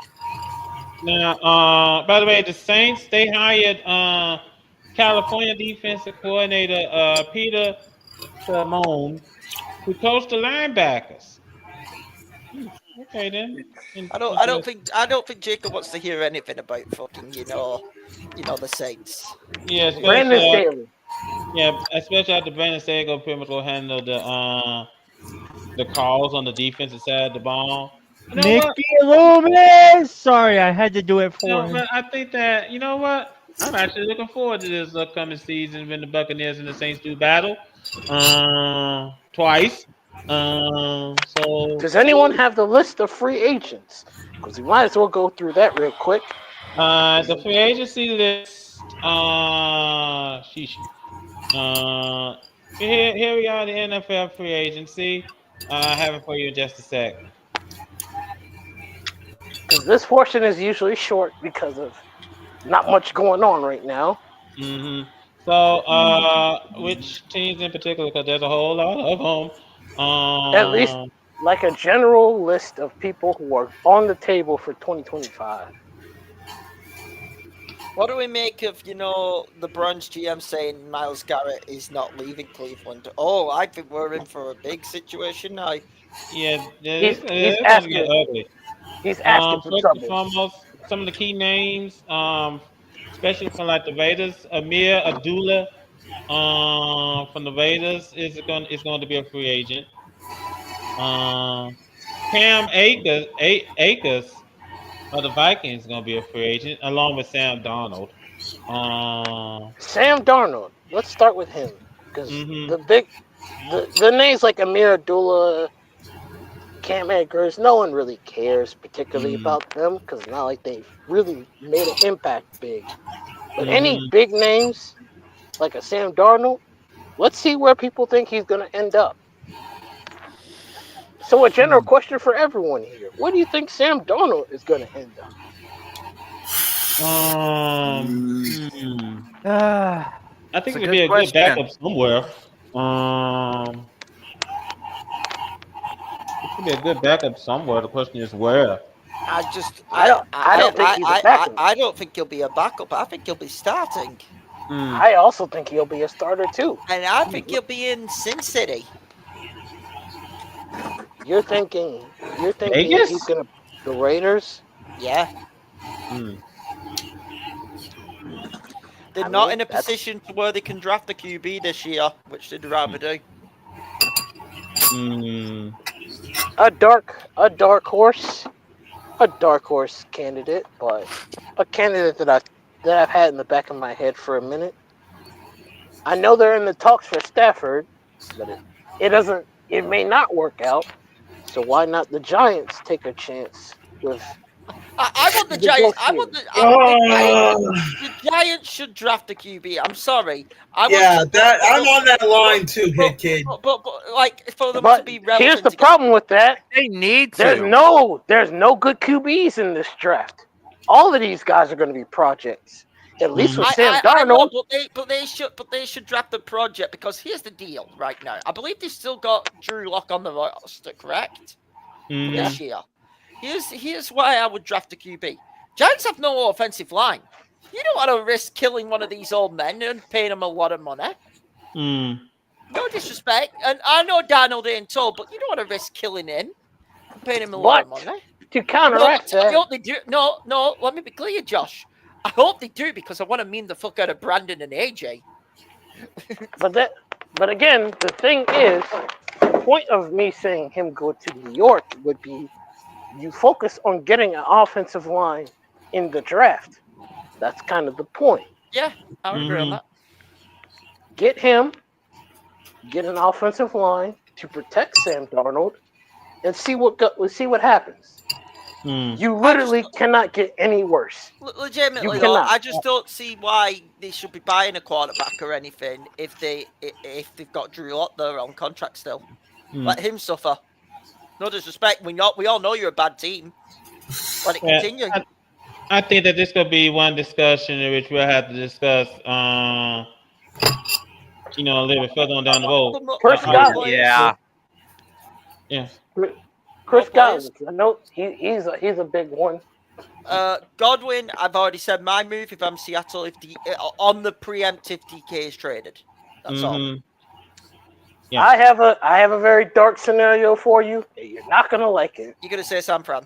Now, by the way, the Saints, they hired California defensive coordinator Peter Simone, who coached the linebackers. Okay then. I don't think Jacob wants to hear anything about fucking the Saints. Yeah, Brandon Staley. Yeah, especially after Brandon Staley go pretty much will handle the calls on the defensive side of the ball. Nicky Loomis! Sorry, I had to do it for him. But I think that, I'm actually looking forward to this upcoming season when the Buccaneers and the Saints do battle twice. Does anyone have the list of free agents? Because we might as well go through that real quick. The free agency list. Here we are, the NFL free agency. I have it for you in just a sec. Because this portion is usually short because of not much going on right now. So, which teams in particular? Because there's a whole lot of them. like a general list of people who are on the table for 2025. What do we make of, the Browns GM saying Miles Garrett is not leaving Cleveland? Oh, I think we're in for a big situation now. Yeah, He's it's going to get asking ugly. he's asking for First and trouble. foremost, some of the key names, especially from like the Raiders, Amir Abdullah, from the Raiders is going to be a free agent. Cam Akers of the Vikings is going to be a free agent, along with Sam Darnold. Sam Darnold. Let's start with him because Mm-hmm. the names like Amir Abdullah, Cam Akers, no one really cares particularly about them because not like they've really made an impact big. But any big names like a Sam Darnold, let's see where people think he's going to end up. So a general question for everyone here: where do you think Sam Darnold is going to end up? I think It's it a would be good a good question. backup somewhere. It could be a good backup somewhere. The question is where. I just, I don't think he's a backup. I don't think he'll be a backup. I think he'll be starting. I also think he'll be a starter too. And I think he'll be in Sin City. You're thinking Vegas? he's gonna the Raiders? Yeah. They're not in a position to where they can draft a QB this year, which they'd rather do. A dark horse candidate, but a candidate that I've had in the back of my head for a minute. I know they're in the talks for Stafford, but it may not work out. So why not the Giants take a chance with? I want the Giants. The Giants should draft a QB. I'm sorry. I'm on that line too, Hit Kid. But like for them to be relevant. Here's the problem with that. They need to. There's no good QBs in this draft. All of these guys are going to be projects. At least with Sam Darnold. But they should draft the project because here's the deal right now. I believe they still got Drew Lock on the roster, correct? This year. Here's why I would draft a QB. Giants have no offensive line. You don't want to risk killing one of these old men and paying them a lot of money. No disrespect, and I know Darnold ain't tall, but you don't want to risk killing him and paying him a lot of money. To counteract that, I hope they do. No. Let me be clear, Josh. I hope they do because I want to meme the fuck out of Brandon and AJ. But again, the thing is, the point of me saying him go to New York would be you focus on getting an offensive line in the draft. That's kind of the point. Yeah, I would agree on that. Get him, get an offensive line to protect Sam Darnold, and see what happens. You literally cannot get any worse. Legitimately, though, I just don't see why they should be buying a quarterback or anything if they've got Drew Lock there on contract still. Let him suffer. No disrespect, we all know you're a bad team. Let it continue. I think that this could be one discussion in which we'll have to discuss, a little bit further on down the road. Chris Godwin. Yeah. Chris Godwin. I know he's a big one. Godwin, I've already said my move if I'm Seattle if on the preemptive DK is traded. That's all. Yeah. I have a very dark scenario for you. You're not gonna like it. You're gonna say San Fran?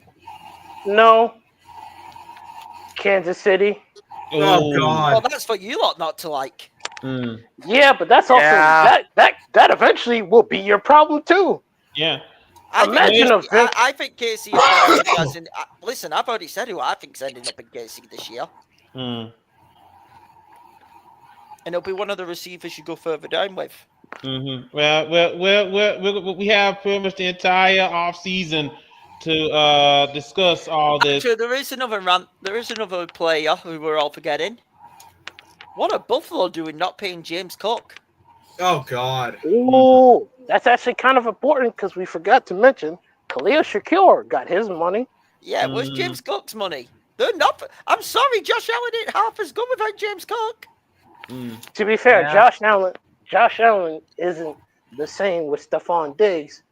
No. Kansas City. Oh God. Well, that's for you lot not to like. Yeah, but that's also that eventually will be your problem too. Yeah. I think Casey is listen, I've already said who I think's ending up in Casey this year. And it'll be one of the receivers you go further down with. Well, we have pretty much the entire off season to discuss all this. Actually, there is another player who we're all forgetting. What are Buffalo doing not paying James Cook? Oh God. Ooh, that's actually kind of important because we forgot to mention Khalil Shakir got his money. Yeah, where's James Cook's money? They're not. I'm sorry, Josh Allen ain't half as good without James Cook. To be fair, Josh Allen isn't the same with Stephon Diggs,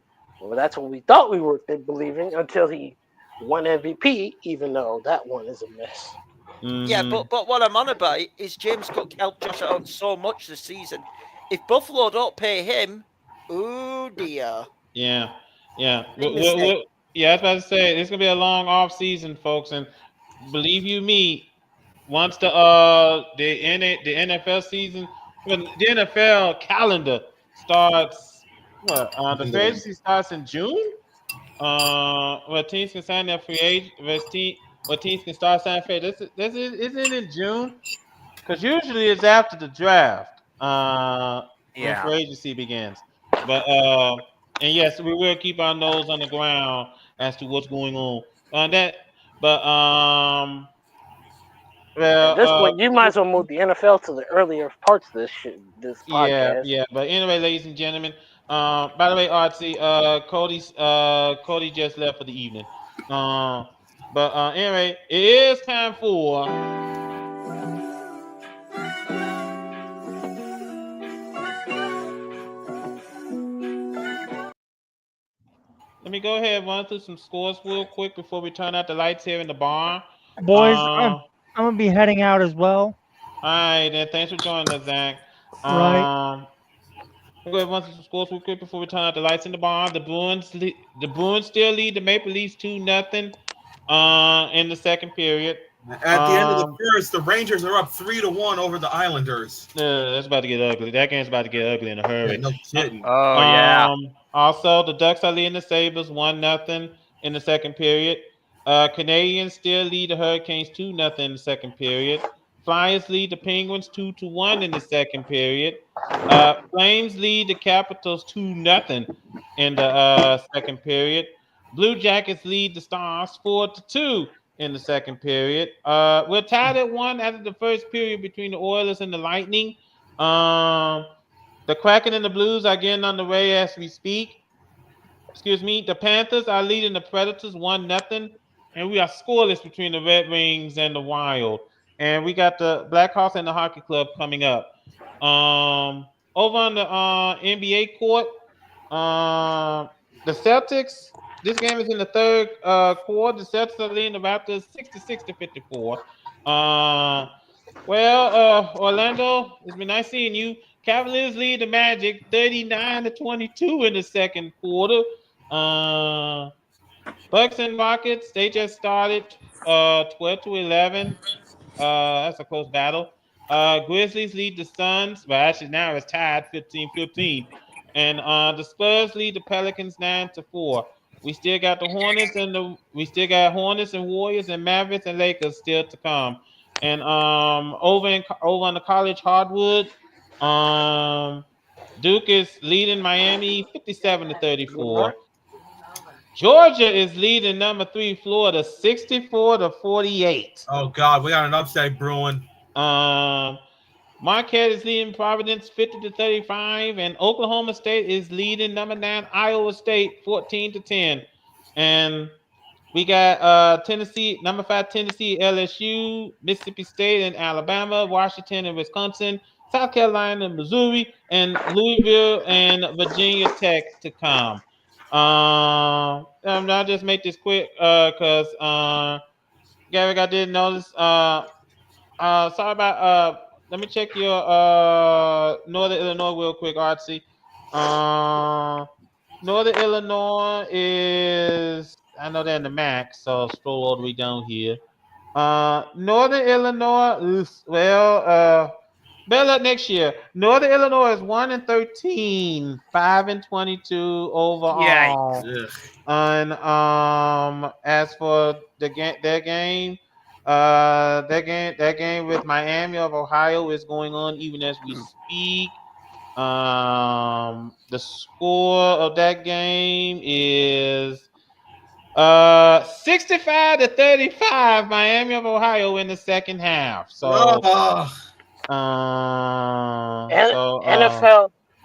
Well, that's what we thought we were believing until he won MVP, even though that one is a mess. Yeah, but what I'm on about is James Cook helped Josh Allen so much this season. If Buffalo don't pay him, oh dear. Yeah, yeah. Big mistake. Yeah, I was about to say it's gonna be a long off season, folks, and believe you me, once the NFL season, when the NFL calendar starts, the free agency starts in June. Where teams can sign their free agent, where teams can start signing free. This isn't in June, because usually it's after the draft. When Yeah. free agency begins. But and yes, we will keep our nose on the ground as to what's going on. That, but At this well, point, you might as well move the NFL to the earlier parts of this yeah, podcast. yeah. But anyway, ladies and gentlemen, by the way, Artsy, Cody just left for the evening. But anyway, it is time for. Let me go ahead and run through some scores real quick before we turn out the lights here in the bar. Boys, I'm gonna be heading out as well. All right, then. Thanks for joining us, Zach. Right. We'll go ahead and run through some scores real quick before we turn out the lights in the bar. The Bruins still lead the Maple Leafs 2-0 in the second period. At the end of the first, the Rangers are up 3-1 over the Islanders. That's about to get ugly. That game's about to get ugly in a hurry. Yeah, no kidding. Oh yeah. Also, the Ducks are leading the Sabres 1-0 in the second period. Canadians still lead the Hurricanes 2-0 in the second period. Flyers lead the Penguins 2-1 in the second period. Flames lead the Capitals 2-0 in the second period. Blue Jackets lead the Stars 4-2 in the second period. We're tied at 1 after the first period between the Oilers and the Lightning. The Kraken and the Blues are getting on the way as we speak. Excuse me. The Panthers are leading the Predators 1-0. And we are scoreless between the Red Wings and the Wild. And we got the Blackhawks and the Hockey Club coming up. Over on the NBA court, the Celtics. This game is in the third quarter. The Celtics are leading the Raptors 66-54. Orlando, it's been nice seeing you. Cavaliers lead the Magic 39-22 in the second quarter. Bucks and Rockets, they just started 12-11. That's a close battle. Grizzlies lead the Suns, but actually now it's tied 15-15. And the Spurs lead the Pelicans 9-4. We still got Hornets and Warriors and Mavericks and Lakers still to come. And over on the college hardwood, Duke is leading Miami 57-34. Georgia is leading number 3 Florida 64-48. Oh God, we got an upset brewing. Marquette is leading Providence 50-35, and Oklahoma State is leading number 9 Iowa State 14-10. And we got Tennessee, number 5 Tennessee, LSU, Mississippi State, and Alabama, Washington and Wisconsin, South Carolina and Missouri, and Louisville and Virginia Tech to come. I'll just make this quick because Garrick, I didn't notice. Sorry about let me check your Northern Illinois real quick, Artsy. Northern Illinois is, I know they're in the MAC, so scroll all the way down here. Northern Illinois, better luck next year. Northern Illinois is 1-13, 5-22 overall. Yeah. And as for their game with Miami of Ohio is going on even as we speak. The score of that game is 65-35 Miami of Ohio in the second half. So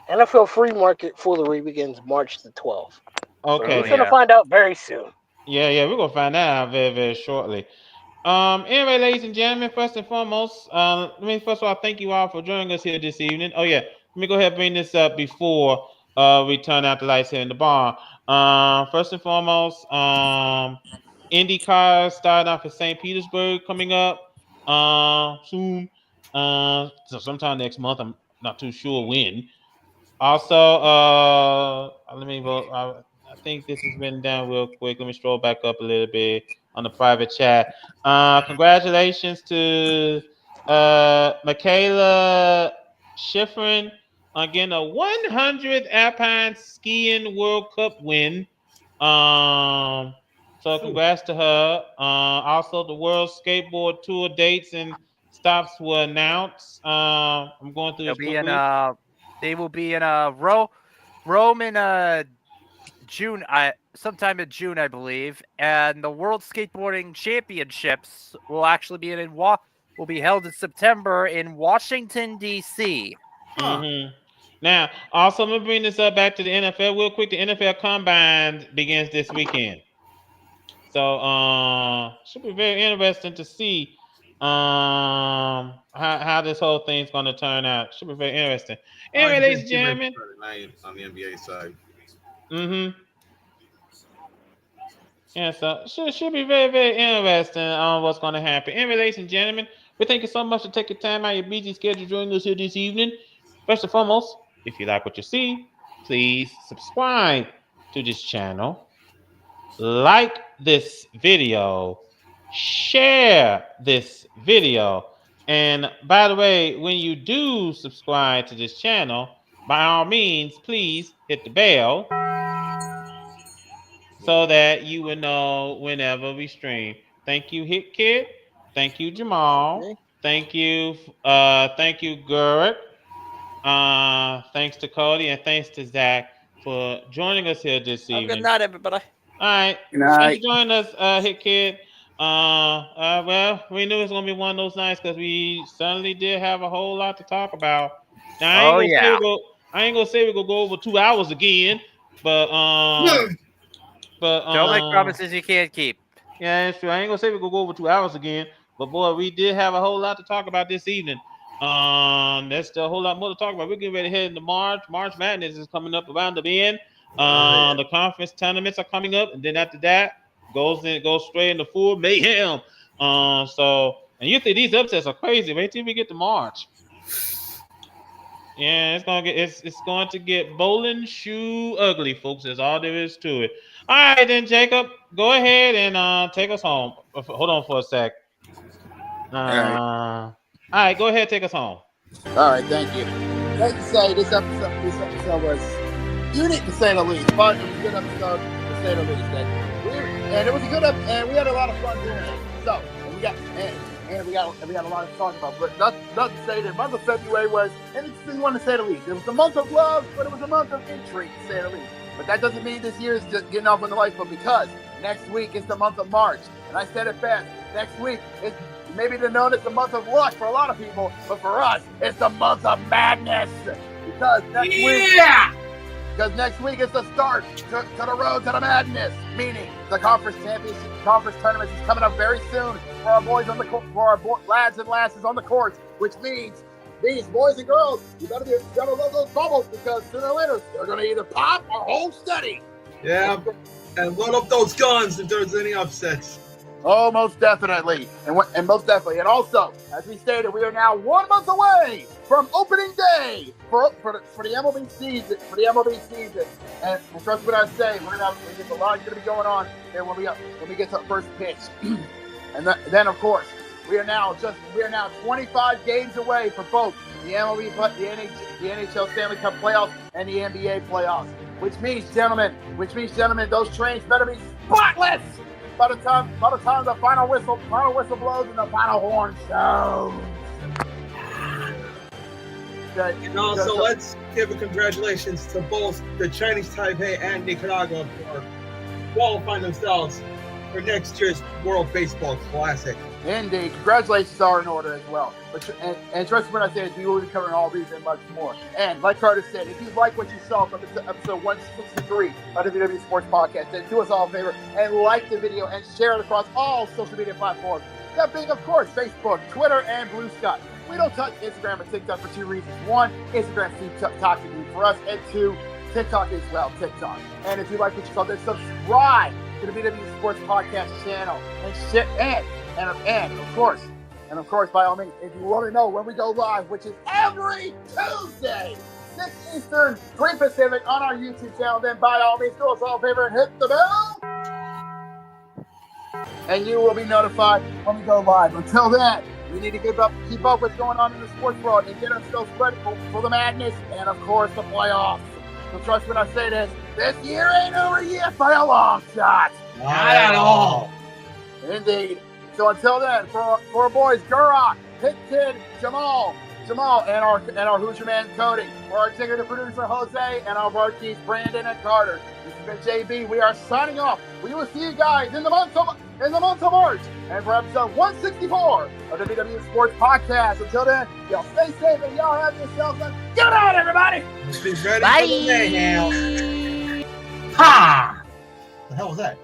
NFL free market foolery begins March the 12th. Okay. So we're gonna find out very soon. Yeah, we're gonna find out very, very shortly. Anyway, ladies and gentlemen, first and foremost, first of all, thank you all for joining us here this evening. Oh yeah, let me go ahead and bring this up before we turn out the lights here in the bar. First and foremost, IndyCar starting off in St. Petersburg coming up soon. So sometime next month. I'm not too sure when. Also, let me vote. I think this has been done real quick. Let me scroll back up a little bit on the private chat. Congratulations to Michaela Schifrin on getting a 100th Alpine Skiing World Cup win. So congrats to her. Also, the World Skateboard Tour dates and stops were announced. I'm going through this quickly. They will be in Rome in June. Sometime in June, I believe, and the World Skateboarding Championships will actually be will be held in September in Washington D.C. Mm-hmm. Now, also, I'm gonna bring this up back to the NFL real quick. The NFL Combine begins this weekend, so should be very interesting to see how this whole thing's gonna turn out. Should be very interesting. Anyway, ladies and gentlemen, on the NBA side. mm-hmm. Yeah, so should be very, very interesting on what's going to happen. Anyway, ladies and gentlemen, we thank you so much for taking time out of your busy schedule joining us here this evening. First and foremost, if you like what you see, please subscribe to this channel, like this video, share this video, and by the way, when you do subscribe to this channel, by all means, please hit the bell so that you will know whenever we stream. Thank you, Hit Kid. Thank you, Jamal. Thank you, Gurrit. Thanks to Cody, and thanks to Zach for joining us here this evening. Good night, everybody. All right. Good night. Thanks for joining us, Hit Kid. Well, we knew it was gonna be one of those nights because we suddenly did have a whole lot to talk about. Now, I ain't gonna say we're gonna go over 2 hours again, but don't make promises you can't keep. Yeah, that's true. I ain't gonna say we're gonna go over 2 hours again, but boy, we did have a whole lot to talk about this evening. There's still a whole lot more to talk about. We're getting ready to head into March. March Madness is coming up around the bend. The conference tournaments are coming up, and then after that goes straight into full mayhem. And you think these upsets are crazy. Wait till we get to March. Yeah, it's going to get bowling shoe ugly, folks. That's all there is to it. All right, then, Jacob, go ahead and take us home. Hold on for a sec. All right, go ahead, take us home. All right, thank you. Like to say, this episode was unique to say the least, but it was a good episode to say the least. And it was a good episode, and we had a lot of fun doing it. So, we got a lot to talk about. But not to say that the month of February was an interesting one to say the least. It was the month of love, but it was a month of intrigue to say the least. But that doesn't mean this year is just getting off on the lifeboat, because next week is the month of March. And I said it best. Next week is maybe to know it's the month of luck for a lot of people, but for us, it's the month of madness. Because next week is the start to the road to the madness. Meaning the conference tournament is coming up very soon for our boys on the court, for our lads and lasses on the courts, which means these boys and girls, you gotta love those bubbles, because sooner or later they're gonna either pop or hold steady. Yeah, and load up those guns if there's any upsets. Oh, most definitely, and most definitely, and also, as we stated, we are now 1 month away from opening day for the MLB season. And trust me when I say, there's a lot going to be going on there when we get to the first pitch, and then of course we are now 25 games away from both the MLB, the NHL Stanley Cup playoffs and the NBA playoffs. Which means, gentlemen, those trains better be spotless by the time the final whistle blows and the final horn sounds. Okay. And also, let's give a congratulations to both the Chinese Taipei and Nicaragua for qualifying themselves for next year's World Baseball Classic. Indeed. Congratulations are in order as well. And trust me when I say this, we will be covering all these and much more. And like Carter said, if you like what you saw from episode 163 of the VWU Sports Podcast, then do us all a favor and like the video and share it across all social media platforms. That being, of course, Facebook, Twitter, and Blue Sky. We don't touch Instagram and TikTok for two reasons. One, Instagram's too toxic for us, and two, TikTok as well, TikTok. And if you like what you saw, then subscribe to the VWU Sports Podcast channel and of course, by all means, if you want to know when we go live, which is every Tuesday, 6 Eastern, 3 Pacific on our YouTube channel, then by all means, do us all a favor and hit the bell. And you will be notified when we go live. Until then, we need to keep up what's going on in the sports world and get ourselves ready for the madness and, of course, the playoffs. So trust when I say this year ain't over yet by a long shot. Not at all. Indeed. So until then, for our boys, Gurok, Hit Kid, Jamal, and our Hoosier Man Cody, for our executive producer Jose, and our marquees Brandon and Carter. This has been JB. We are signing off. We will see you guys in the month of March, and for episode 164 of the VW Sports Podcast. Until then, y'all stay safe and y'all have yourselves a good night, everybody. Be ready for the mayhem. Ha! The hell was that?